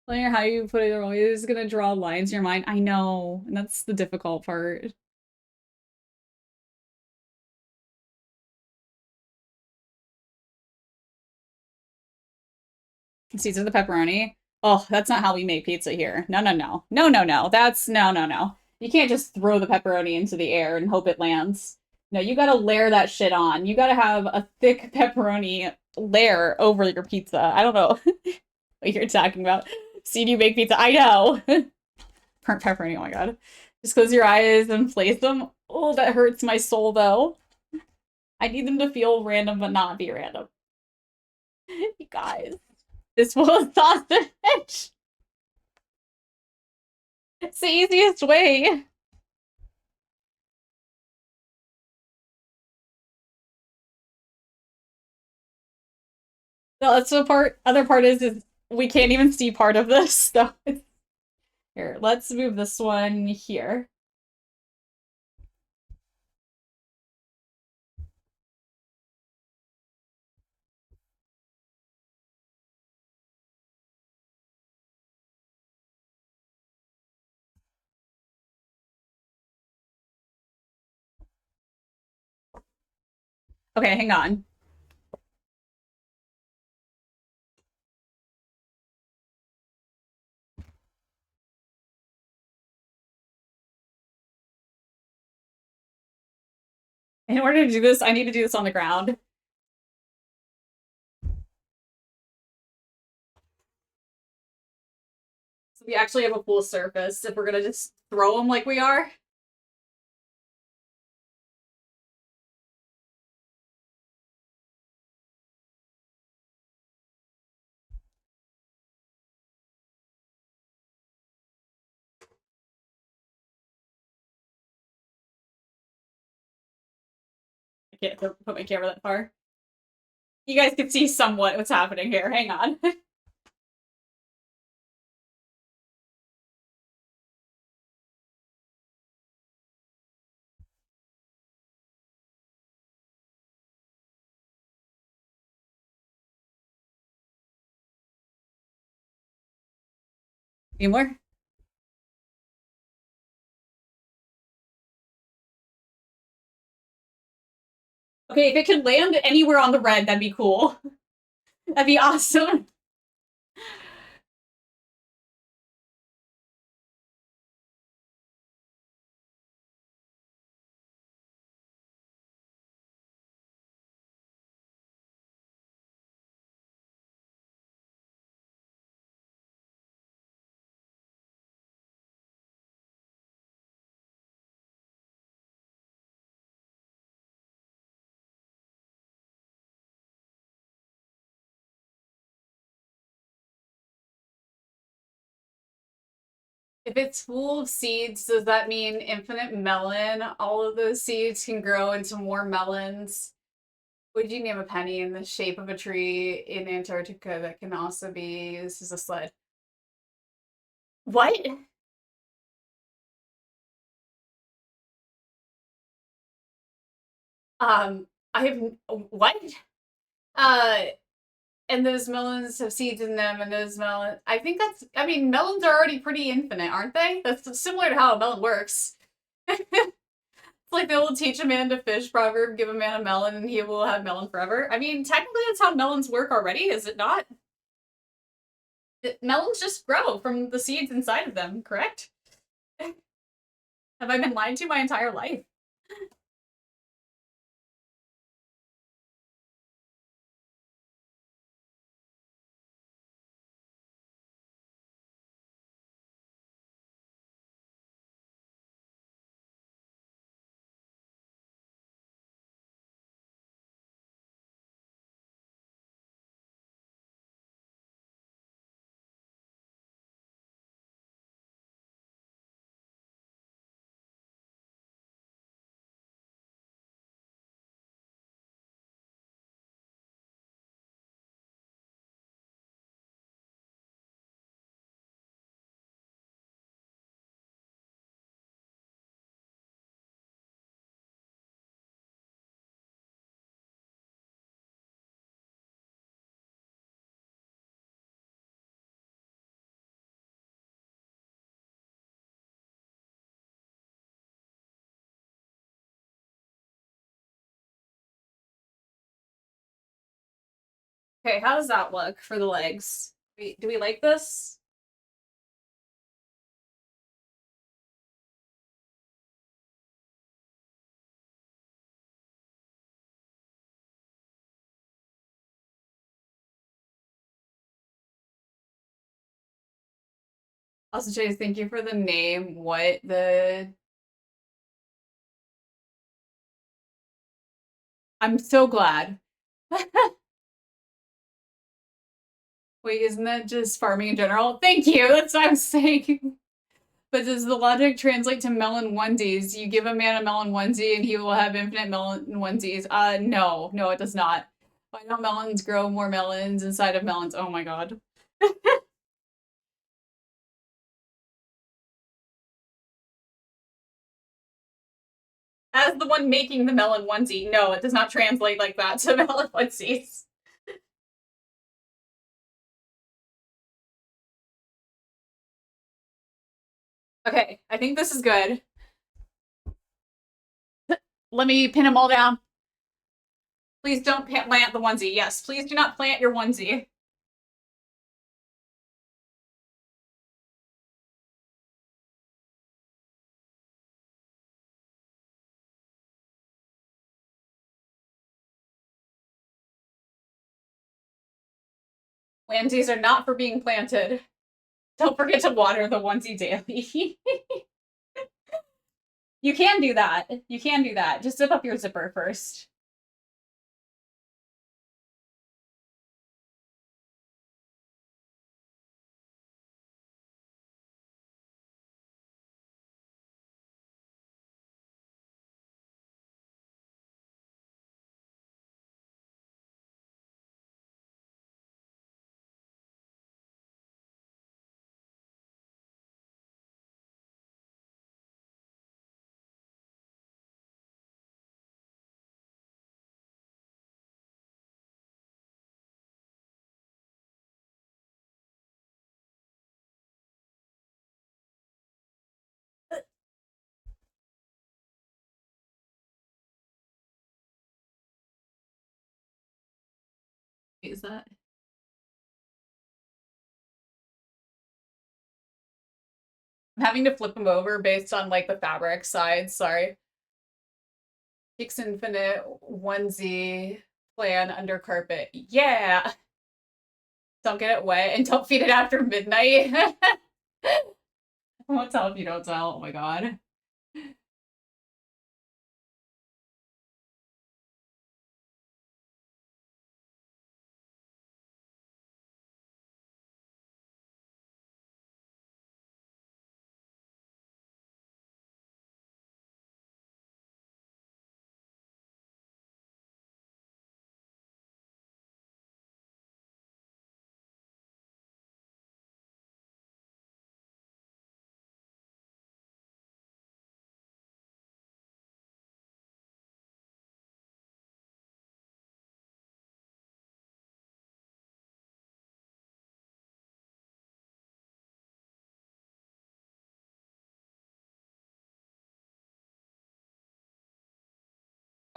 Like how you put it, you're always gonna draw lines in your mind. I know, and that's the difficult part. Seeds of the pepperoni. Oh, that's not how we make pizza here. No, no, no. No, no, no. That's no, no, no. You can't just throw the pepperoni into the air and hope it lands. No, you gotta layer that shit on. You gotta have a thick pepperoni layer over your pizza. I don't know what you're talking about. Seed you make pizza. I know. Burnt pepperoni. Oh my god. Just close your eyes and place them. Oh, that hurts my soul though. I need them to feel random but not be random. You guys. This full sausage. It's the easiest way. No, that's the part. Other part is we can't even see part of this. So here, let's move this one here. Okay, hang on. In order to do this, I need to do this on the ground. So we actually have a full surface if we're gonna just throw them like we are. I can't put my camera that far. You guys can see somewhat what's happening here. Hang on. Any more? Okay, if it could land anywhere on the red, that'd be cool. That'd be awesome. If it's full of seeds, does that mean infinite melon? All of those seeds can grow into more melons. Would you name a penny in the shape of a tree in Antarctica that can also be used as a sled? What? I have what? Uh, and those melons have seeds in them, and those melons. I think that's. I mean, melons are already pretty infinite, aren't they? That's similar to how a melon works. It's like the old teach a man to fish proverb, give a man a melon and he will have melon forever. I mean, technically that's how melons work already, is it not? Melons just grow from the seeds inside of them, correct? Have I been lied to my entire life? Okay, how does that look for the legs? Do we like this? Also, Chase, thank you for the name. What the... I'm so glad. Wait, isn't that just farming in general? Thank you, that's what I'm saying. But does the logic translate to melon onesies? You give a man a melon onesie and he will have infinite melon onesies. No, no, it does not. Why don't melons grow more melons inside of melons? Oh my god. As the one making the melon onesie, no, it does not translate like that to melon onesies. Okay, I think this is good. Let me pin them all down. Please don't plant the onesie. Yes, please do not plant your onesie. Onesies are not for being planted. Don't forget to water the onesie daily. You can do that. You can do that. Just zip up your zipper first. Is that? I'm having to flip them over based on like the fabric side. Sorry. Kicks Infinite onesie plan under carpet. Yeah. Don't get it wet and don't feed it after midnight. I won't tell if you don't tell. Oh my god.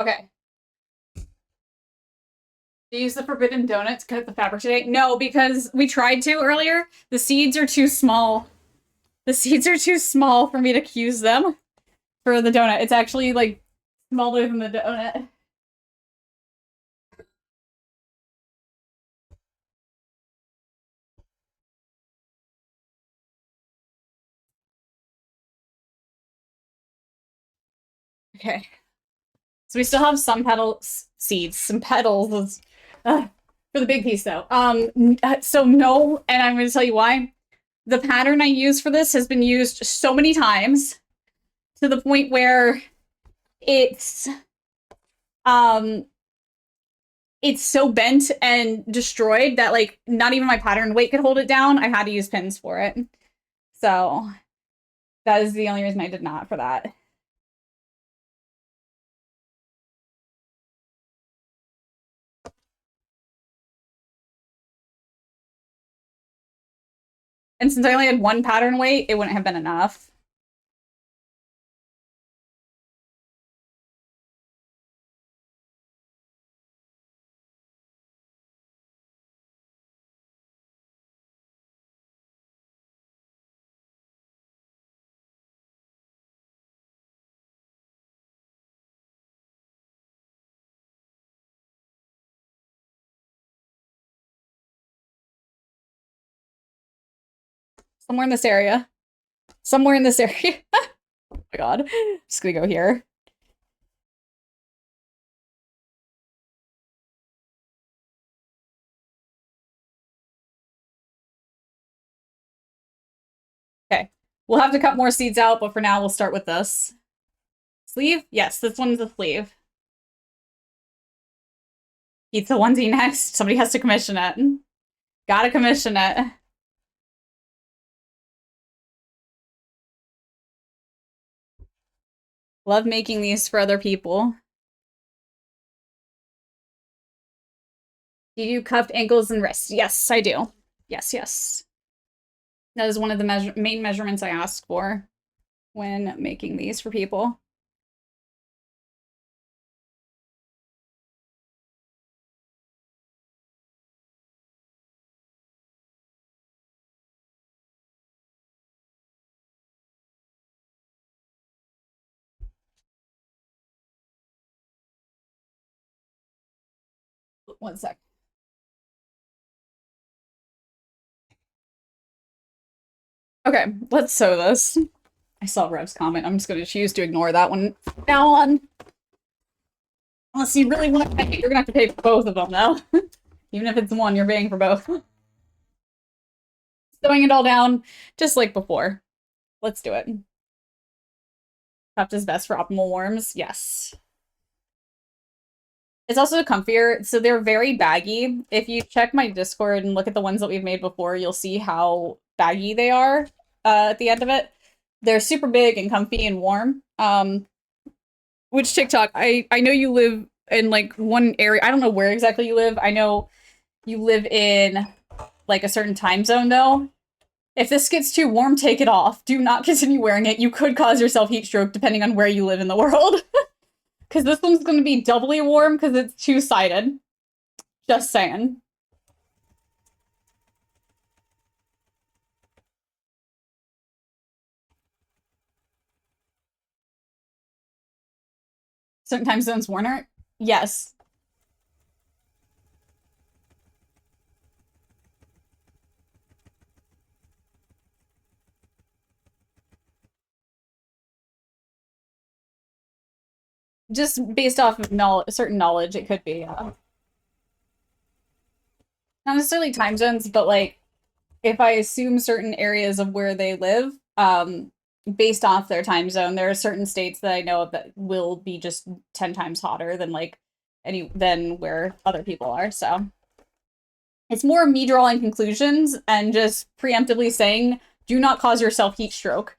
Okay. Do you use the forbidden donut to cut the fabric today? No, because we tried to earlier. The seeds are too small. The seeds are too small for me to use them for the donut. It's actually like smaller than the donut. Okay. So we still have some seeds, some petals for the big piece though. So no, and I'm going to tell you why. The pattern I use for this has been used so many times to the point where it's it's so bent and destroyed that like not even my pattern weight could hold it down. I had to use pins for it. So that is the only reason I did not for that. And since I only had one pattern weight, it wouldn't have been enough. Somewhere in this area. Somewhere in this area. Oh my god. Just gonna go here. Okay. We'll have to cut more seeds out, but for now we'll start with this. Sleeve? Yes, this one's a sleeve. Pizza onesie next. Somebody has to commission it. Gotta commission it. Love making these for other people. Do you do cuffed ankles and wrists? Yes, I do. Yes, yes. That is one of the main measurements I ask for when making these for people. One sec. Okay, let's sew this. I saw Rev's comment. I'm just going to choose to ignore that one now on. Unless you really want to pay, you're going to have to pay for both of them, though. Even if it's one, you're paying for both. Sewing it all down, just like before. Let's do it. Cuffed is best for optimal warms. Yes. It's also comfier, so they're very baggy. If you check my Discord and look at the ones that we've made before, you'll see how baggy they are at the end of it. They're super big and comfy and warm. Which TikTok, I know you live in like one area. I don't know where exactly you live. I know you live in like a certain time zone though. If this gets too warm, take it off. Do not continue wearing it. You could cause yourself heat stroke depending on where you live in the world. Because this one's going to be doubly warm because it's two-sided. Just saying. Certain time zones warmer? Yes. Just based off of certain knowledge, it could be. Not necessarily time zones, but like, if I assume certain areas of where they live, based off their time zone, there are certain states that I know of that will be just 10 times hotter than like than where other people are. So it's more me drawing conclusions and just preemptively saying, do not cause yourself heat stroke.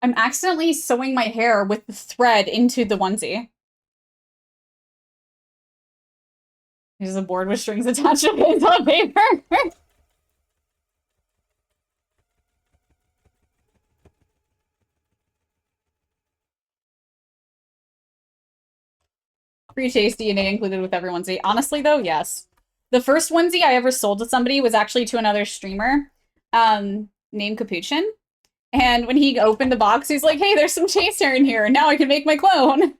I'm accidentally sewing my hair with the thread into the onesie. There's a board with strings attached to it on paper. Free chase DNA included with every onesie. Honestly, though, yes. The first onesie I ever sold to somebody was actually to another streamer named Capuchin. And when he opened the box, he's like, hey, there's some chase hair in here. Now I can make my clone.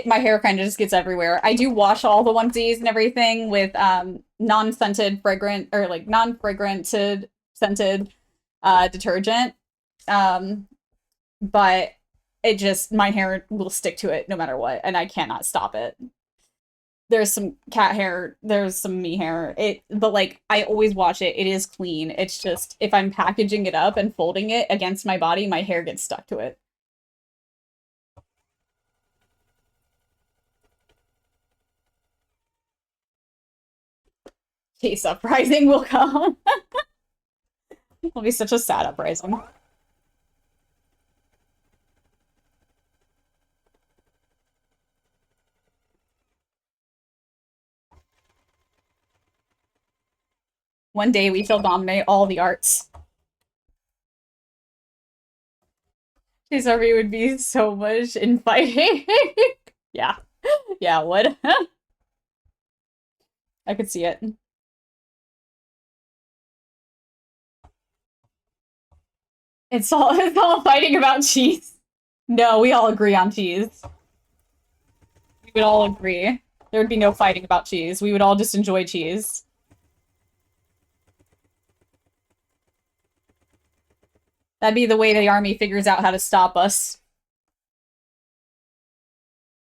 My hair kind of just gets everywhere. I do wash all the onesies and everything with non-scented fragrant, or like non-fragranted scented detergent. But it just, my hair will stick to it no matter what, and I cannot stop it. There's some cat hair, there's some me hair. But like, I always wash it. It is clean. It's just, if I'm packaging it up and folding it against my body, my hair gets stuck to it. Case uprising will come. It'll be such a sad uprising. One day we shall dominate all the arts. His army would be so much infighting. Yeah. Yeah, it would. I could see it. It's all fighting about cheese. No, we all agree on cheese. We would all agree. There would be no fighting about cheese. We would all just enjoy cheese. That'd be the way the army figures out how to stop us.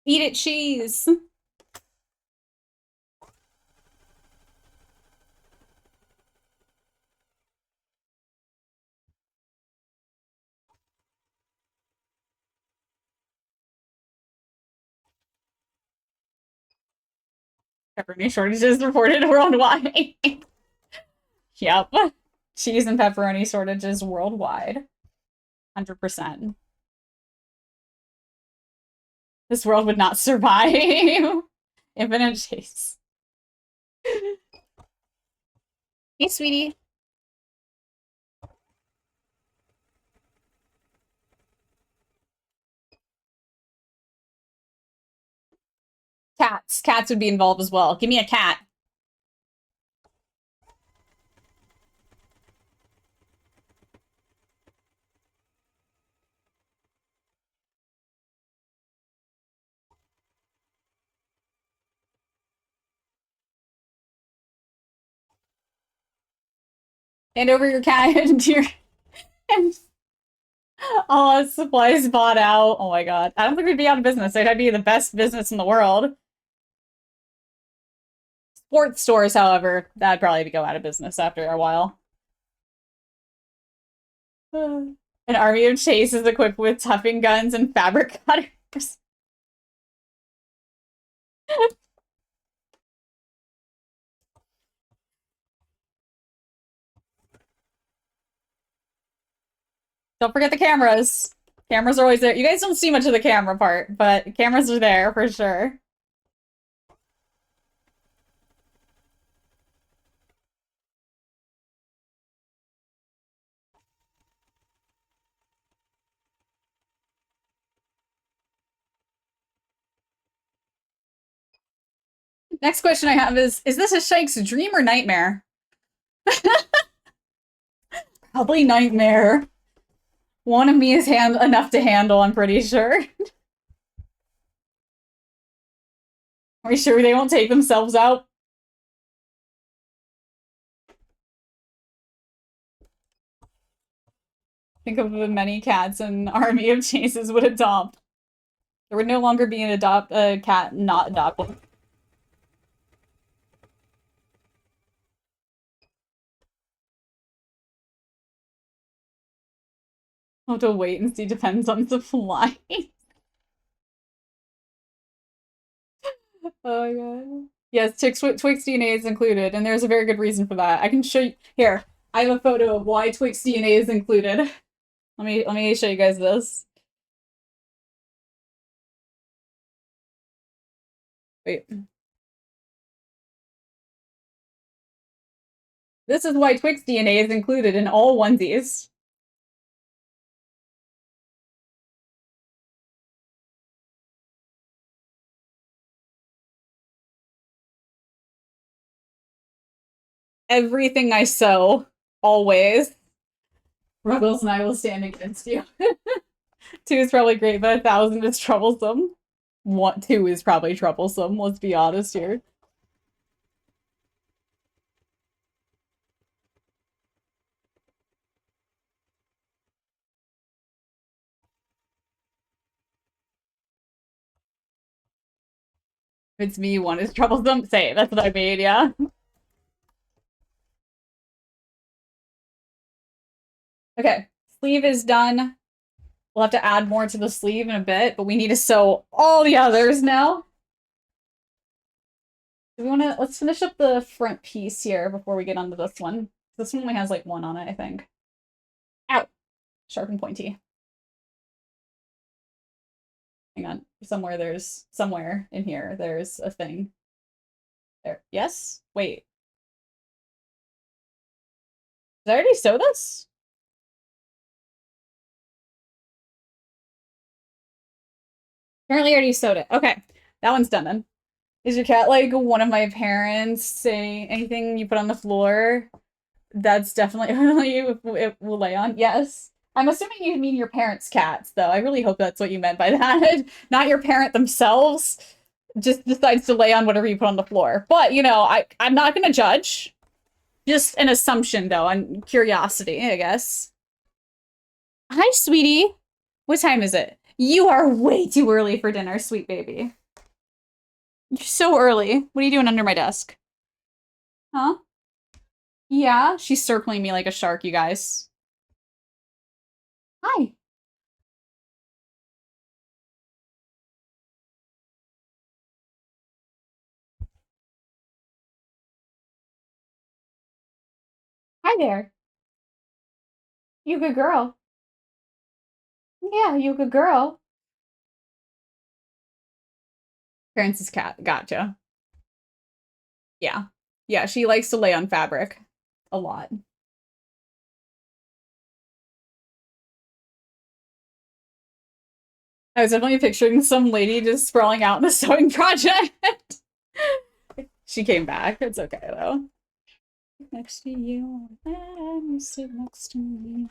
Eat it, cheese! Pepperoni shortages reported worldwide. Yep. Cheese and pepperoni shortages worldwide. 100%. This world would not survive. Infinite cheese. Hey, sweetie. Cats. Cats would be involved as well. Give me a cat. Hand over your cat and your and all supplies bought out. Oh my god. I don't think we'd be out of business. It'd be the best business in the world. Sports stores, however, that'd probably go out of business after a while. An army of chase is equipped with tuffing guns and fabric cutters. Don't forget the cameras. Cameras are always there. You guys don't see much of the camera part, but cameras are there for sure. Next question I have is this a Shank's dream or nightmare? Probably nightmare. One of me is enough to handle, I'm pretty sure. Are we sure they won't take themselves out? Think of the many cats an army of chases would adopt. There would no longer be a cat not adopted. I'll have to wait and see, depends on supply. Oh my god. Yes, Twix DNA is included, and there's a very good reason for that. I can show you here. I have a photo of why Twix DNA is included. Let me show you guys this. Wait. This is why Twix DNA is included in all onesies. Everything I sew, always. Ruggles and I will stand against you. 2 is probably great, but 1,000 is troublesome. 2 is probably troublesome, let's be honest here. If it's me, 1 is troublesome. Say, that's what I made, yeah. Okay, sleeve is done. We'll have to add more to the sleeve in a bit, but we need to sew all the others now. Do we want to... Let's finish up the front piece here before we get onto this one. This one only has, like, 1 on it, I think. Ow! Sharp and pointy. Hang on. Somewhere in here, there's a thing. There. Yes? Wait. Did I already sew this? Apparently I already sewed it. Okay, that one's done then. Is your cat like one of my parents? Say anything you put on the floor? That's definitely it will lay on. Yes. I'm assuming you mean your parents' cats, though. I really hope that's what you meant by that. Not your parent themselves just decides to lay on whatever you put on the floor. But, you know, I'm not gonna judge. Just an assumption, though, and curiosity, I guess. Hi, sweetie. What time is it? You are way too early for dinner, sweet baby. You're so early. What are you doing under my desk? Huh? Yeah, she's circling me like a shark, you guys. Hi. Hi there. You good girl. Yeah, you good girl. Parents' cat. Gotcha. Yeah. Yeah, she likes to lay on fabric a lot. I was definitely picturing some lady just sprawling out in the sewing project. She came back. It's okay, though. Next to you, and you sit next to me.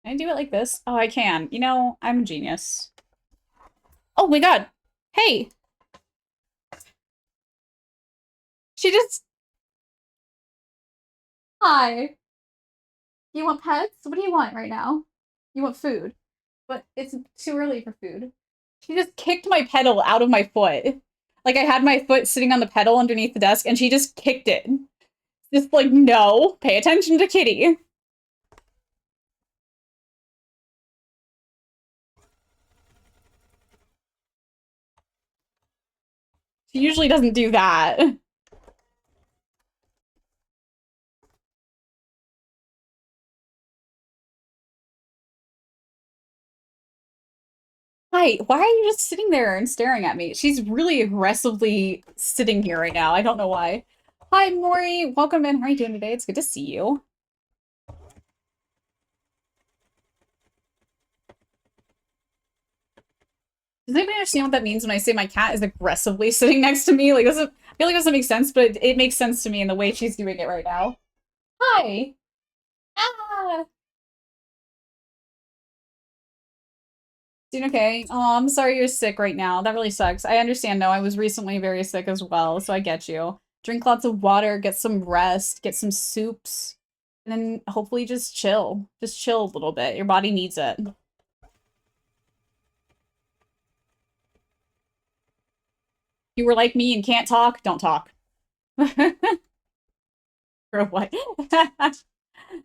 Can I do it like this? Oh, I can. You know, I'm a genius. Oh my god. Hey! She just... Hi. You want pets? What do you want right now? You want food. But it's too early for food. She just kicked my pedal out of my foot. Like, I had my foot sitting on the pedal underneath the desk, and she just kicked it. Just like, no. Pay attention to Kitty. She usually doesn't do that. Hi, why are you just sitting there and staring at me? She's really aggressively sitting here right now. I don't know why. Hi, Maury. Welcome in. How are you doing today? It's good to see you. Does anybody understand what that means when I say my cat is aggressively sitting next to me? Like, doesn't I feel like it doesn't make sense, but it makes sense to me in the way she's doing it right now. Hi. Ah. Doing okay. Oh, I'm sorry you're sick right now. That really sucks. I understand. No, I was recently very sick as well, so I get you. Drink lots of water, get some rest, get some soups, and then hopefully just chill. Just chill a little bit. Your body needs it. You were like me and can't talk, don't talk. Or what?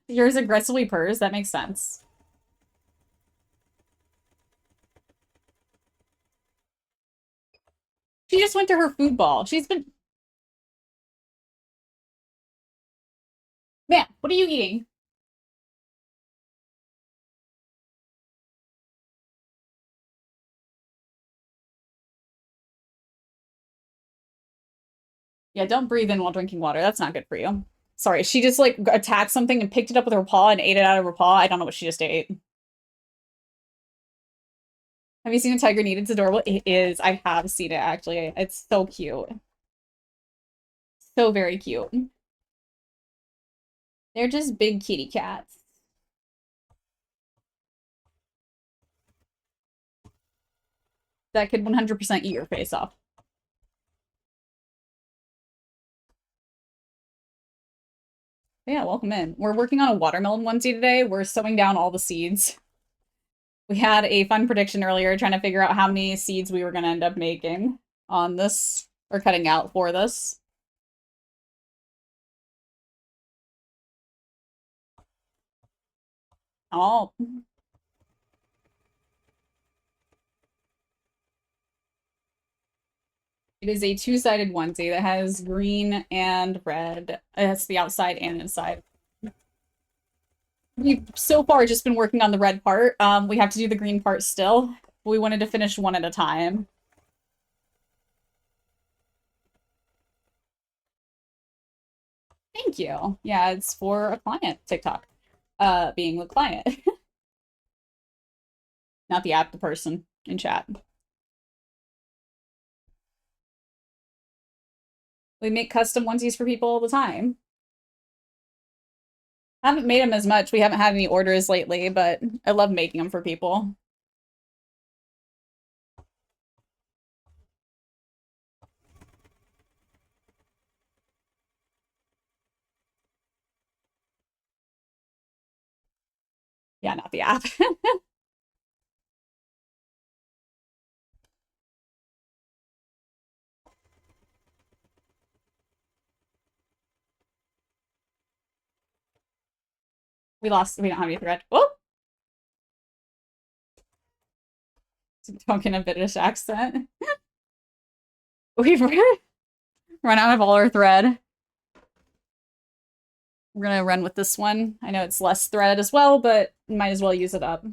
Yours aggressively purrs, that makes sense. She just went to her food ball. She's been... Man, what are you eating? Yeah, don't breathe in while drinking water. That's not good for you. Sorry, she just like attacked something and picked it up with her paw and ate it out of her paw. I don't know what she just ate. Have you seen a tiger need? It's adorable. It is. I have seen it actually. It's so cute. So very cute. They're just big kitty cats. That could 100% eat your face off. Yeah, welcome in. We're working on a watermelon onesie today. We're sewing down all the seeds. We had a fun prediction earlier trying to figure out how many seeds we were going to end up making on this, or cutting out for this. Oh. It is a two-sided onesie that has green and red. It's the outside and inside. We've so far just been working on the red part. We have to do the green part still. We wanted to finish one at a time. Thank you. Yeah, it's for a client TikTok. Being the client. Not the app, the person in chat. We make custom onesies for people all the time. I haven't made them as much. We haven't had any orders lately, but I love making them for people. Yeah, not the app. We don't have any thread. Oh! Talking a British accent. We've run out of all our thread. We're gonna run with this one. I know it's less thread as well, but might as well use it up.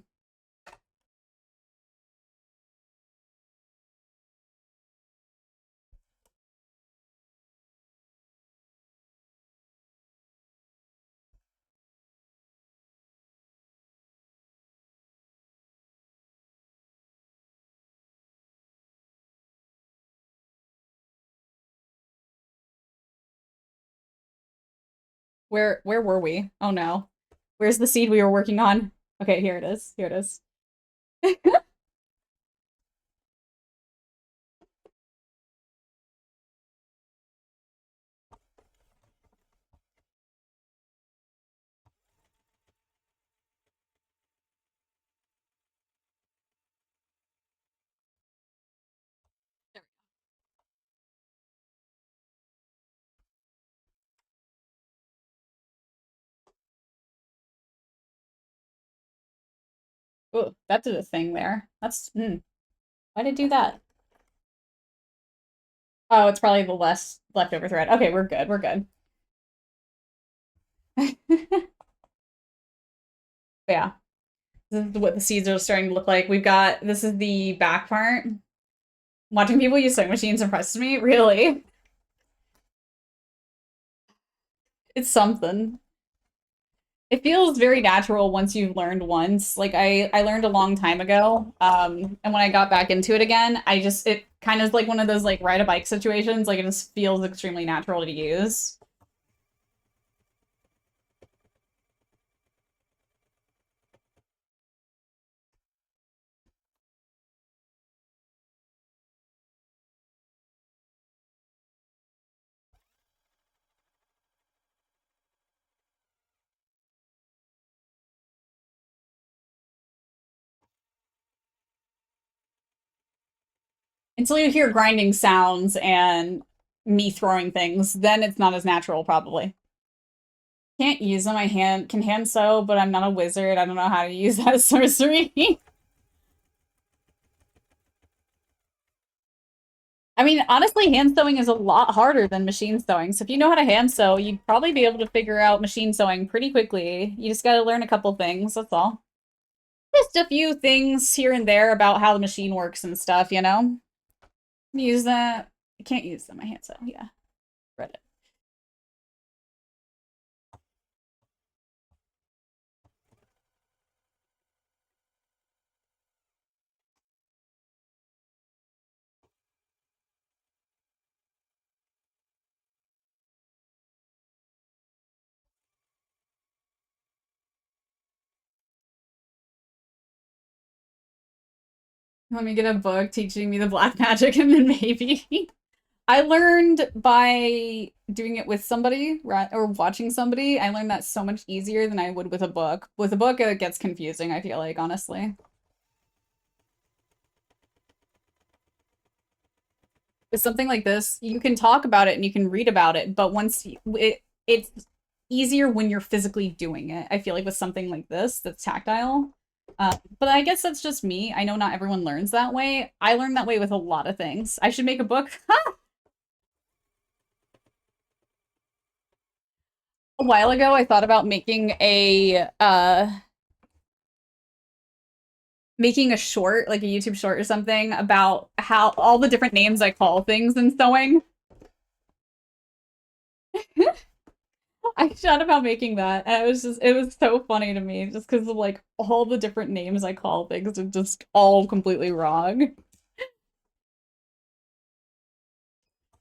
Where were we? Oh no. Where's the seed we were working on? Okay, here it is. Here it is. Oh, that did a thing there. That's why did it do that? Oh, it's probably the less leftover thread. Okay, we're good. We're good. Yeah. This is what the seeds are starting to look like. This is the back part. Watching people use sewing machines impresses me, really. It's something. It feels very natural once you've learned once. Like I learned a long time ago. And when I got back into it again, it kind of like one of those like ride a bike situations. Like it just feels extremely natural to use. Until you hear grinding sounds and me throwing things, then it's not as natural, probably. Can't use them. I can hand sew, but I'm not a wizard. I don't know how to use that sorcery. I mean, honestly, hand sewing is a lot harder than machine sewing. So if you know how to hand sew, you'd probably be able to figure out machine sewing pretty quickly. You just gotta learn a couple things, that's all. Just a few things here and there about how the machine works and stuff, you know? Use that. I can't use them. I hand sew. Yeah. Read it. Let me get a book teaching me the black magic and then maybe. I learned by doing it with somebody or watching somebody. I learned that so much easier than I would with a book. With a book, it gets confusing, I feel like, honestly. With something like this, you can talk about it and you can read about it, but it's easier when you're physically doing it. I feel like with something like this that's tactile. But I guess that's just me. I know not everyone learns that way. I learned that way with a lot of things. I should make a book. A while ago, I thought about making a short, like a YouTube short or something, about how all the different names I call things in sewing. I thought about making that, and it was so funny to me, just because of like all the different names I call things are just all completely wrong.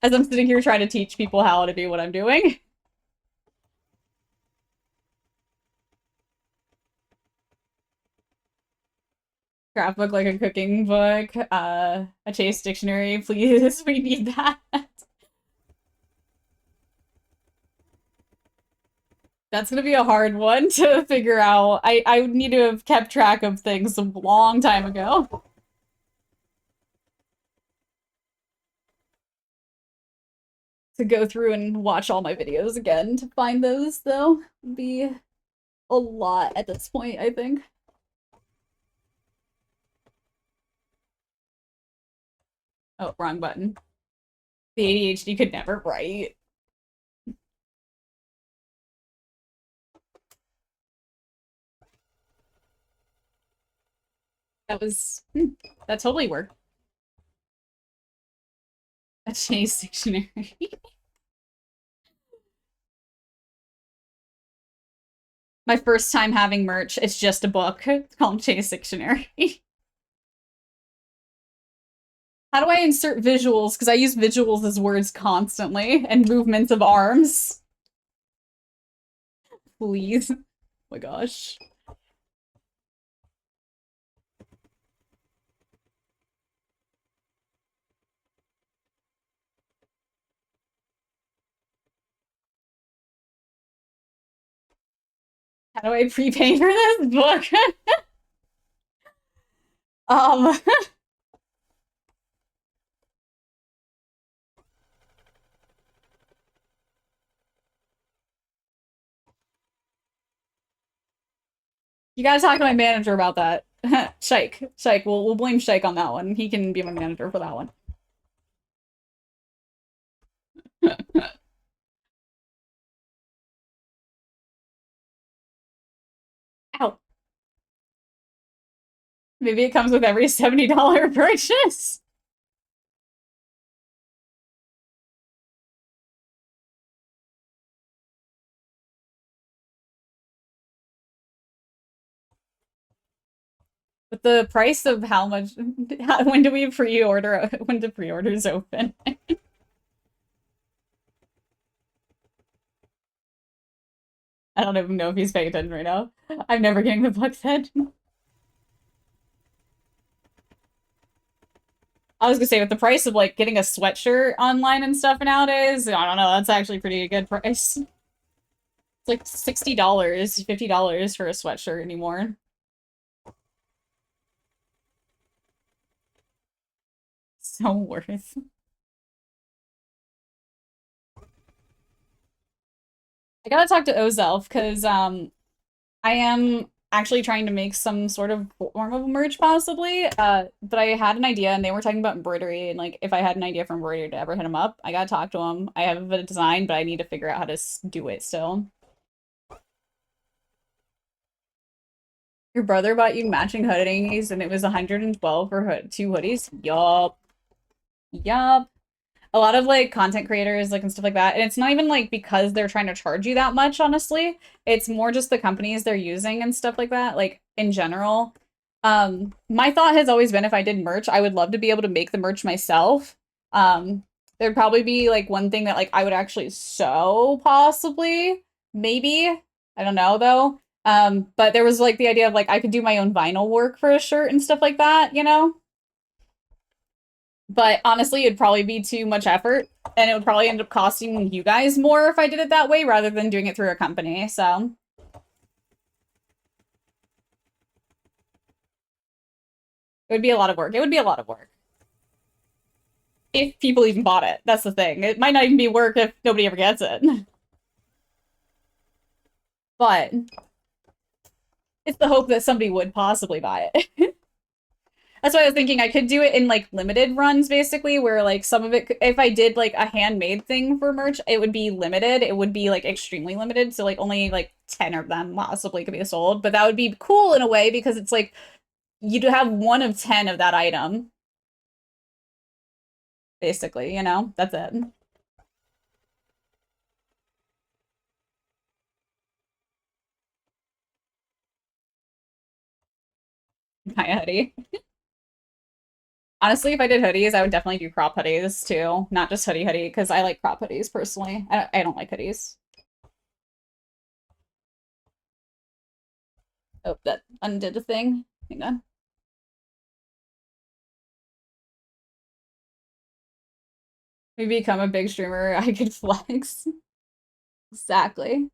As I'm sitting here trying to teach people how to do what I'm doing. Craft book like a cooking book, a Chase dictionary, please, we need that. That's gonna be a hard one to figure out. I would need to have kept track of things a long time ago. To go through and watch all my videos again to find those, though, would be a lot at this point, I think. Oh, wrong button. The ADHD could never write. That totally worked. A Chase dictionary. My first time having merch, it's just a book. It's called Chase Dictionary. How do I insert visuals? Because I use visuals as words constantly, and movements of arms. Please. Oh my gosh. How do I prepay for this book? um... You gotta talk to my manager about that. Shike. Shike. We'll blame Shike on that one. He can be my manager for that one. Ow. Maybe it comes with every $70 purchase. But the price of how much... when do we pre-order... when do pre-orders open? I don't even know if he's paying attention right now. I'm never getting the book said. I was gonna say, with the price of, like, getting a sweatshirt online and stuff nowadays, I don't know, that's actually pretty good price. It's like $60, $50 for a sweatshirt anymore. So worth. I gotta talk to Ozelf, because, I am actually trying to make some sort of form of merch, possibly, but I had an idea, and they were talking about embroidery, and, like, if I had an idea for embroidery to ever hit him up, I gotta talk to him. I have a design, but I need to figure out how to do it still. Your brother bought you matching hoodies, and it was 112 for two hoodies? Yup. Yup. A lot of, like, content creators, like, and stuff like that, and it's not even, like, because they're trying to charge you that much, honestly. It's more just the companies they're using and stuff like that, like, in general. My thought has always been, if I did merch, I would love to be able to make the merch myself. There'd probably be, like, one thing that, like, I would actually sew, possibly. Maybe. I don't know, though. But there was, like, the idea of, like, I could do my own vinyl work for a shirt and stuff like that, you know? But honestly, it'd probably be too much effort, and it would probably end up costing you guys more if I did it that way, rather than doing it through a company, so. It would be a lot of work. It would be a lot of work. If people even bought it. That's the thing. It might not even be work if nobody ever gets it. But it's the hope that somebody would possibly buy it. That's why I was thinking I could do it in like limited runs, basically, where like some of it, if I did like a handmade thing for merch, it would be limited. It would be like extremely limited. So like only like 10 of them possibly could be sold. But that would be cool in a way because it's like you'd have 1 of 10 of that item. Basically, you know, that's it. My hoodie. Honestly, if I did hoodies, I would definitely do crop hoodies too. Not just hoodie, because I like crop hoodies personally. I don't like hoodies. Oh, that undid a thing. Hang on. Maybe become a big streamer, I could flex. Exactly.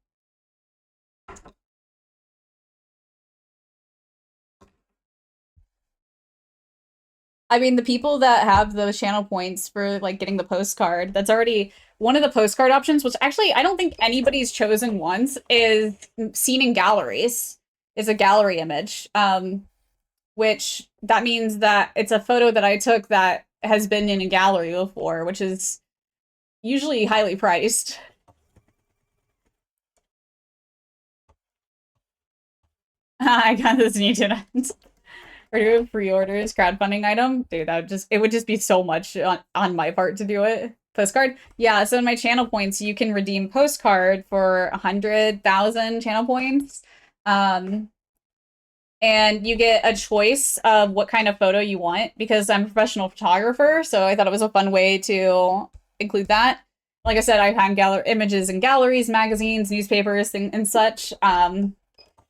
I mean, the people that have those channel points for like getting the postcard, that's already one of the postcard options, which actually I don't think anybody's chosen once, is seen in galleries, is a gallery image. Which that means that it's a photo that I took that has been in a gallery before, which is usually highly priced. I got this new tuna. Or do pre-orders, crowdfunding item. Dude, it would just be so much on my part to do it. Postcard? Yeah, so in my channel points, you can redeem postcard for 100,000 channel points. And you get a choice of what kind of photo you want because I'm a professional photographer, so I thought it was a fun way to include that. Like I said, I hang images in galleries, magazines, newspapers, and such.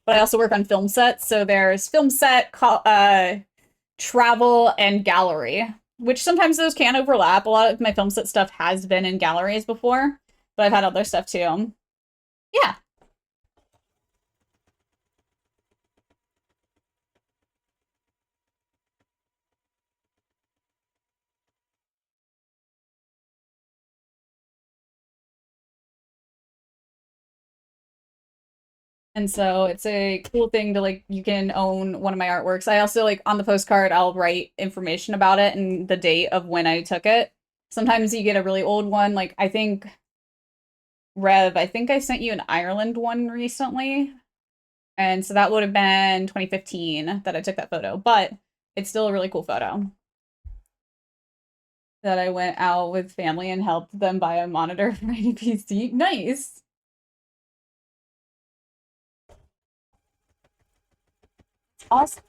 But I also work on film sets, so there's film set, travel, and gallery, which sometimes those can overlap. A lot of my film set stuff has been in galleries before, but I've had other stuff too. Yeah. And so it's a cool thing to like, you can own one of my artworks. I also like on the postcard, I'll write information about it and the date of when I took it. Sometimes you get a really old one. Like I think Rev, I think I sent you an Ireland one recently. And so that would have been 2015 that I took that photo, but it's still a really cool photo. That I went out with family and helped them buy a monitor for my PC. Nice. Awesome.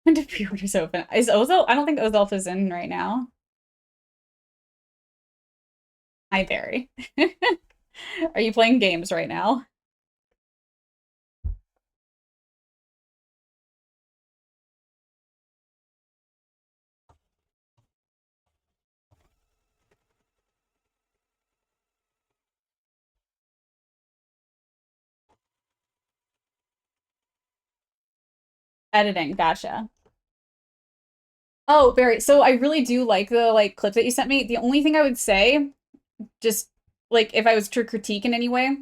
When did pre-orders open? Is Ozo? I don't think Ozelf is in right now. Hi, Barry. Are you playing games right now? Editing, gotcha. Oh, Barry, so I really do like the like clip that you sent me. The only thing I would say, just like if I was to critique in any way,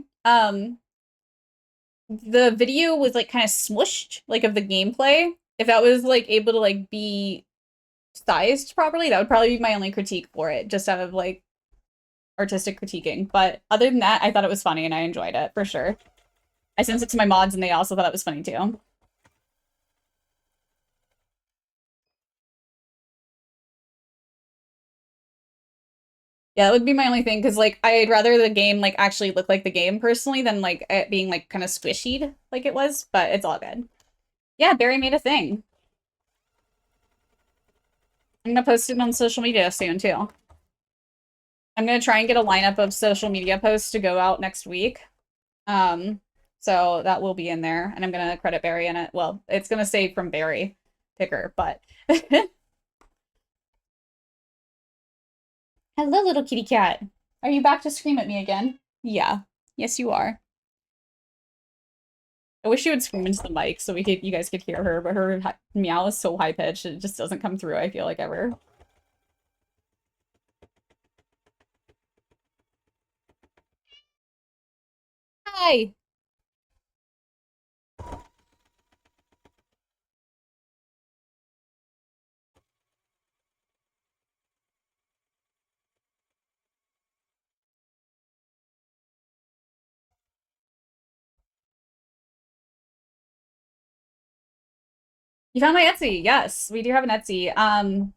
the video was like kind of smushed, like of the gameplay. If that was like able to like be sized properly, that would probably be my only critique for it, just out of like artistic critiquing. But other than that, I thought it was funny and I enjoyed it for sure. I sent it to my mods and they also thought it was funny too. Yeah, that would be my only thing, because like I'd rather the game like actually look like the game personally than like it being like kind of squishy like it was, but it's all good. Yeah, Barry made a thing. I'm gonna post it on social media soon too. I'm gonna try and get a lineup of social media posts to go out next week. So that will be in there, and I'm gonna credit Barry in it. Well, it's gonna say from Barry Picker, but hello, little kitty cat. Are you back to scream at me again? Yeah. Yes, you are. I wish she would scream into the mic so you guys could hear her, but her meow is so high pitched it just doesn't come through, I feel like, ever. Hi. You found my Etsy. Yes, we do have an Etsy.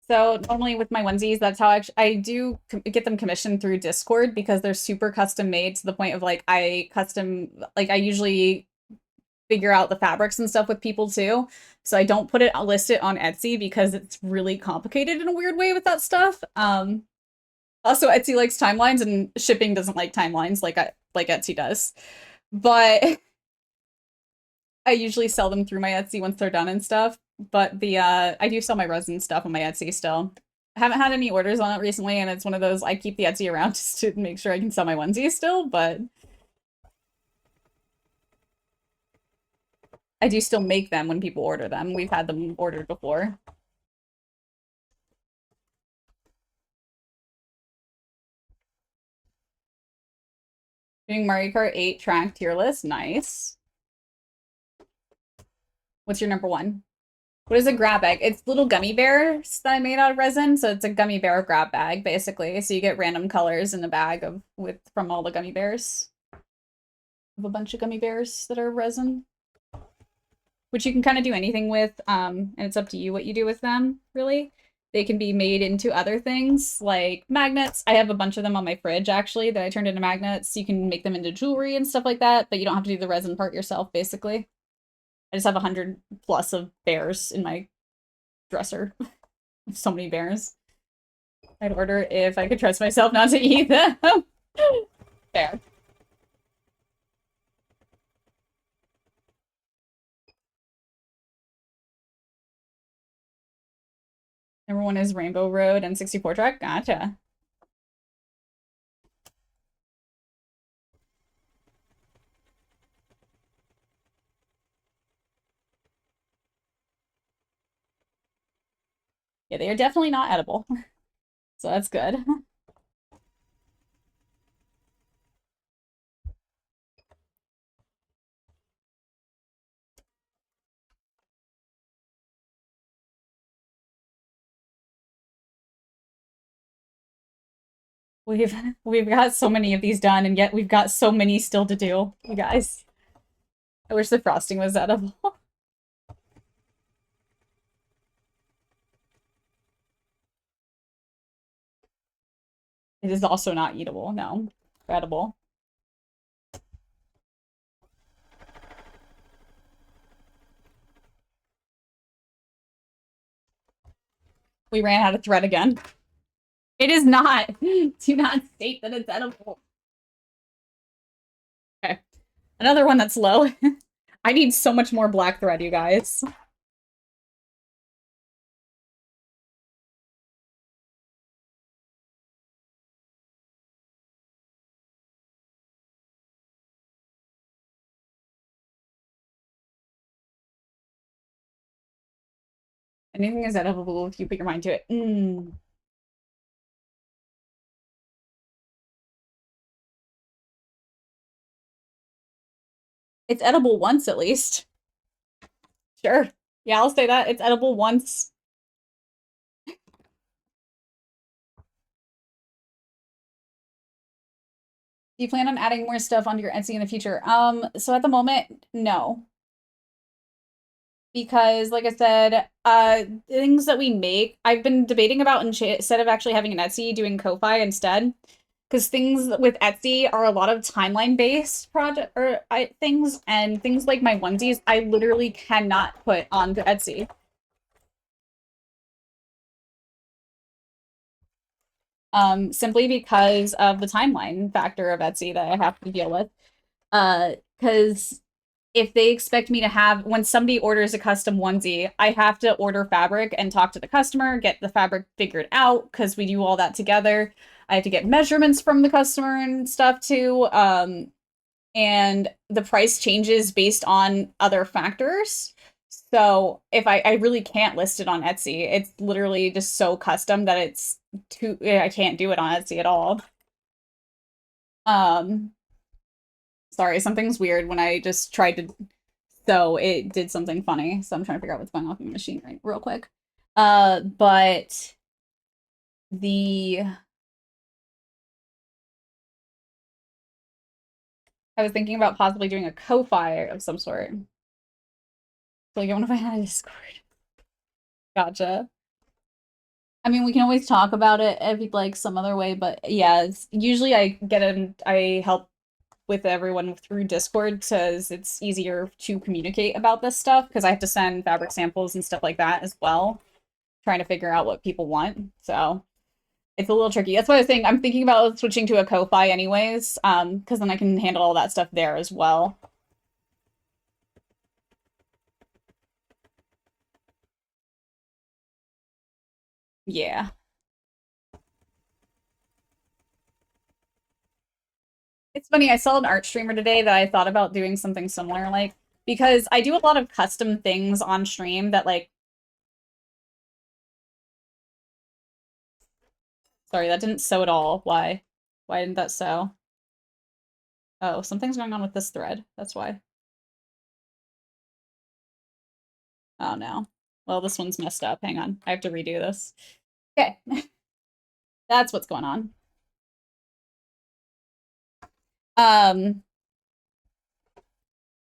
So normally with my onesies, that's how I do get them commissioned through Discord because they're super custom made to the point of like I usually figure out the fabrics and stuff with people too. So I don't list it on Etsy because it's really complicated in a weird way with that stuff. Also Etsy likes timelines and shipping doesn't like timelines like Etsy does. But I usually sell them through my Etsy once they're done and stuff. But I do sell my resin stuff on my Etsy still. I haven't had any orders on it recently, and it's one of those I keep the Etsy around just to make sure I can sell my onesies still, but I do still make them when people order them. We've had them ordered before. Doing Mario Kart 8 track tier list. Nice. What's your number one? What is a grab bag? It's little gummy bears that I made out of resin, so it's a gummy bear grab bag, basically. So you get random colors in the bag from all the gummy bears. Of a bunch of gummy bears that are resin. Which you can kind of do anything with, and it's up to you what you do with them, really. They can be made into other things, like magnets. I have a bunch of them on my fridge, actually, that I turned into magnets. You can make them into jewelry and stuff like that, but you don't have to do the resin part yourself, basically. I just have 100 plus of bears in my dresser. So many bears. I'd order if I could trust myself not to eat them. Fair. Number one is Rainbow Road and 64 track. Gotcha. Yeah, they are definitely not edible. So that's good. We've got so many of these done, and yet we've got so many still to do, you guys. I wish the frosting was edible. It is also not eatable, no. Edible. We ran out of thread again. It is not. Do not state that it's edible. Okay. Another one that's low. I need so much more black thread, you guys. Anything is edible if you put your mind to it. It's edible once, at least. Sure. Yeah, I'll say that. It's edible once. Do you plan on adding more stuff onto your Etsy in the future? So at the moment, no. Because, like I said, things that we make, I've been debating about instead of actually having an Etsy, doing Ko-Fi instead. Because things with Etsy are a lot of timeline-based things, and things like my onesies, I literally cannot put onto Etsy. Simply because of the timeline factor of Etsy that I have to deal with. Because if they expect me to have, when somebody orders a custom onesie, I have to order fabric and talk to the customer, get the fabric figured out, because we do all that together. I have to get measurements from the customer and stuff too. And the price changes based on other factors. So if I really can't list it on Etsy, it's literally just so custom that I can't do it on Etsy at all. Sorry, something's weird when I just tried to sew, it did something funny. So I'm trying to figure out what's going on with my machine right real quick. But the I was thinking about possibly doing a Ko-Fi of some sort. So like, I wonder if I had a Discord. Gotcha. I mean, we can always talk about it if you'd like some other way, but yeah, usually I help with everyone through Discord because it's easier to communicate about this stuff because I have to send fabric samples and stuff like that as well, trying to figure out what people want. So it's a little tricky. That's why I was saying I'm thinking about switching to a Ko-Fi anyways, because then I can handle all that stuff there as well. Yeah. It's funny, I saw an art streamer today that I thought about doing something similar, like, because I do a lot of custom things on stream that, like... Sorry, that didn't sew at all. Why? Why didn't that sew? Oh, something's going on with this thread. That's why. Oh, no. Well, this one's messed up. Hang on. I have to redo this. Okay. That's what's going on.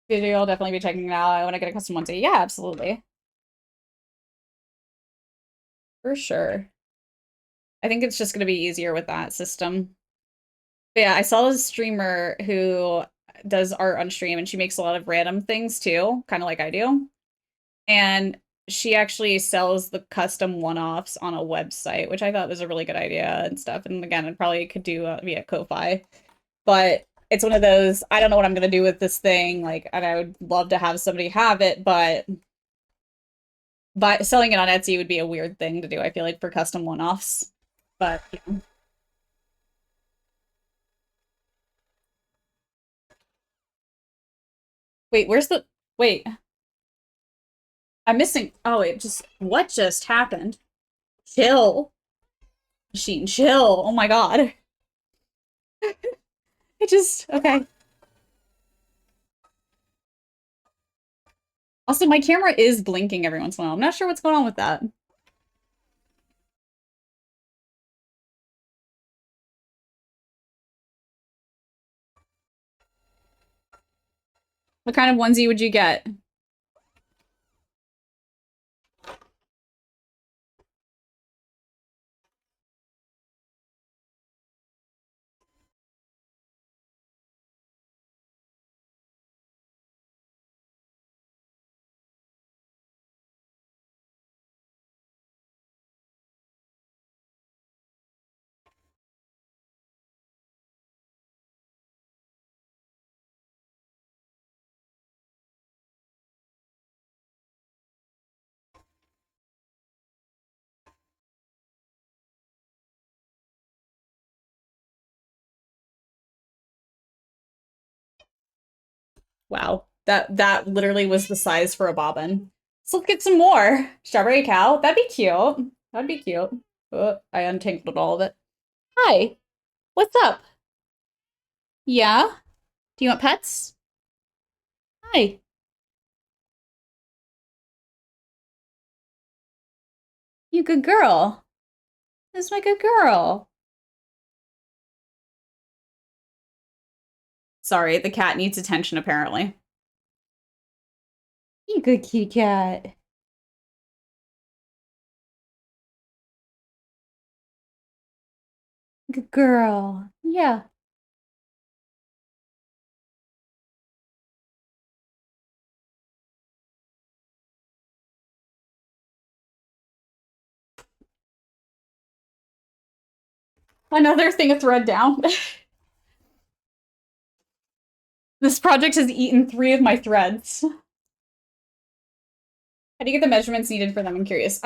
Video, I'll definitely be checking it out. I want to get a custom onesie. Yeah, absolutely. For sure. I think it's just going to be easier with that system. But yeah, I saw a streamer who does art on stream, and she makes a lot of random things too, kind of like I do. And she actually sells the custom one-offs on a website, which I thought was a really good idea and stuff. And again, I probably could do via Ko-Fi. But it's one of those, I don't know what I'm going to do with this thing, like, and I would love to have somebody have it, but selling it on Etsy would be a weird thing to do, I feel like, for custom one-offs. But, yeah. Wait, where's the... Wait. I'm missing... Oh, what just happened? Chill. Machine, chill. Oh my god. Okay. Also, my camera is blinking every once in a while. I'm not sure what's going on with that. What kind of onesie would you get? Wow. That literally was the size for a bobbin. So let's get some more. Strawberry cow. That'd be cute. That'd be cute. Oh, I untangled all of it. Hi. What's up? Yeah? Do you want pets? Hi. You good girl. This is my good girl. Sorry, the cat needs attention, apparently. You good kitty cat. Good girl. Yeah. Another thing of thread down. This project has eaten 3 of my threads. How do you get the measurements needed for them? I'm curious.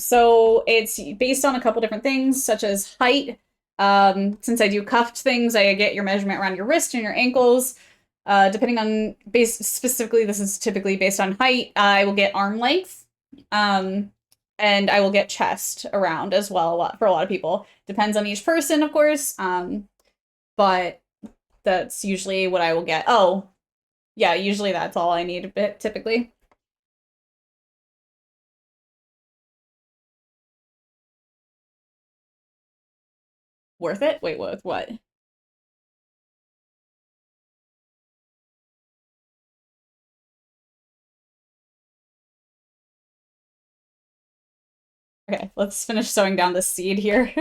So it's based on a couple different things, such as height. Since I do cuffed things, I get your measurement around your wrist and your ankles. Depending on specifically, this is typically based on height. I will get arm length, and I will get chest around as well. For a lot of people, depends on each person, of course. But That's usually what I will get. Oh, yeah, usually that's all I need a bit, typically. Worth it? Wait, what? Okay, let's finish sewing down this seed here.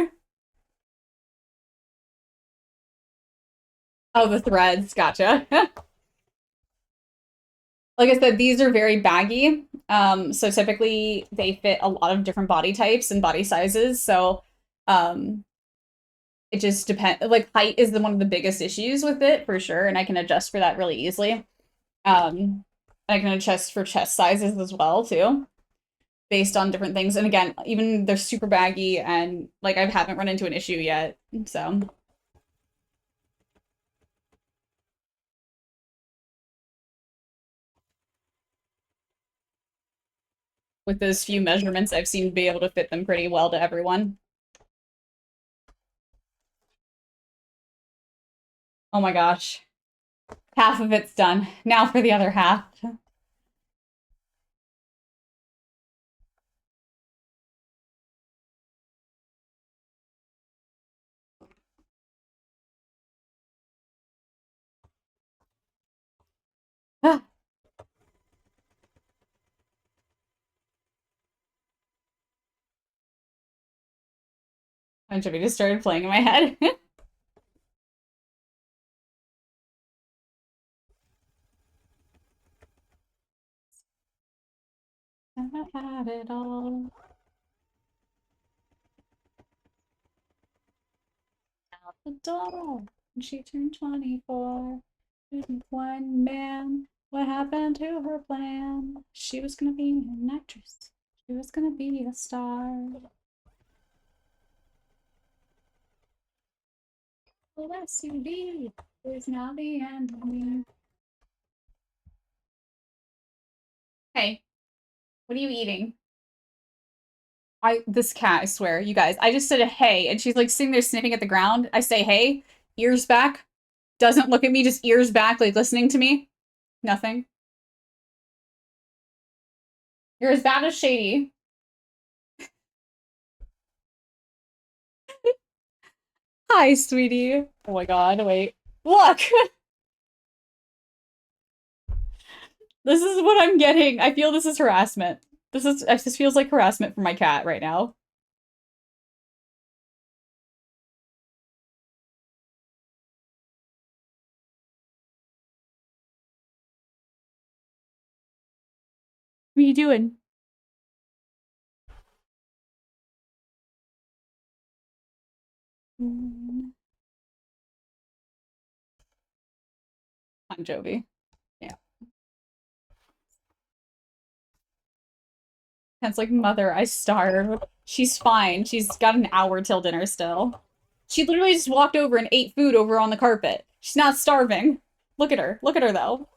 Oh, the threads, gotcha. Like I said, these are very baggy. So typically they fit a lot of different body types and body sizes. So it just depends. Like height is one of the biggest issues with it for sure, and I can adjust for that really easily. I can adjust for chest sizes as well too, based on different things. And again, even they're super baggy, and like I haven't run into an issue yet. So. With those few measurements, I've seemed to be able to fit them pretty well to everyone. Oh my gosh. Half of it's done. Now for the other half. Jimmy just started playing in my head. I had it all. Out the door. When she turned 24. One man. What happened to her plan? She was gonna be an actress. She was gonna be a star. Well, SUV is now the end of me. Hey, what are you eating? This cat, I swear, you guys. I just said a hey, and she's like sitting there sniffing at the ground. I say hey, ears back, doesn't look at me, just ears back, like listening to me. Nothing. You're as bad as Shady. Hi, sweetie. Oh my god, wait. Look! This is what I'm getting. I feel this is harassment. This feels like harassment for my cat right now. What are you doing? I'm Jovi. Yeah. It's like, mother, I starve. She's fine. She's got an hour till dinner still. She literally just walked over and ate food over on the carpet. She's not starving. Look at her. Look at her, though.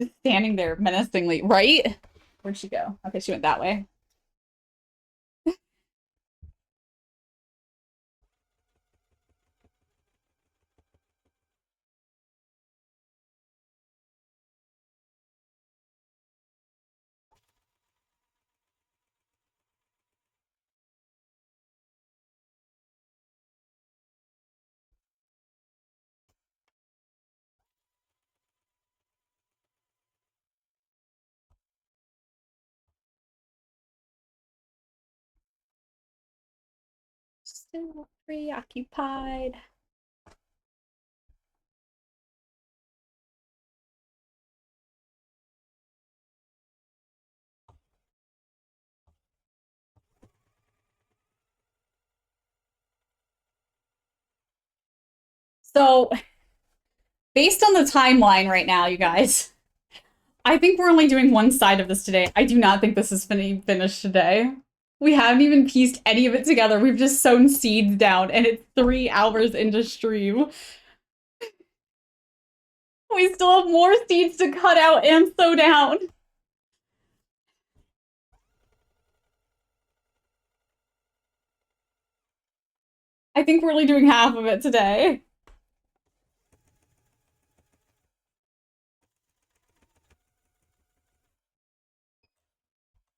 Just standing there menacingly. Right? Where'd she go? Okay, she went that way. Still preoccupied. So, based on the timeline right now, you guys, I think we're only doing one side of this today. I do not think this is finished today. We haven't even pieced any of it together. We've just sown seeds down, and it's 3 hours into stream. We still have more seeds to cut out and sow down. I think we're only doing half of it today.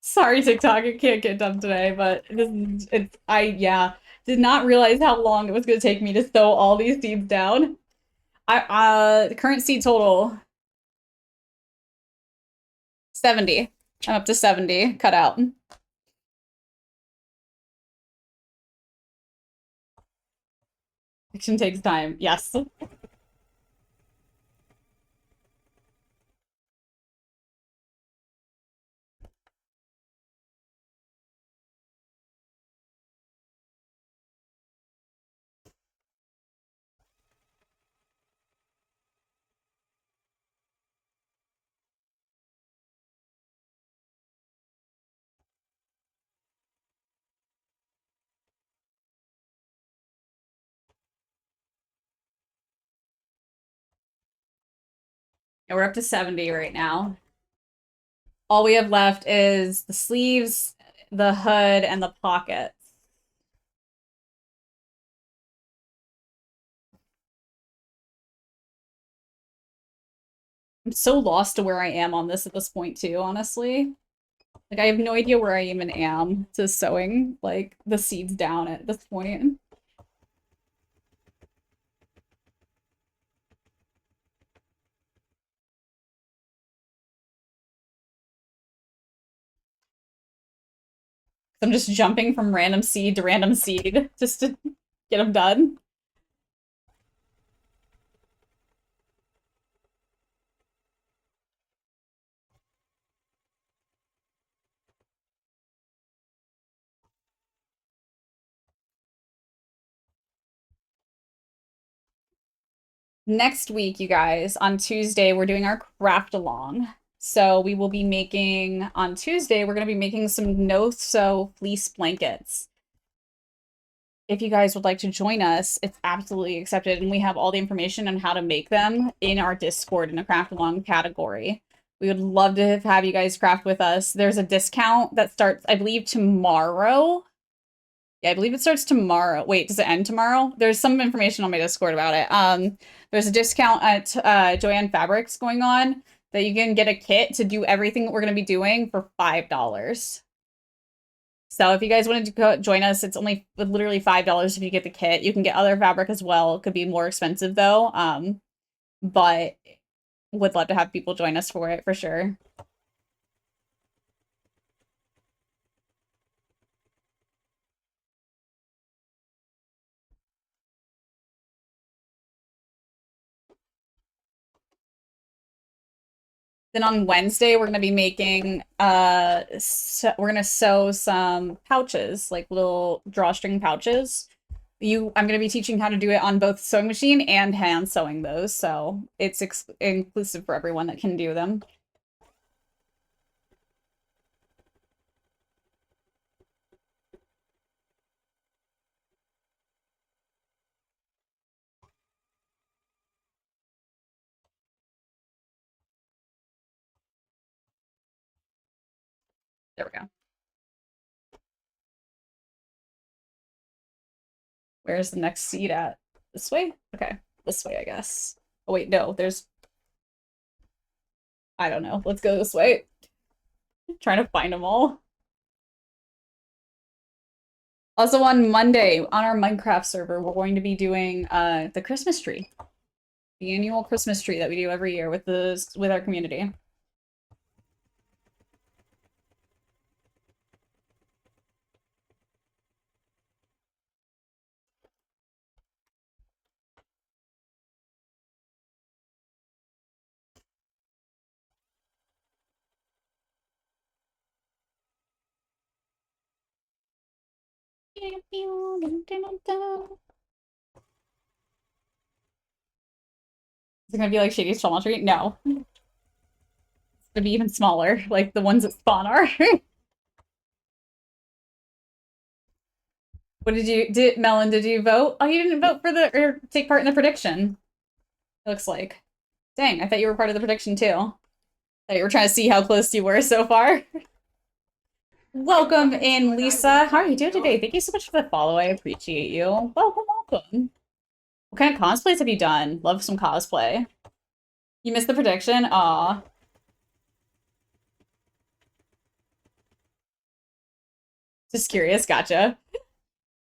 Sorry, TikTok, it can't get done today, but yeah, did not realize how long it was gonna take me to sow all these seeds down. The current seed total 70. I'm up to 70 cut out. Action takes time. Yes. And we're up to 70 right now. All we have left is the sleeves, the hood, and the pockets. I'm so lost to where I am on this at this point too, honestly. Like, I have no idea where I even am to sewing, like, the seeds down at this point. I'm just jumping from random seed to random seed just to get them done. Next week, you guys, on Tuesday, we're doing our craft along. So we will be making, on Tuesday, we're going to be making some no-sew fleece blankets. If you guys would like to join us, it's absolutely accepted. And we have all the information on how to make them in our Discord in a craft along category. We would love to have you guys craft with us. There's a discount that starts, I believe, tomorrow. Yeah, I believe it starts tomorrow. Wait, does it end tomorrow? There's some information on my Discord about it. There's a discount at Joanne Fabrics going on that you can get a kit to do everything that we're going to be doing for $5. So if you guys wanted to join us, it's only literally $5 if you get the kit. You can get other fabric as well. It could be more expensive though. But would love to have people join us for it for sure. Then on Wednesday, we're going to be making, we're going to sew some pouches, like little drawstring pouches. I'm going to be teaching how to do it on both sewing machine and hand sewing those. So it's inclusive for everyone that can do them. There we go. Where's the next seat at? This way? Okay, this way, I guess. Oh wait, no, there's... I don't know. Let's go this way. I'm trying to find them all. Also on Monday, on our Minecraft server, we're going to be doing the Christmas tree. The annual Christmas tree that we do every year with our community. Is it gonna be like Shady's Tall Tree? No. It's gonna be even smaller, like the ones that spawn are. What Melon, did you vote? Oh, you didn't vote for or take part in the prediction. It looks like. Dang, I thought you were part of the prediction too. Thought you were trying to see how close you were so far. Welcome in, Lisa. How are you doing today? Thank you so much for the follow. I appreciate you. Welcome, welcome. What kind of cosplays have you done? Love some cosplay. You missed the prediction? Aw. Just curious, gotcha.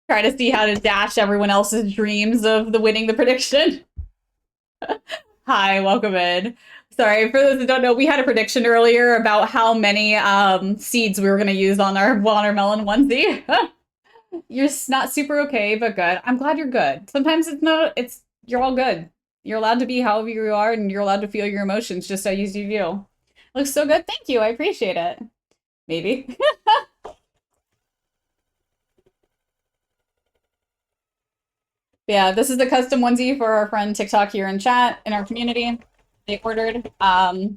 Try to see how to dash everyone else's dreams of the winning the prediction. Hi, welcome in. Sorry, for those that don't know, we had a prediction earlier about how many seeds we were going to use on our watermelon onesie. You're not super okay, but good. I'm glad you're good. Sometimes you're all good. You're allowed to be however you are, and you're allowed to feel your emotions just as you do. Looks so good. Thank you. I appreciate it. Maybe. Yeah, this is the custom onesie for our friend TikTok here in chat in our community. They ordered because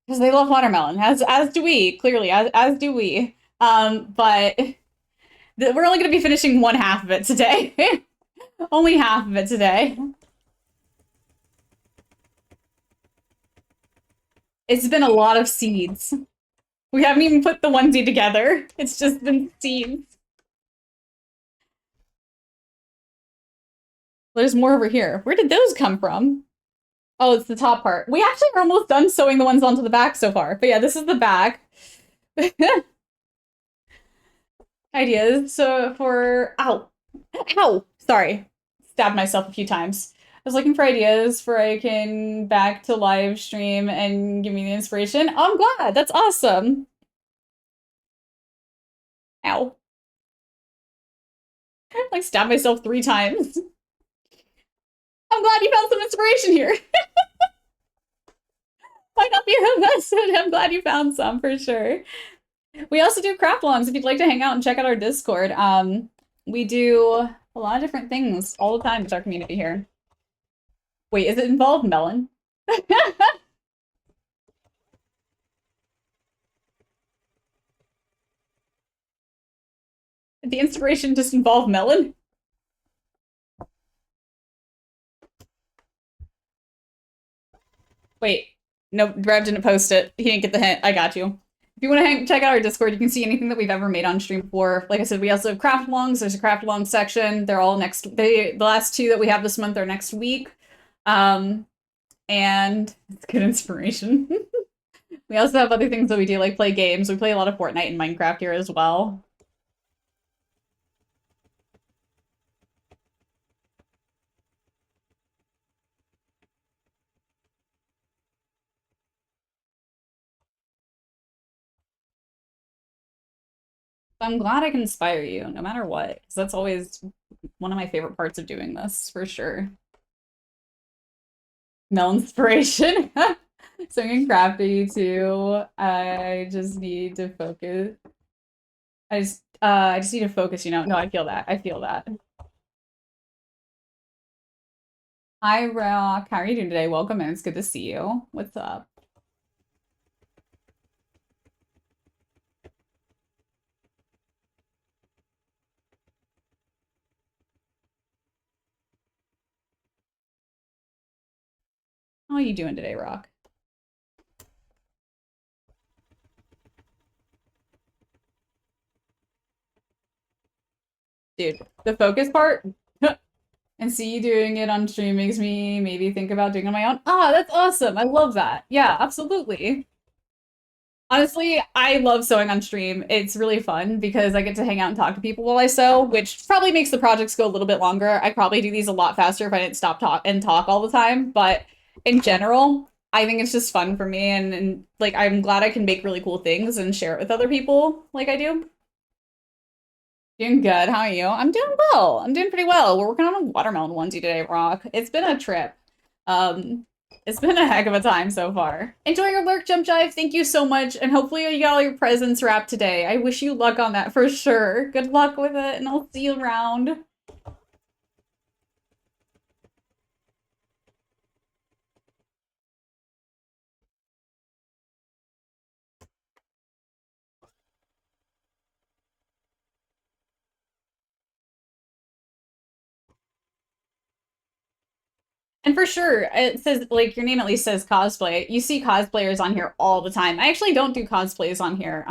they love watermelon, as do we, clearly, as do we. But we're only going to be finishing one half of it today. Only half of it today. It's been a lot of seeds. We haven't even put the onesie together. It's just been seeds. There's more over here. Where did those come from? Oh, it's the top part. We actually are almost done sewing the ones onto the back so far. But yeah, this is the back. Ideas. So for... Ow. Ow! Sorry. Stabbed myself a few times. I was looking for ideas for I can back to live stream and give me the inspiration. Oh, I'm glad. That's awesome. Ow. I like stabbed myself 3 times. I'm glad you found some inspiration here. Might not be the best, but I'm glad you found some for sure. We also do craft longs if you'd like to hang out and check out our Discord. We do a lot of different things all the time with our community here. Wait, is it involved melon? Did the inspiration just involve melon? Wait, no, Rev didn't post it. He didn't get the hint. I got you. If you want to check out our Discord, you can see anything that we've ever made on stream before. Like I said, we also have craft longs. There's a craft long section. They're all the last 2 that we have this month are next week. And it's good inspiration. We also have other things that we do, like play games. We play a lot of Fortnite and Minecraft here as well. I'm glad I can inspire you, no matter what, because that's always one of my favorite parts of doing this, for sure. Mel inspiration. Singing crafty too. I just need to focus. I just need to focus, you know. No, I feel that. I feel that. Hi, Rock. How are you doing today? Welcome in. It's good to see you. What's up? How are you doing today, Rock? Dude, the focus part and see you doing it on stream makes me maybe think about doing it on my own. Ah, that's awesome. I love that. Yeah, absolutely. Honestly, I love sewing on stream. It's really fun because I get to hang out and talk to people while I sew, which probably makes the projects go a little bit longer. I'd probably do these a lot faster if I didn't stop talk all the time, but in general, I think it's just fun for me and like I'm glad I can make really cool things and share it with other people like I do. Doing good. How are you? I'm doing well. I'm doing pretty well. We're working on a watermelon onesie today, Rock. It's been a trip. It's been a heck of a time so far. Enjoy your lurk, Jump Jive. Thank you so much. And hopefully you got all your presents wrapped today. I wish you luck on that for sure. Good luck with it, and I'll see you around. And for sure, it says, like, your name at least says cosplay. You see cosplayers on here all the time. I actually don't do cosplays on here,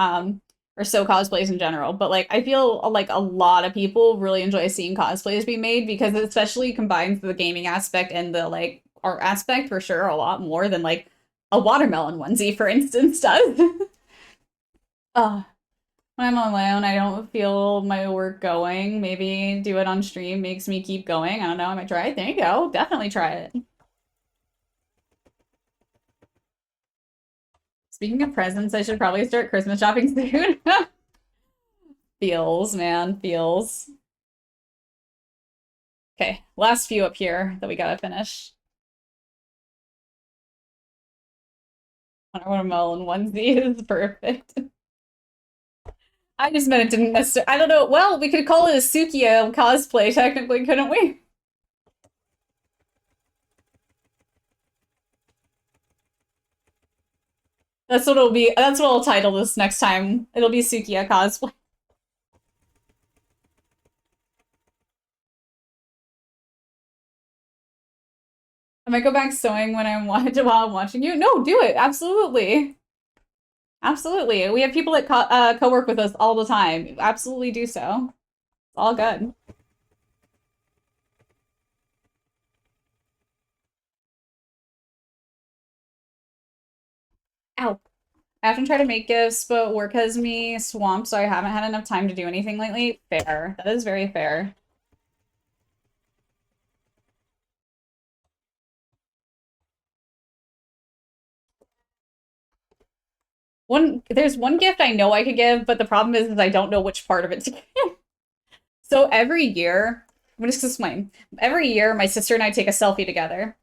or so cosplays in general, but, like, I feel like a lot of people really enjoy seeing cosplays be made because it especially combines the gaming aspect and the, like, art aspect for sure a lot more than, like, a watermelon onesie, for instance, does. uh, when I'm alone, I don't feel my work going. Maybe do it on stream makes me keep going. I don't know. I might try it. There you go. Definitely try it. Speaking of presents, I should probably start Christmas shopping soon. Feels, man. Feels. Okay. Last few up here that we gotta finish. Watermelon onesie is perfect. I just meant it didn't necessarily. I don't know. Well, we could call it a Sukiya cosplay, technically, couldn't we? That's what it'll be. That's what I'll title this next time. It'll be Sukiya cosplay. I might go back sewing when while I'm watching you. No, do it. Absolutely. Absolutely. We have people that co-work with us all the time. Absolutely do so. It's all good. Ow. I often try to make gifts, but work has me swamped, so I haven't had enough time to do anything lately. Fair. That is very fair. There's one gift I know I could give, but the problem is I don't know which part of it to give. So every year, I'm just explain. Every year, my sister and I take a selfie together.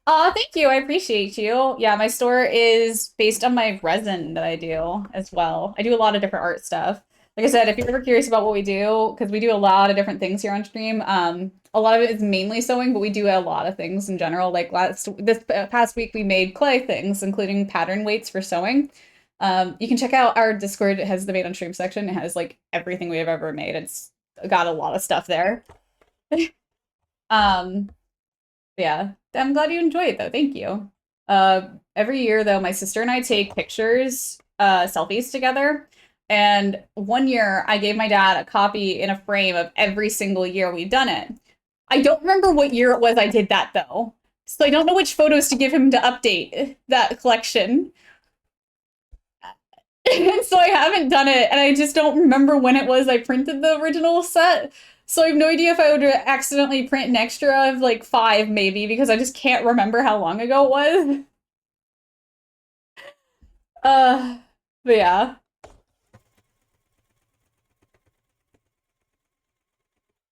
Oh, thank you. I appreciate you. Yeah, my store is based on my resin that I do as well. I do a lot of different art stuff. Like I said, if you're ever curious about what we do, because we do a lot of different things here on stream, a lot of it is mainly sewing, but we do a lot of things in general. Like this past week, we made clay things, including pattern weights for sewing. You can check out our Discord. It has the Made on Stream section. It has like everything we have ever made. It's got a lot of stuff there. um, yeah, I'm glad you enjoy it though. Thank you. Every year though, my sister and I take pictures, selfies together. And one year I gave my dad a copy in a frame of every single year we've done it. I don't remember what year it was I did that though. So I don't know which photos to give him to update that collection. And so I haven't done it, and I just don't remember when it was I printed the original set. So I have no idea if I would accidentally print an extra of like 5 maybe, because I just can't remember how long ago it was. But yeah.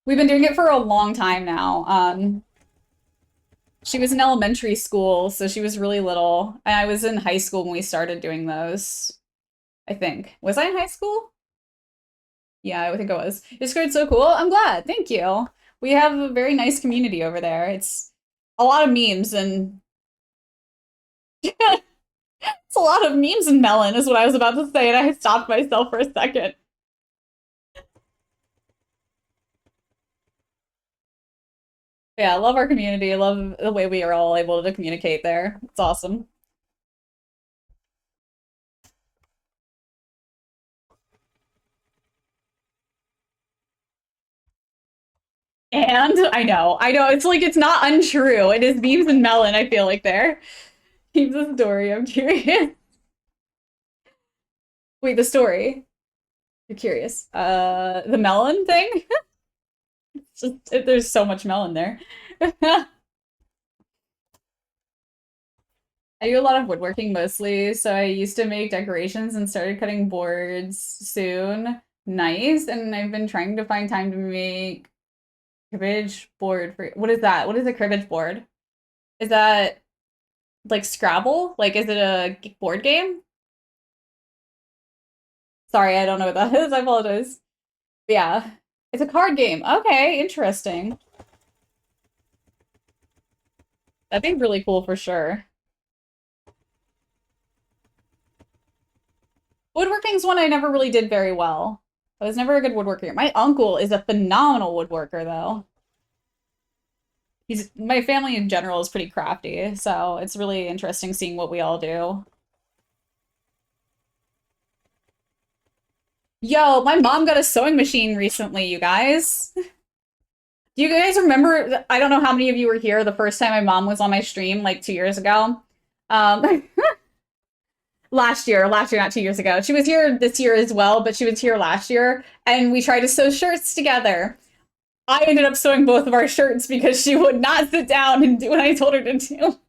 We've been doing it for a long time now. She was in elementary school, so she was really little, and I was in high school when we started doing those. I think. Was I in high school? Yeah, I think I was. Discord's so cool. I'm glad. Thank you. We have a very nice community over there. It's a lot of memes and it's a lot of memes and melon is what I was about to say, and I stopped myself for a second. Yeah, I love our community. I love the way we are all able to communicate there. It's awesome. And I know, it's like it's not untrue. It is memes and melon, I feel like there. Keep the story, I'm curious. Wait, the story. You're curious. The melon thing? It's just, there's so much melon there. I do a lot of woodworking mostly, so I used to make decorations and started cutting boards soon. Nice, and I've been trying to find time to make cribbage board for what is that? What is a cribbage board? Is that like Scrabble? Like is it a board game? Sorry, I don't know what that is. I apologize. But yeah. It's a card game. Okay, interesting. That'd be really cool for sure. Woodworking's one I never really did very well. I was never a good woodworker. My uncle is a phenomenal woodworker, though. My family in general is pretty crafty, so it's really interesting seeing what we all do. Yo, my mom got a sewing machine recently, you guys. Do you guys remember? I don't know how many of you were here the first time my mom was on my stream, like 2 years ago. Um, last year, not 2 years ago. She was here this year as well, but she was here last year, and we tried to sew shirts together. I ended up sewing both of our shirts because she would not sit down and do what I told her to do.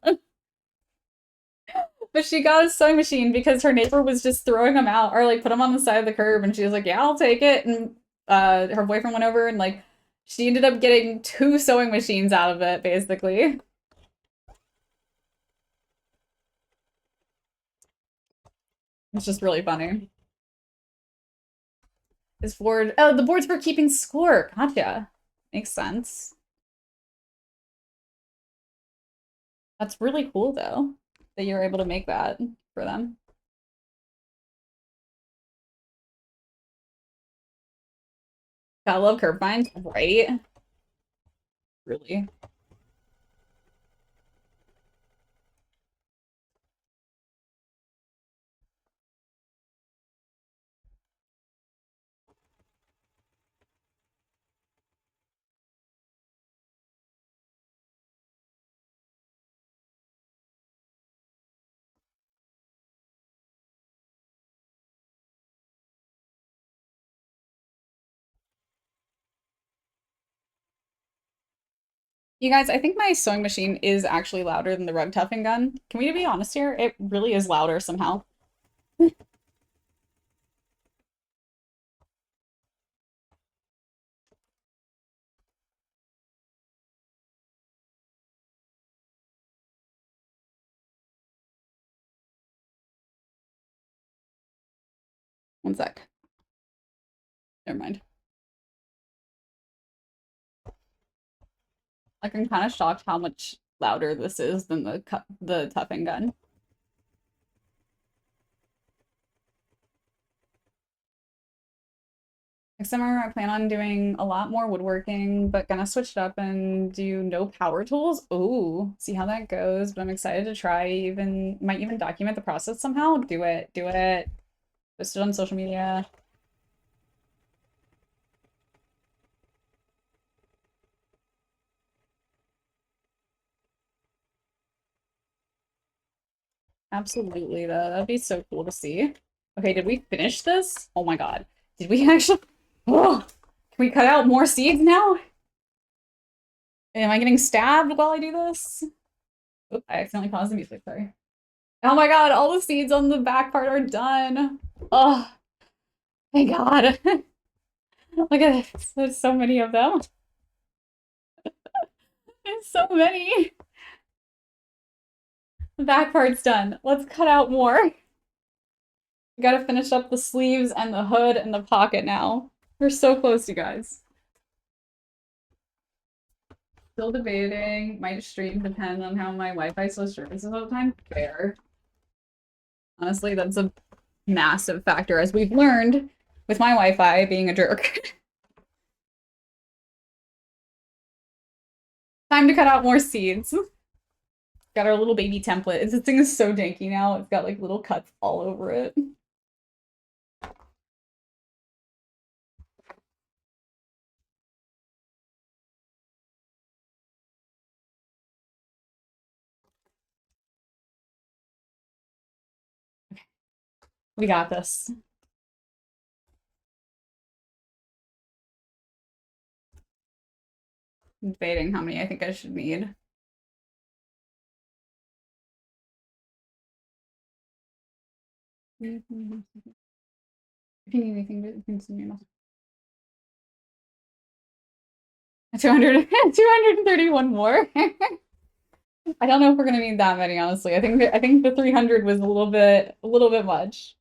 But she got a sewing machine because her neighbor was just throwing them out or like put them on the side of the curb, and she was like, "Yeah, I'll take it." And her boyfriend went over and like she ended up getting 2 sewing machines out of it, basically. It's just really funny. This board, oh, the board's for keeping score. Gotcha. Makes sense. That's really cool though, that you're able to make that for them. Gotta love curb finds, right? Really. You guys, I think my sewing machine is actually louder than the rug tuffing gun. Can we be honest here? It really is louder somehow. One sec. Never mind. Like, I'm kind of shocked how much louder this is than the tuffing gun. Next summer, I plan on doing a lot more woodworking, but gonna switch it up and do no power tools. Ooh, see how that goes. But I'm excited to try. Might even document the process somehow. Do it. Do it. Post it on social media. Absolutely, though. That'd be so cool to see. Okay, did we finish this? Oh my god. Did we actually? Oh, can we cut out more seeds now? Am I getting stabbed while I do this? Oop, I accidentally paused the music, sorry. Oh my god, all the seeds on the back part are done. Oh, thank god. Look at this. There's so many of them. There's so many. The back part's done. Let's cut out more. We gotta finish up the sleeves and the hood and the pocket now. We're so close, you guys. Still debating. My stream depends on how my Wi-Fi services all the time. Fair. Honestly, that's a massive factor, as we've learned with my Wi-Fi being a jerk. Time to cut out more seeds. Got our little baby template. This thing is so janky now. It's got like little cuts all over it. We got this. I'm debating how many I think I should need. If you need anything, you can send me a message. 231 more. I don't know if we're gonna need that many, honestly. I think the 300 was a little bit much.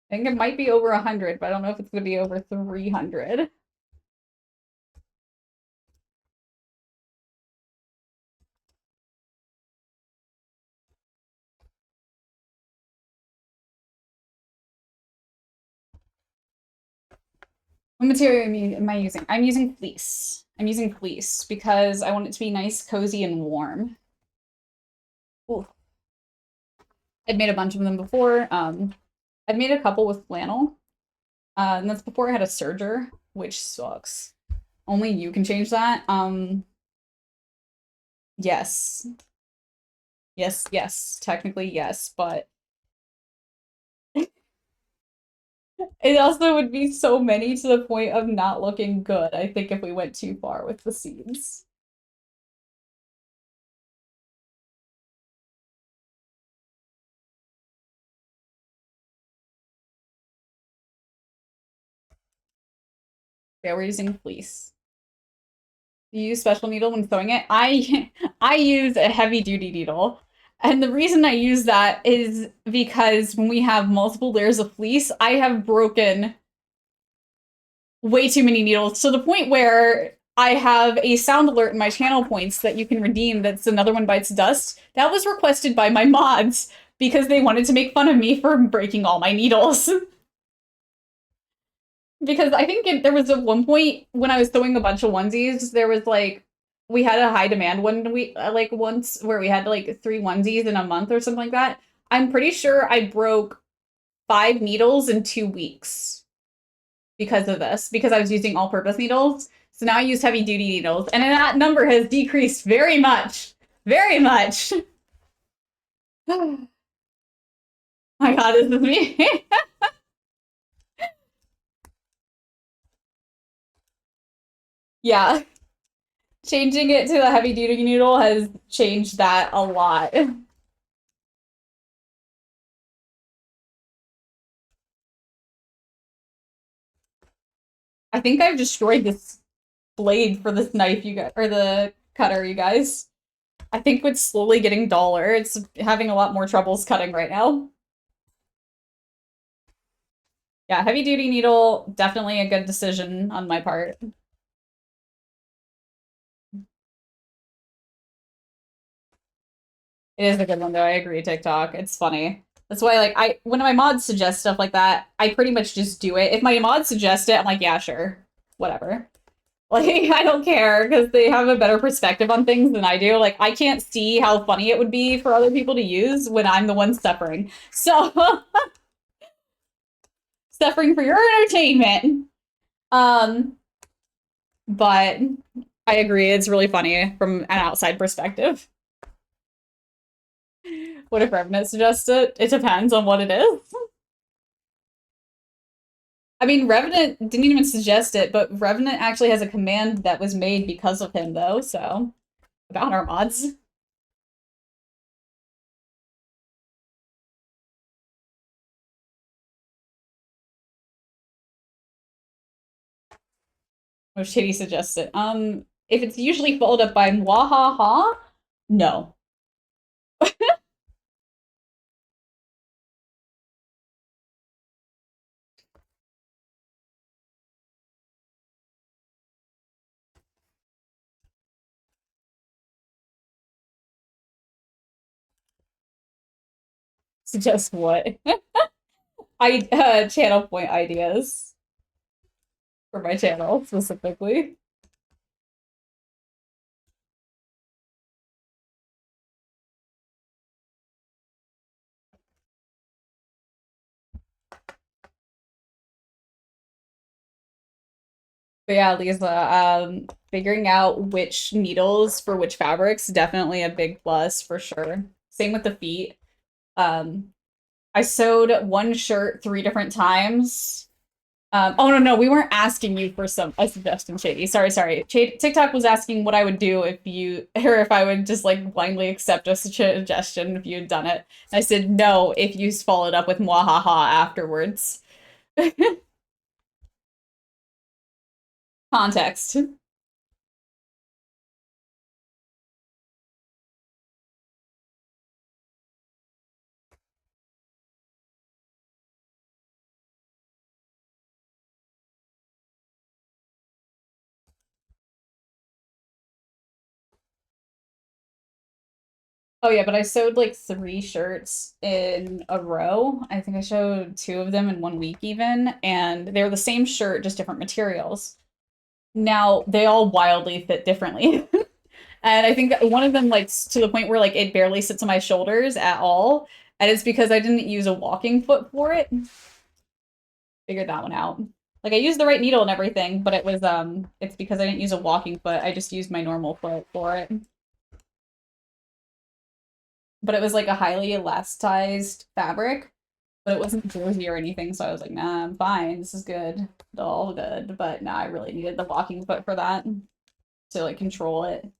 I think it might be over 100, but I don't know if it's gonna be over 300. What material am I using? I'm using fleece. I'm using fleece because I want it to be nice, cozy, and warm. Ooh. I've made a bunch of them before. I've made a couple with flannel. And that's before I had a serger, which sucks. Only you can change that. Yes. Yes. Technically, yes, but it also would be so many to the point of not looking good, I think, if we went too far with the seeds. Yeah, we're using fleece. Do you use special needle when sewing it? I use a heavy duty needle. And the reason I use that is because when we have multiple layers of fleece, I have broken way too many needles to the point where I have a sound alert in my channel points that you can redeem that's Another One Bites Dust. That was requested by my mods because they wanted to make fun of me for breaking all my needles. Because I think there was at one point when I was sewing a bunch of onesies, there was like we had a high demand one week, like once where we had like 3 onesies in a month or something like that. I'm pretty sure I broke 5 needles in 2 weeks because of this, because I was using all-purpose needles. So now I use heavy-duty needles, and that number has decreased very much. Very much. My god, this is me. Yeah. Changing it to the heavy-duty needle has changed that a lot. I think I've destroyed this blade for this knife, you guys, or the cutter, you guys. I think it's slowly getting duller. It's having a lot more troubles cutting right now. Yeah, heavy duty needle, definitely a good decision on my part. It is a good one though, I agree, TikTok. It's funny. That's why like when my mods suggest stuff like that, I pretty much just do it. If my mods suggest it, I'm like, yeah, sure. Whatever. Like, I don't care because they have a better perspective on things than I do. Like, I can't see how funny it would be for other people to use when I'm the one suffering. So, suffering for your entertainment. Um, but I agree, it's really funny from an outside perspective. What if Revenant suggests it? It depends on what it is. I mean, Revenant didn't even suggest it, but Revenant actually has a command that was made because of him, though, so about our mods. Oh, Shitty suggests it. If it's usually followed up by mwahaha, no. Suggest what? Channel point ideas for my channel specifically. But yeah, Lisa, figuring out which needles for which fabrics, definitely a big plus for sure. Same with the feet. I sewed one shirt 3 different times. Oh no, we weren't asking you for a suggestion, Shady. Sorry. TikTok was asking what I would do if you, or if I would just like blindly accept a suggestion if you had done it. And I said no if you followed up with mwahaha afterwards. Context. Oh yeah, but I sewed like 3 shirts in a row. I think I showed 2 of them in 1 week even, and they're the same shirt, just different materials. Now they all wildly fit differently. And I think one of them like to the point where like it barely sits on my shoulders at all. And it's because I didn't use a walking foot for it. Figured that one out. Like I used the right needle and everything, but it's because I didn't use a walking foot. I just used my normal foot for it. But it was like a highly elasticized fabric, but it wasn't jersey or anything, so I was like, nah, I'm fine. This is good. All good. But nah, I really needed the walking foot for that to like control it.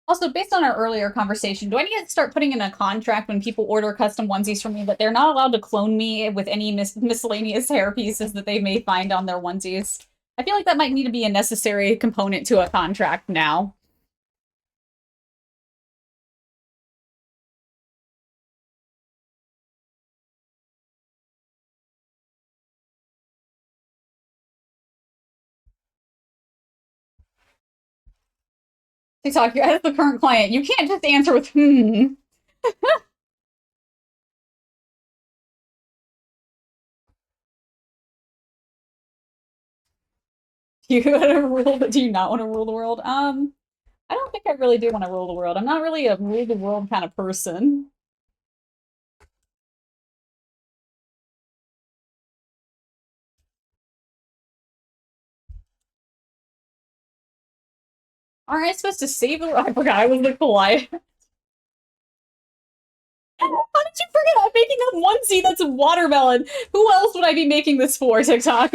Also, based on our earlier conversation, do I need to start putting in a contract when people order custom onesies from me that they're not allowed to clone me with any miscellaneous hair pieces that they may find on their onesies? I feel like that might need to be a necessary component to a contract now. TikTok, you're as the current client. You can't just answer with hmm. You want to rule, but do you not want to rule the world? I don't think I really do want to rule the world. I'm not really a rule the world kind of person. Aren't I supposed to save the world? I forgot I was the Goliath. How did you forget I'm making a onesie that's a watermelon? Who else would I be making this for, TikTok?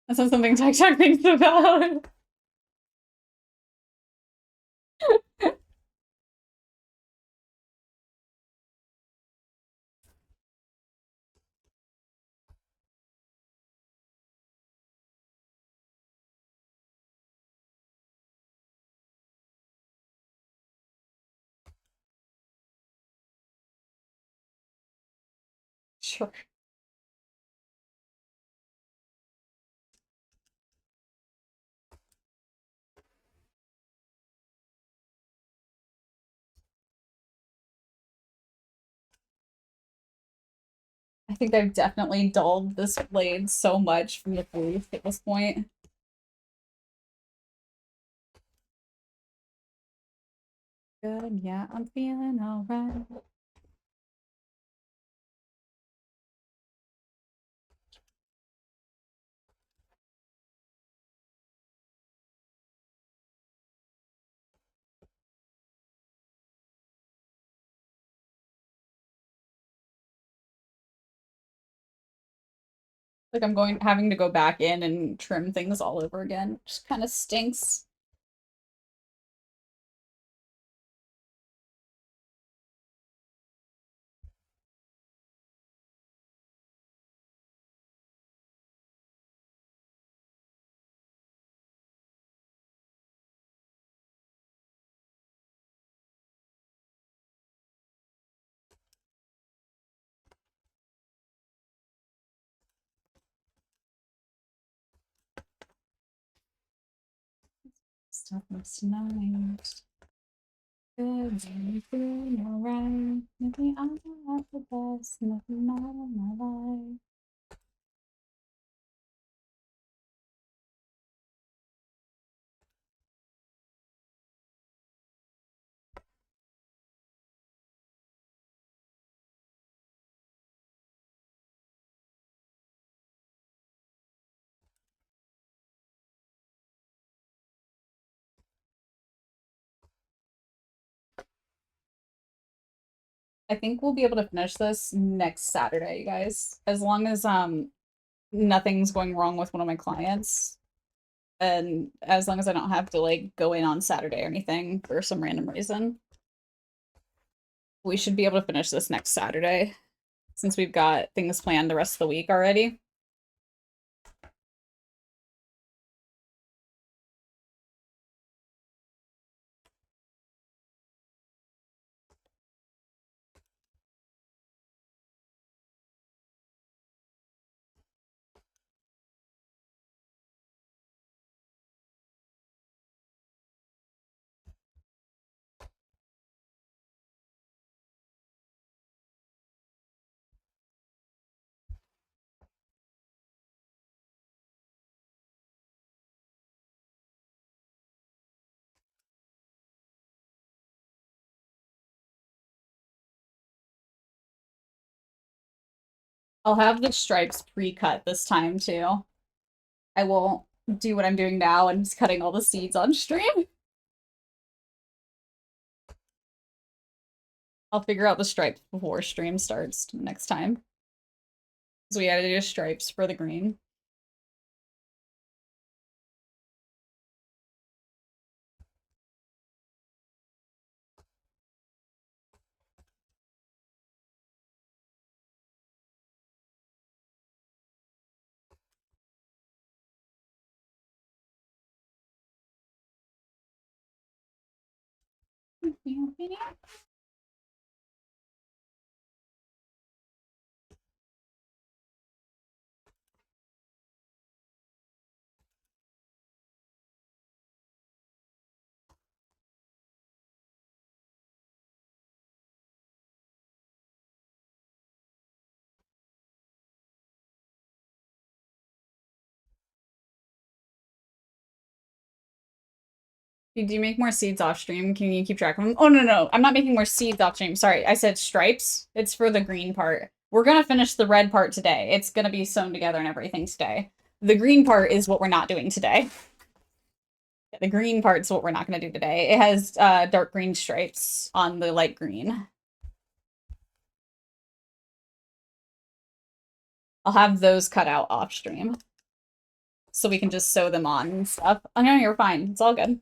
That's not something TikTok thinks about. Sure. I think I've definitely dulled this blade so much from the grief at this point. Good, yeah, I'm feeling alright. Like I'm having to go back in and trim things all over again. Just kind of stinks. Stuff looks nice. good, doing alright. Maybe I'm not the best, nothing out of my life. I think we'll be able to finish this next Saturday, you guys. As long as nothing's going wrong with one of my clients. And as long as I don't have to like go in on Saturday or anything for some random reason. We should be able to finish this next Saturday since we've got things planned the rest of the week already. I'll have the stripes pre-cut this time too. I won't do what I'm doing now and just cutting all the seeds on stream. I'll figure out the stripes before stream starts next time. So we gotta do stripes for the green. Do you make more seeds off stream? Can you keep track of them? Oh, no. I'm not making more seeds off stream. Sorry, I said stripes. It's for the green part. We're gonna finish the red part today. It's gonna be sewn together and everything today. The green part is what we're not doing today. The green part's what we're not gonna do today. It has dark green stripes on the light green. I'll have those cut out off stream. So we can just sew them on and stuff. Oh, no, you're fine. It's all good.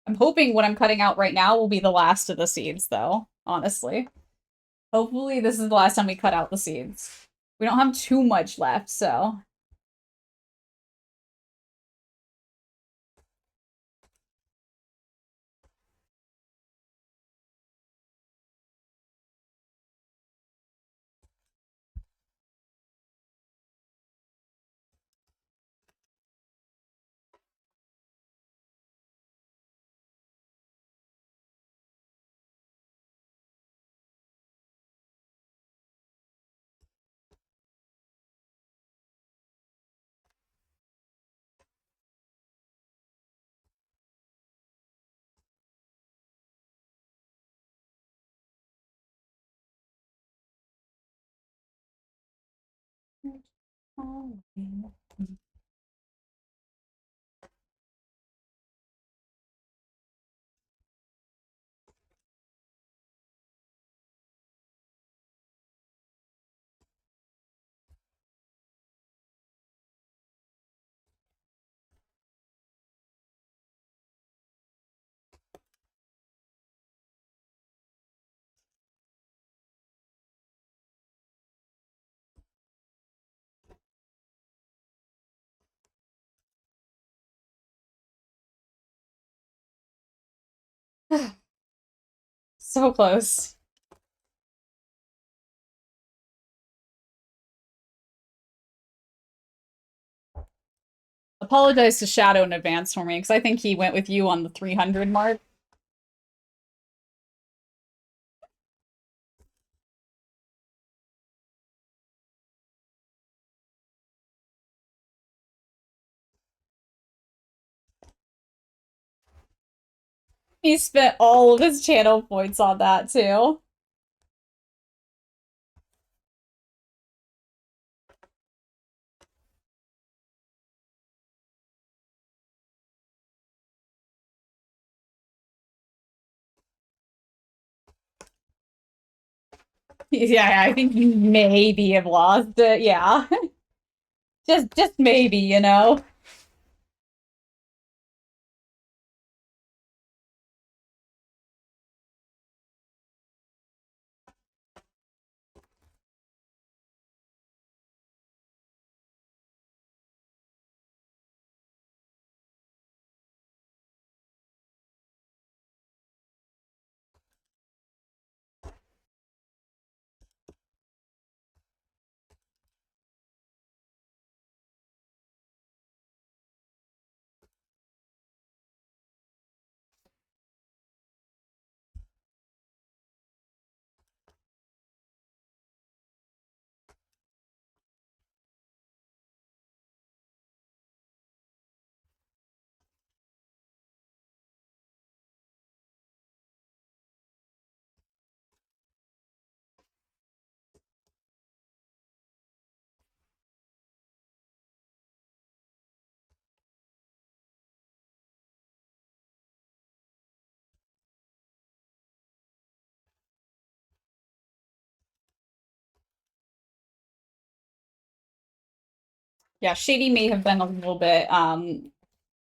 I'm hoping what I'm cutting out right now will be the last of the seeds, though, honestly. Hopefully this is the last time we cut out the seeds. We don't have too much left, so... So close. apologize to Shadow in advance for me, because I think he went with you on the 300 mark. He spent all of his channel points on that, too. Yeah, I think you maybe have lost it, yeah. Just maybe, you know? Yeah, Shady may have been a little bit,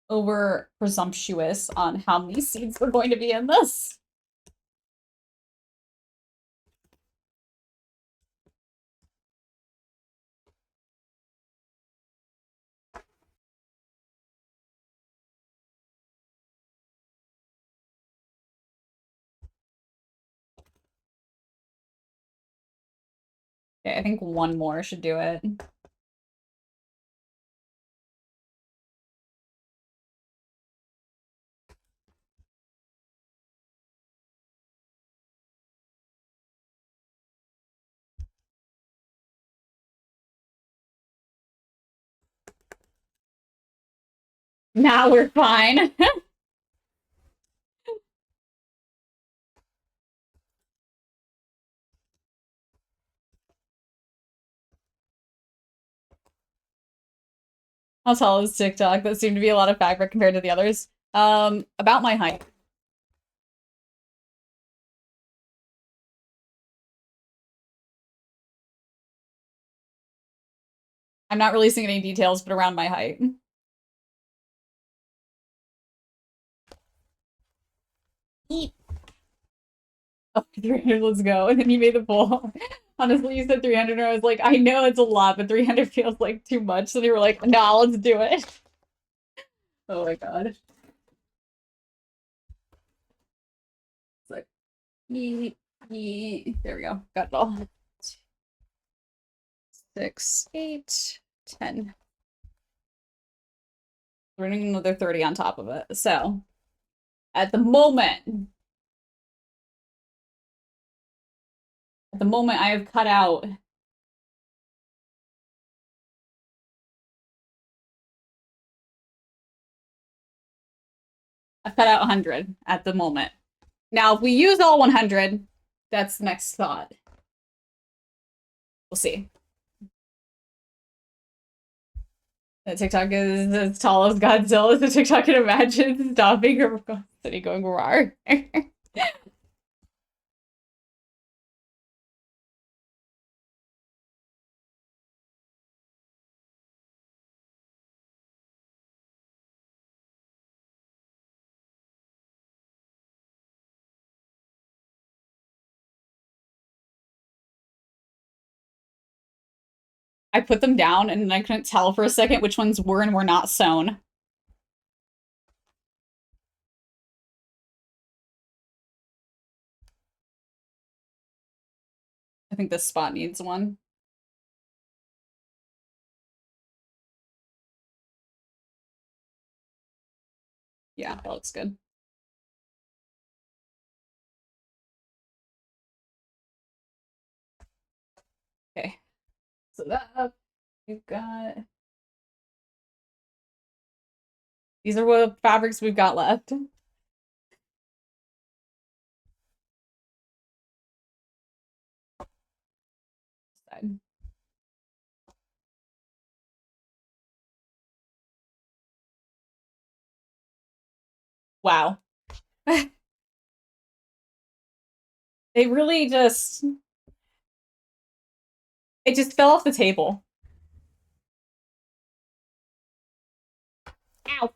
over presumptuous on how many seeds were going to be in this. Okay, I think one more should do it. Now we're fine. How tall is TikTok? That seemed to be a lot of fabric compared to the others. About my height. I'm not releasing any details, but around my height. Eat. Oh, 300, let's go. And then you made the poll. Honestly, you said 300, and I was like, I know it's a lot, but 300 feels like too much. So they were like, nah, let's do it. Oh my god. It's like, yeet, yeet. There we go. Got it all. 6, 8, 10. We're running another 30 on top of it. So, at the moment, I have cut out I've cut out 100 at the moment. Now, if we use all 100, that's the next thought. We'll see. That TikTok is as tall as Godzilla, so TikTok can imagine stopping or city going roar. I put them down and I couldn't tell for a second which ones were and were not sewn. I think this spot needs one. Yeah, that looks good. Okay. So that we've got. These are what fabrics we've got left. Wow. They really just. It just fell off the table. Ow.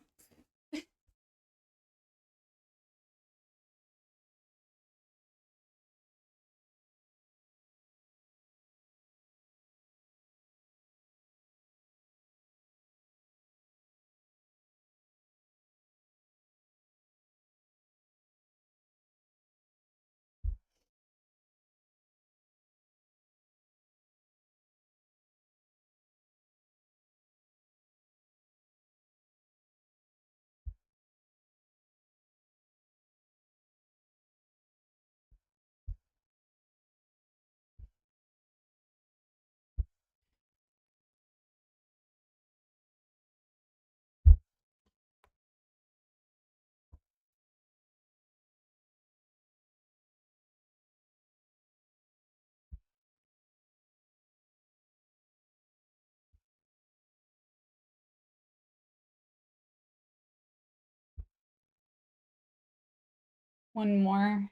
One more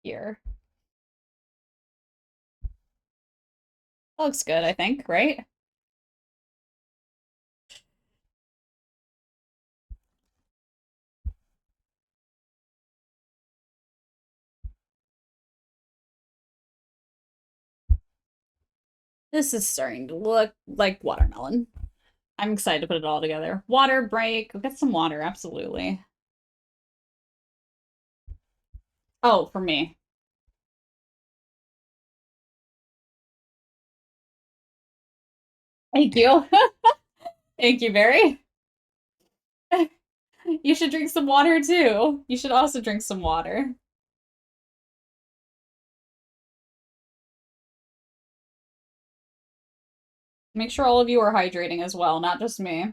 here. That looks good, I think, right? This is starting to look like watermelon. I'm excited to put it all together. Water break. We'll get some water, absolutely. Oh, for me. Thank you. Thank you, Barry. You should drink some water too. You should also drink some water. Make sure all of you are hydrating as well, not just me.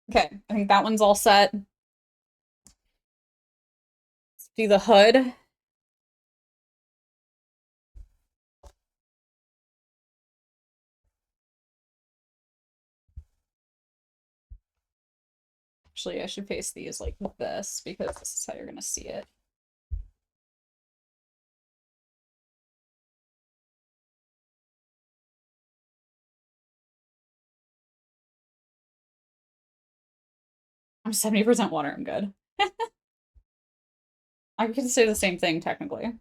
Okay, I think that one's all set. Let's do the hood. Actually, I should face these like this because this is how you're gonna see it. I'm 70% water, I'm good. I can say the same thing technically.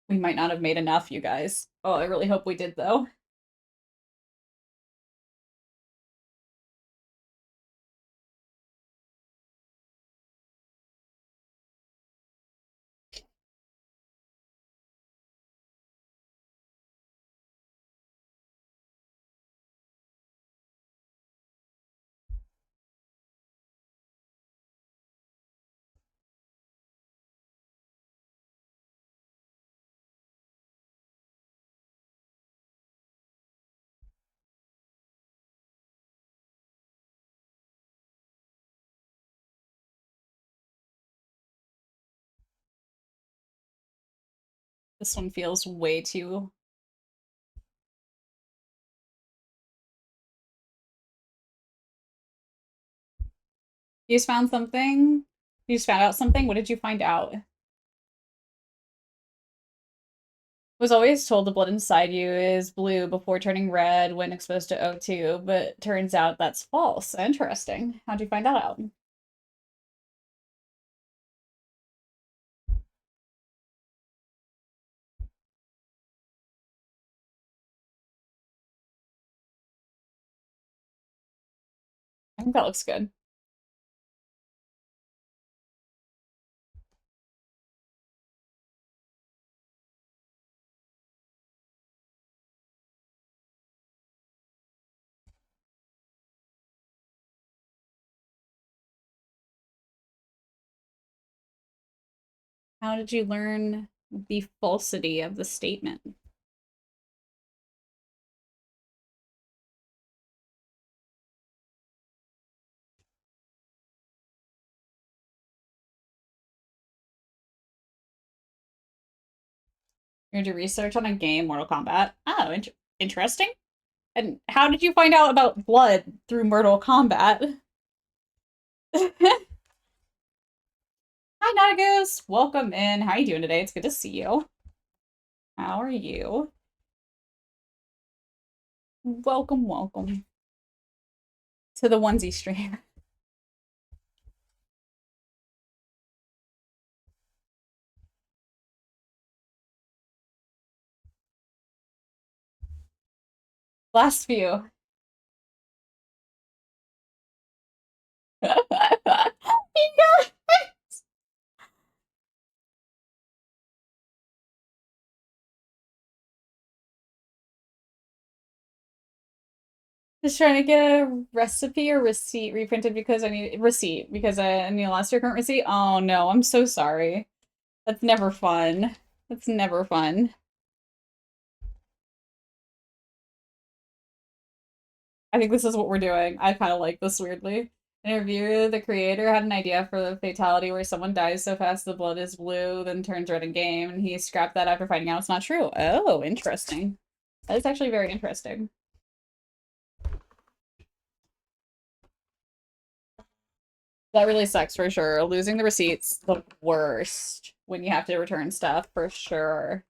We might not have made enough, you guys. Oh, I really hope we did though. This one feels way too. You just found something? You just found out something? What did you find out? Was always told the blood inside you is blue before turning red when exposed to O2, but turns out that's false. Interesting. How'd you find that out? I think that looks good. How did you learn the falsity of the statement? You're gonna do research on a game, Mortal Kombat. Oh, interesting. And how did you find out about blood through Mortal Kombat? Hi, Nautigus. Welcome in. How are you doing today? It's good to see you. How are you? Welcome, welcome to the onesie stream. Last few. Just trying to get a recipe or receipt reprinted because I need receipt because I need lost your current receipt. Oh no, I'm so sorry. That's never fun. That's never fun. I think this is what we're doing. I kind of like this weirdly. Interview, the creator had an idea for the fatality where someone dies so fast the blood is blue, then turns red in game, and he scrapped that after finding out it's not true. Oh, interesting. That is actually very interesting. That really sucks for sure. Losing the receipts, the worst when you have to return stuff for sure.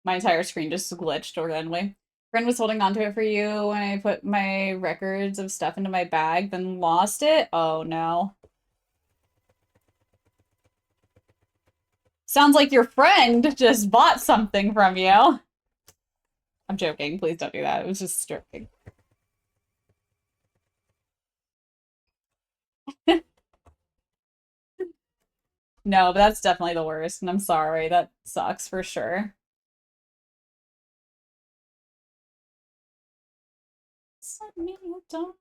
My entire screen just glitched randomly. Friend was holding onto it for you when I put my records of stuff into my bag, then lost it. Oh no. Sounds like your friend just bought something from you. I'm joking. Please don't do that. It was just joking. No, but that's definitely the worst, and I'm sorry. That sucks for sure. Send me a dog.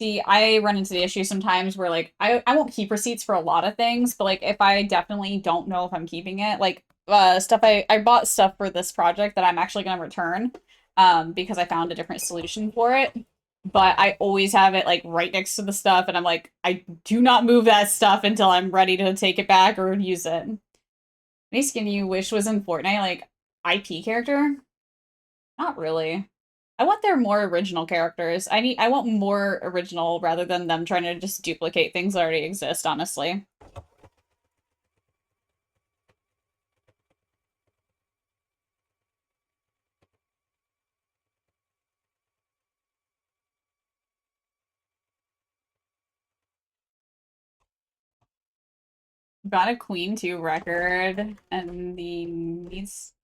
See, I run into the issue sometimes where like I won't keep receipts for a lot of things, but like if I definitely don't know if I'm keeping it, like stuff I bought stuff for this project that I'm actually gonna return because I found a different solution for it. But I always have it like right next to the stuff and I'm like, I do not move that stuff until I'm ready to take it back or use it. Any skin you wish was in Fortnite, like IP character? Not really. I want their more original characters. I want more original rather than them trying to just duplicate things that already exist, honestly. Got a Queen 2 record and the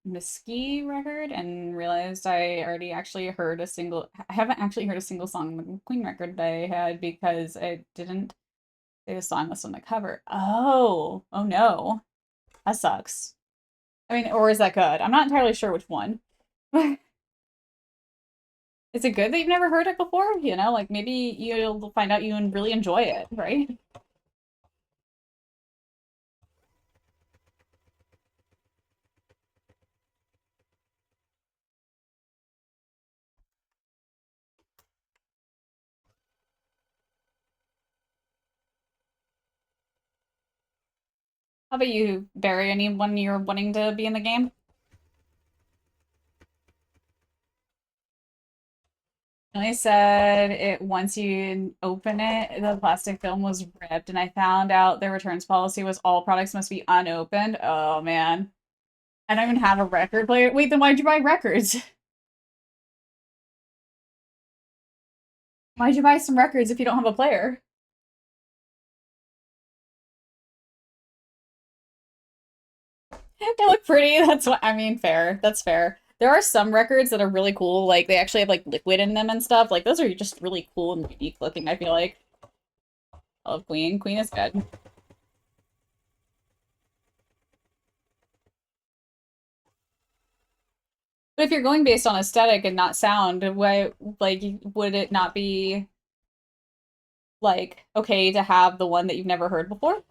Miski record and realized I already actually heard I haven't actually heard a single song on the Queen record that I had because I didn't say the song was on the cover. Oh, oh no. That sucks. I mean, or is that good? I'm not entirely sure which one. Is it good that you've never heard it before? You know, like maybe you'll find out you really enjoy it, right? How about you, Barry? Anyone you're wanting to be in the game? I said it once you open it, the plastic film was ripped, and I found out their returns policy was all products must be unopened. Oh man. I don't even have a record player. Wait, then why'd you buy records? Why'd you buy some records if you don't have a player? They look pretty. That's what I mean, fair. That's fair. There are some records that are really cool, like they actually have like liquid in them and stuff. Like those are just really cool and unique looking, I feel like. I love Queen. Queen is good. But if you're going based on aesthetic and not sound, why like would it not be like okay to have the one that you've never heard before?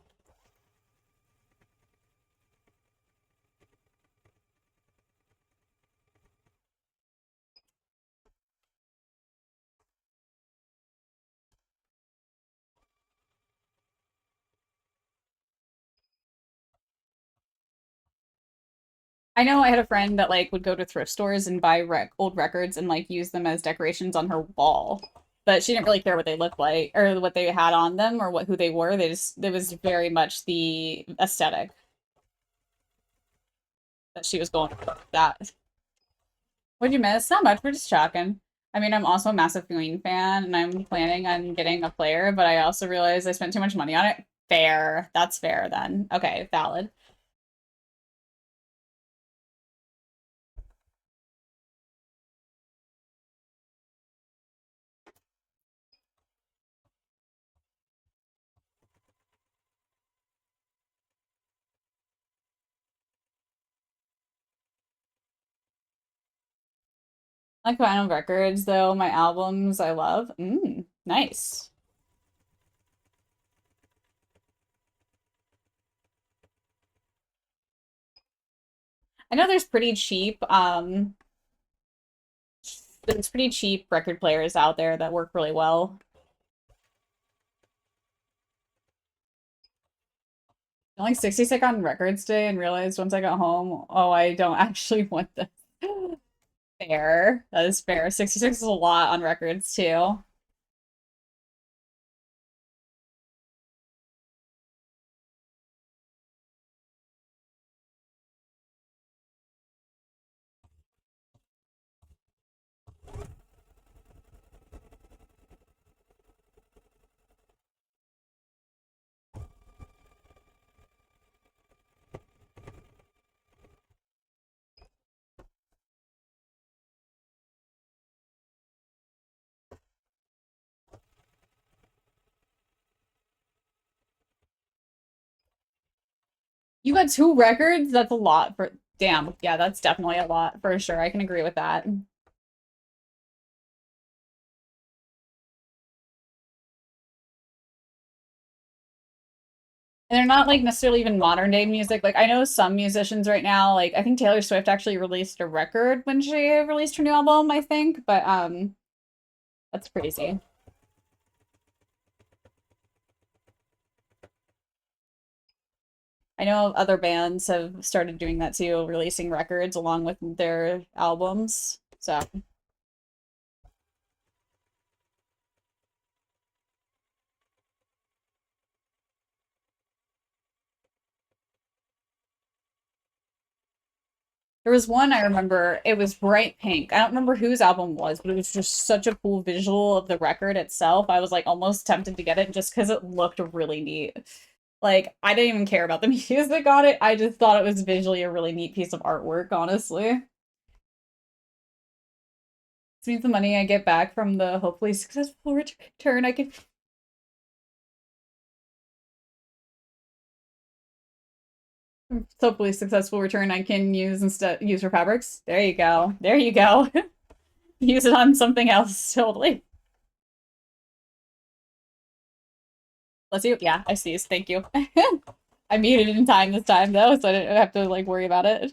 I know I had a friend that like would go to thrift stores and buy old records and like use them as decorations on her wall. But she didn't really care what they looked like or what they had on them or what who they were. They just it was very much the aesthetic that she was going for that. What'd you miss? Not much. We're just chalking. I mean, I'm also a massive Queen fan and I'm planning on getting a player, but I also realized I spent too much money on it. Fair. That's fair then. Okay, valid. Like vinyl records, though, my albums I love. Nice. I know there's pretty cheap record players out there that work really well. I like 66 on records day and realized once I got home, oh, I don't actually want this. Fair. That is fair. 66 is a lot on records too. You got two records? That's a lot for damn. Yeah, that's definitely a lot for sure. I can agree with that. And they're not like necessarily even modern day music. Like I know some musicians right now, like I think Taylor Swift actually released a record when she released her new album, I think, but that's crazy. I know other bands have started doing that too, releasing records along with their albums. So there was one I remember, it was bright pink. I don't remember whose album it was, but it was just such a cool visual of the record itself. I was like almost tempted to get it just because it looked really neat. Like, I didn't even care about the music on it. I just thought it was visually a really neat piece of artwork, honestly. This means the money I get back from the hopefully successful return I can hopefully successful return I can use for fabrics. There you go. There you go. Use it on something else, totally. Bless you. Yeah, I see. Thank you. I muted in time this time though, so I didn't have to like worry about it.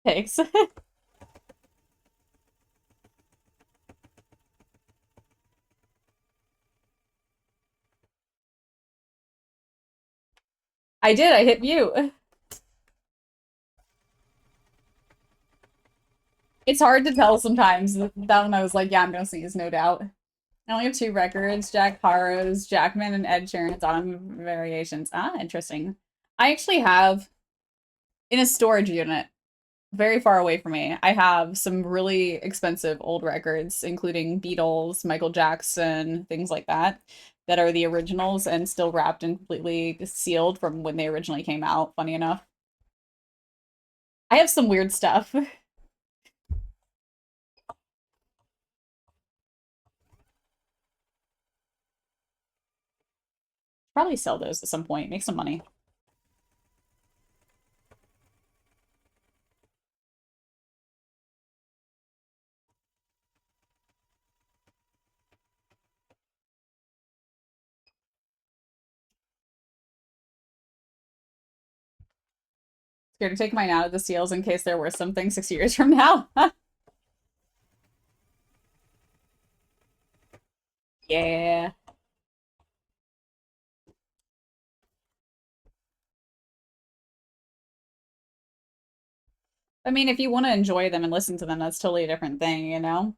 Thanks. I did, I hit mute. It's hard to tell sometimes. That one I was like, yeah, I'm gonna sneeze, no doubt. I only have 2 records, Jack Harrow's, Jackman, and Ed Sheeran's Autumn Variations. Ah, interesting. I actually have, in a storage unit, very far away from me, I have some really expensive old records, including Beatles, Michael Jackson, things like that are the originals and still wrapped and completely sealed from when they originally came out, funny enough. I have some weird stuff. Probably sell those at some point, make some money. Scared to take mine out of the seals in case they're worth something 6 years from now. Yeah. I mean, if you want to enjoy them and listen to them, that's totally a different thing, you know?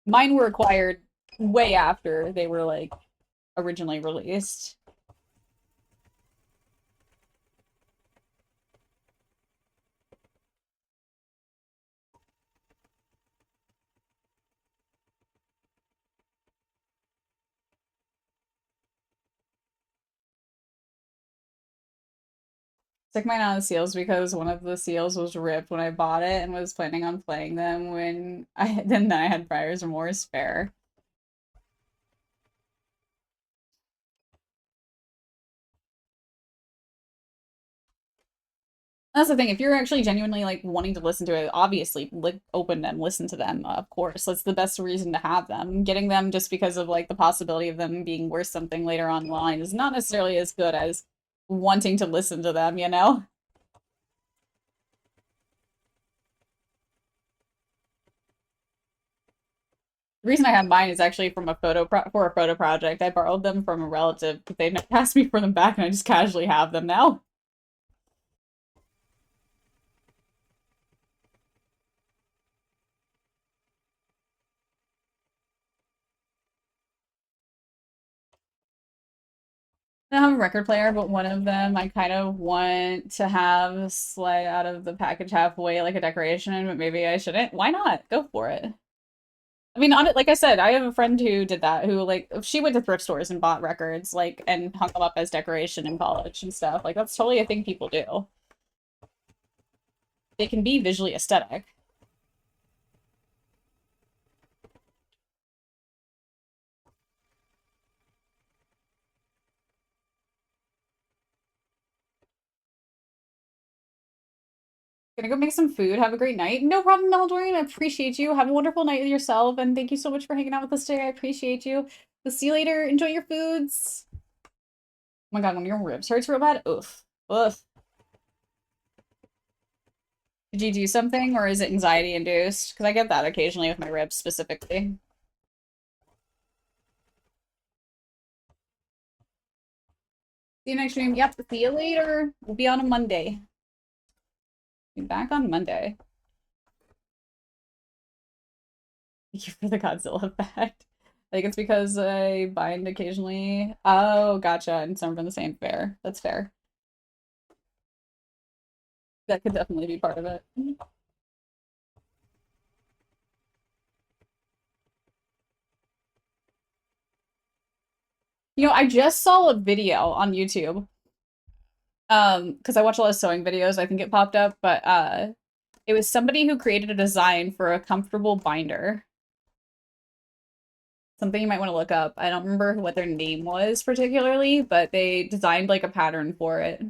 Mine were acquired way after they were, like, originally released. Took mine out of the seals because one of the seals was ripped when I bought it and was planning on playing them when then I had buyer's remorse. Fair. That's the thing. If you're actually genuinely like wanting to listen to it, obviously open them, listen to them. Of course, that's the best reason to have them. Getting them just because of like the possibility of them being worth something later on the line is not necessarily as good as wanting to listen to them, you know? The reason I have mine is actually from a for a photo project. I borrowed them from a relative, but they asked me for them back, and I just casually have them now. I don't have a record player, but one of them I kind of want to have slide out of the package halfway like a decoration, but maybe I shouldn't. Why not? Go for it. I mean, on it, like I said, I have a friend who did that, who like she went to thrift stores and bought records, like and hung them up as decoration in college and stuff. Like that's totally a thing people do. They can be visually aesthetic. Gonna go make some food. Have a great night. No problem, Meldorian. I appreciate you. Have a wonderful night with yourself, and thank you so much for hanging out with us today. I appreciate you. We'll see you later. Enjoy your foods. Oh my god, one of your ribs hurts real bad. Oof. Oof. Did you do something, or is it anxiety induced? Because I get that occasionally with my ribs specifically. See you next stream. Yep. See you later. We'll be on a Monday. Be back on Monday. Thank you for the Godzilla effect. I think it's because I bind occasionally. Oh, gotcha. And some from the same fair. That's fair. That could definitely be part of it. You know, I just saw a video on YouTube. Because I watch a lot of sewing videos, I think it popped up, but it was somebody who created a design for a comfortable binder. Something you might want to look up. I don't remember what their name was particularly, but they designed like a pattern for it.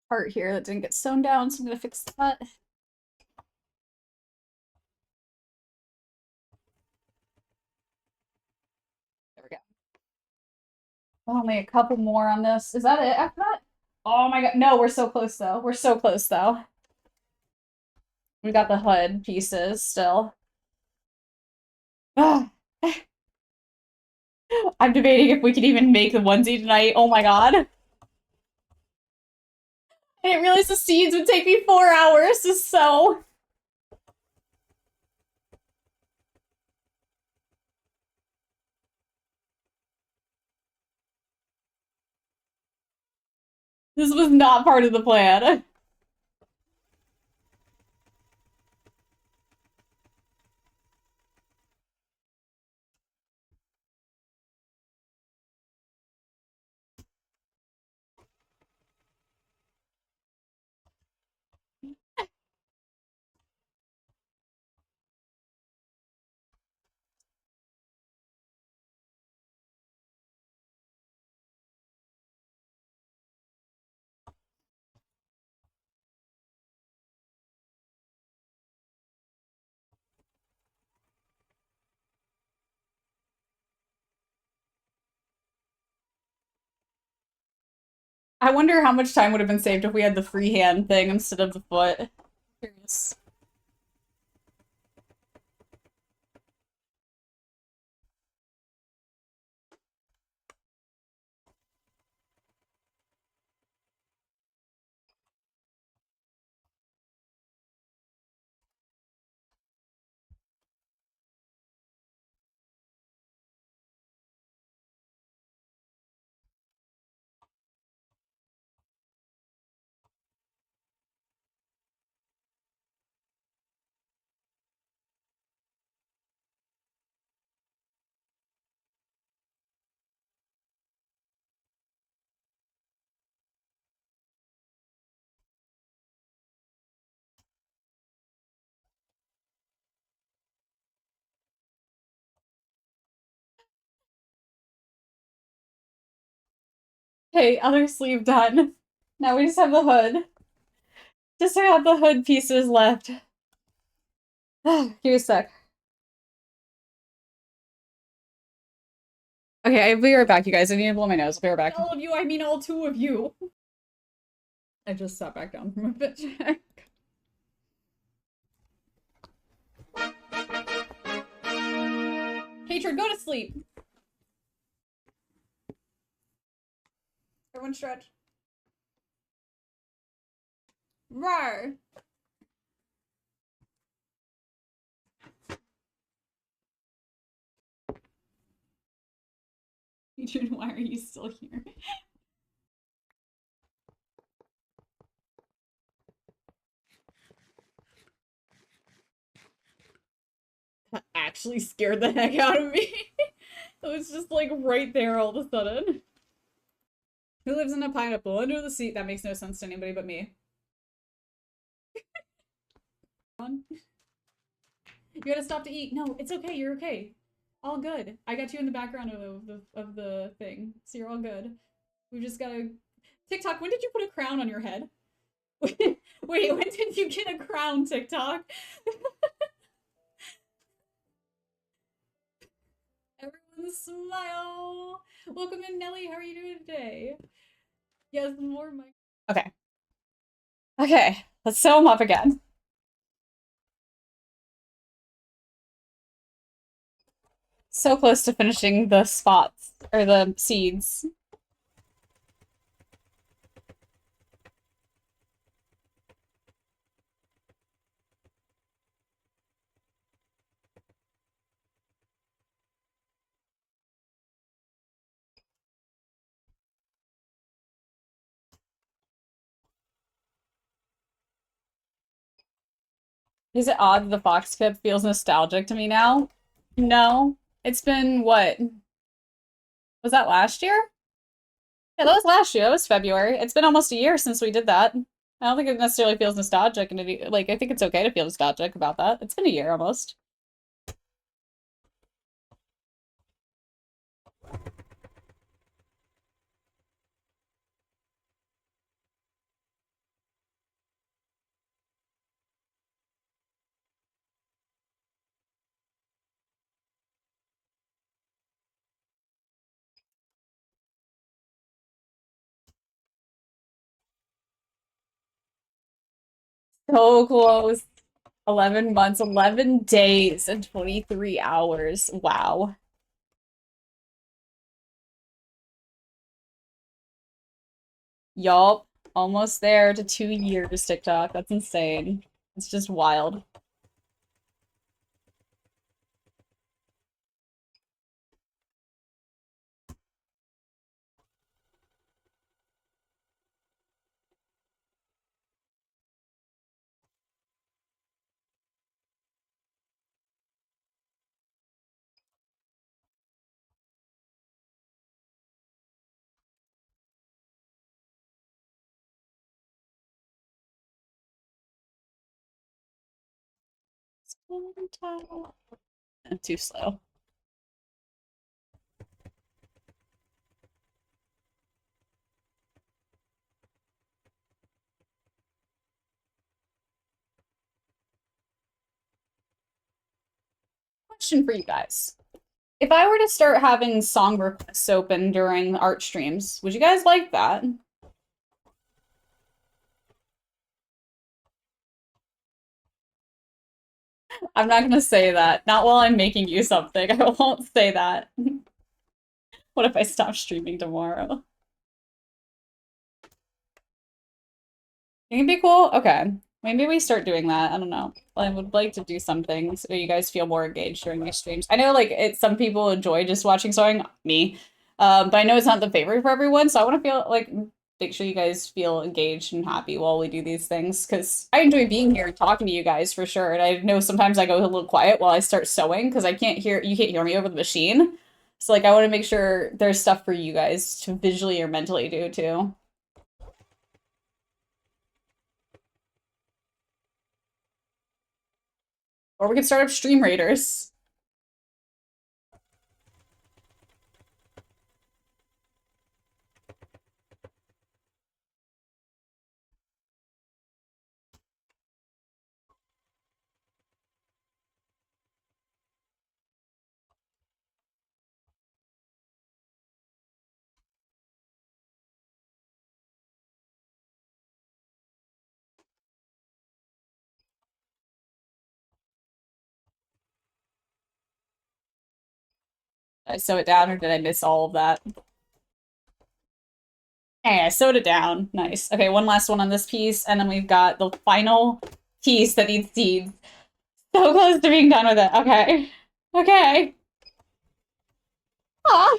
part here that didn't get sewn down, so I'm gonna fix that. There we go. Only a couple more on this. Is that it after that? Oh my god. No, we're so close though. We're so close though. We got the hood pieces still. Ah. I'm debating if we could even make the onesie tonight. Oh my god. I didn't realize the seeds would take me 4 hours to sew. This was not part of the plan. I wonder how much time would have been saved if we had the freehand thing instead of the foot. Curious. Okay, other sleeve done. Now we just have the hood. Just have the hood pieces left. Give me a sec. Okay, I'll be right back, you guys. I need to blow my nose. I'll be right back. All of you, I mean all 2 of you. I just sat back down from a fit check. Hatred, go to sleep. Everyone stretch. Rawr. Hatred, why are you still here? That actually scared the heck out of me. It was just like right there all of a sudden. Who lives in a pineapple under the seat? That makes no sense to anybody but me. You gotta stop to eat. No, it's okay. You're okay. All good. I got you in the background of the thing, so you're all good. We just gotta. TikTok, when did you put a crown on your head? Wait, when did you get a crown, TikTok? Everyone smile. Welcome in, Nelly. How are you doing today? Yes, more my. Okay. Okay, let's sew them up again. So close to finishing the spots, or the seeds. Is it odd the Fox Kip feels nostalgic to me now? No. It's been, what? Was that last year? Yeah, that was last year. That was February. It's been almost a year since we did that. I don't think it necessarily feels nostalgic, and like, I think it's okay to feel nostalgic about that. It's been a year almost. So close. 11 months, 11 days, and 23 hours. Wow. Yup. Almost there to 2 years, TikTok. That's insane. It's just wild. I'm too slow. Question for you guys. If I were to start having song requests open during art streams, would you guys like that? I'm not gonna say that. Not while I'm making you something. I won't say that. What if I stop streaming tomorrow? It can be cool? Okay. Maybe we start doing that. I don't know. I would like to do something so you guys feel more engaged during my streams. I know like some people enjoy just watching sewing, me. But I know it's not the favorite for everyone, so I want to feel like make sure you guys feel engaged and happy while we do these things because I enjoy being here and talking to you guys for sure. And I know sometimes I go a little quiet while I start sewing because you can't hear me over the machine. So like I want to make sure there's stuff for you guys to visually or mentally do too. Or we could start up Stream Raiders. Did I sew it down or did I miss all of that? Hey, I sewed it down. Nice. Okay, one last one on this piece, and then we've got the final piece that needs seeds. So close to being done with it. Okay. Okay. Ah.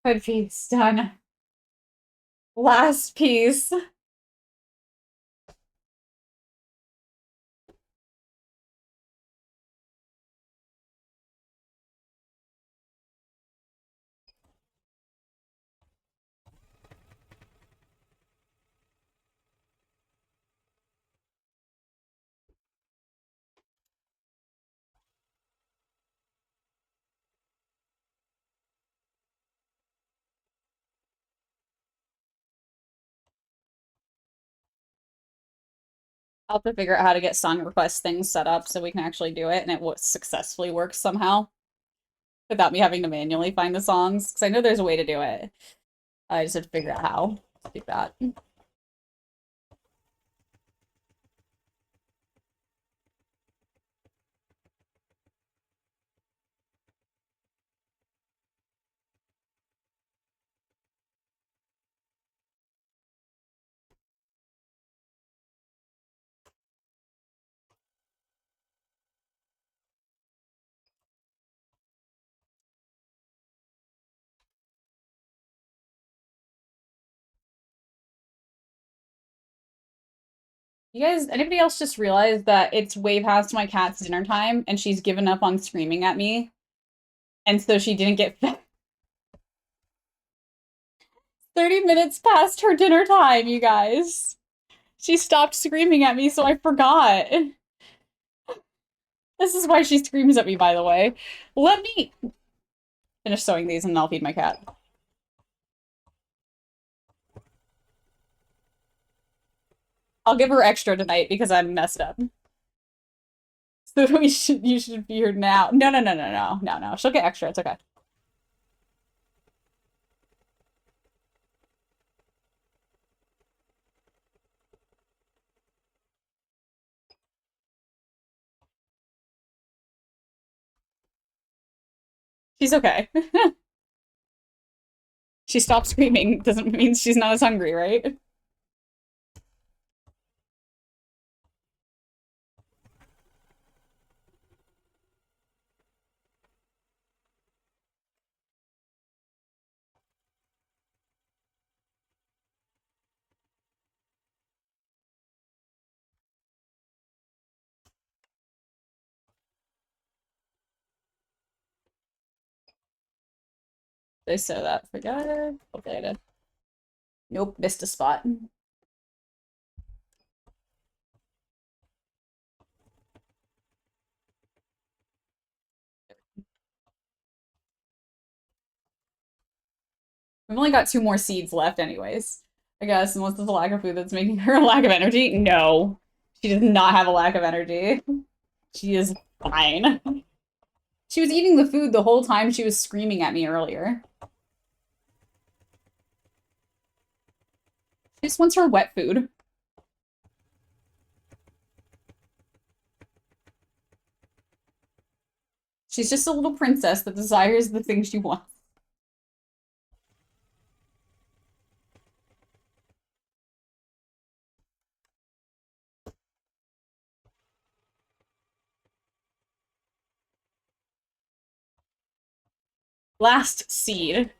Good piece done. Last piece. I'll have to figure out how to get song request things set up so we can actually do it and it successfully works somehow without me having to manually find the songs because I know there's a way to do it. I just have to figure out how to do that. You guys, anybody else just realized that it's way past my cat's dinner time and she's given up on screaming at me? And so she didn't get fed. 30 minutes past her dinner time, you guys. She stopped screaming at me, so I forgot. This is why she screams at me, by the way. Let me finish sewing these and then I'll feed my cat. I'll give her extra tonight because I'm messed up. So you should be here now. No. She'll get extra. It's okay. She's okay. She stopped screaming. Doesn't mean she's not as hungry, right? They said that. Forgot it. Okay, I did. Nope, missed a spot. We've only got 2 more seeds left anyways. I guess, unless there's a lack of food that's making her a lack of energy. No. She does not have a lack of energy. She is fine. She was eating the food the whole time she was screaming at me earlier. She just wants her wet food. She's just a little princess that desires the things she wants. Last seed.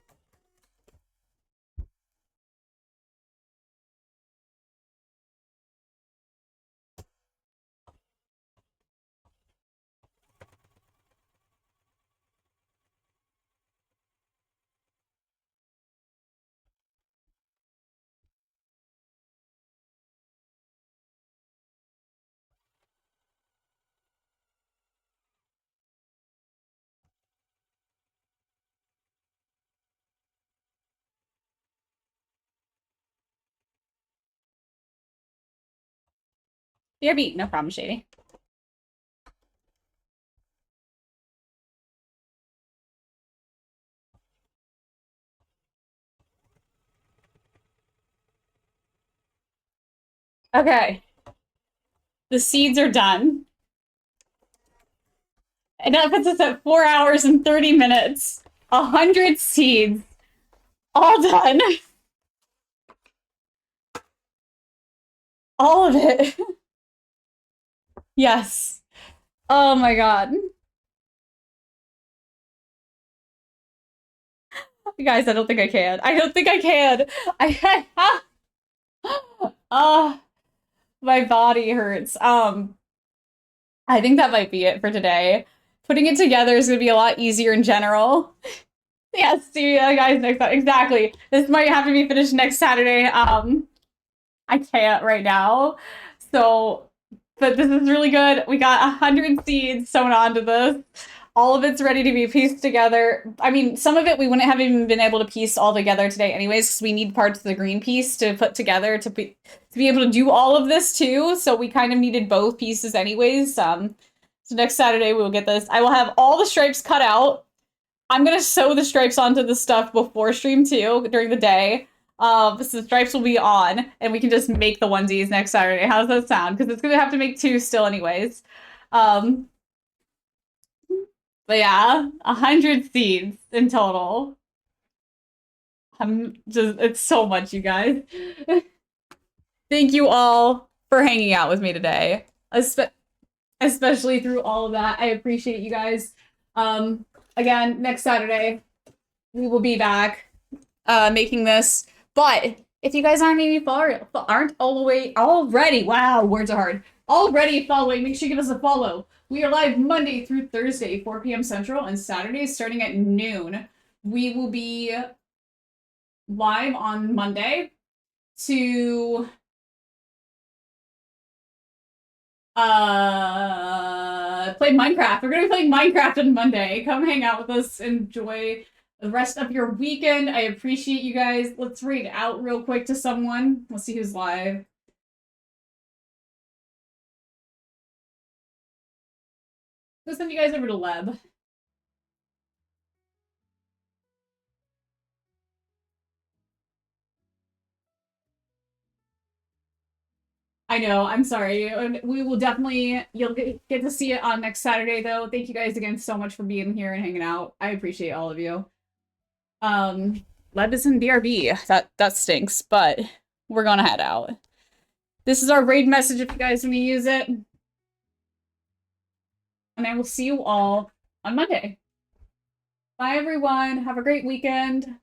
BRB, no problem, Shady. Okay. The seeds are done. And that puts us at 4 hours and 30 minutes. 100 seeds. All done. All of it. Yes. Oh my god. Guys, I don't think I can. I don't think I can. My body hurts. I think that might be it for today. Putting it together is going to be a lot easier in general. Yes, see you guys next time. Exactly. This might have to be finished next Saturday. I can't right now. So, but this is really good. We got 100 seeds sewn onto this. All of it's ready to be pieced together. I mean, some of it we wouldn't have even been able to piece all together today anyways, because we need parts of the green piece to put together to be able to do all of this too. So we kind of needed both pieces anyways. So next Saturday we will get this. I will have all the stripes cut out. I'm going to sew the stripes onto the stuff before stream too, during the day. So the stripes will be on, and we can just make the onesies next Saturday. How does that sound? Because it's going to have to make 2 still anyways. But yeah, 100 seeds in total. It's so much, you guys. Thank you all for hanging out with me today. Especially through all of that. I appreciate you guys. Again, next Saturday, we will be back making this. But if you guys aren't all the way already, wow, words are hard. Already following, make sure you give us a follow. We are live Monday through Thursday, 4 p.m. Central, and Saturdays starting at noon. We will be live on Monday to Play Minecraft. We're gonna be playing Minecraft on Monday. Come hang out with us. Enjoy the rest of your weekend. I appreciate you guys. Let's read out real quick to someone. Let's see who's live. Let's send you guys over to Leb. I know, I'm sorry. And we will definitely, you'll get to see it on next Saturday, though. Thank you guys again so much for being here and hanging out. I appreciate all of you. Leb is in BRB. That stinks, but we're gonna head out. This is our raid message if you guys want to use it. And I will see you all on Monday. Bye, everyone. Have a great weekend.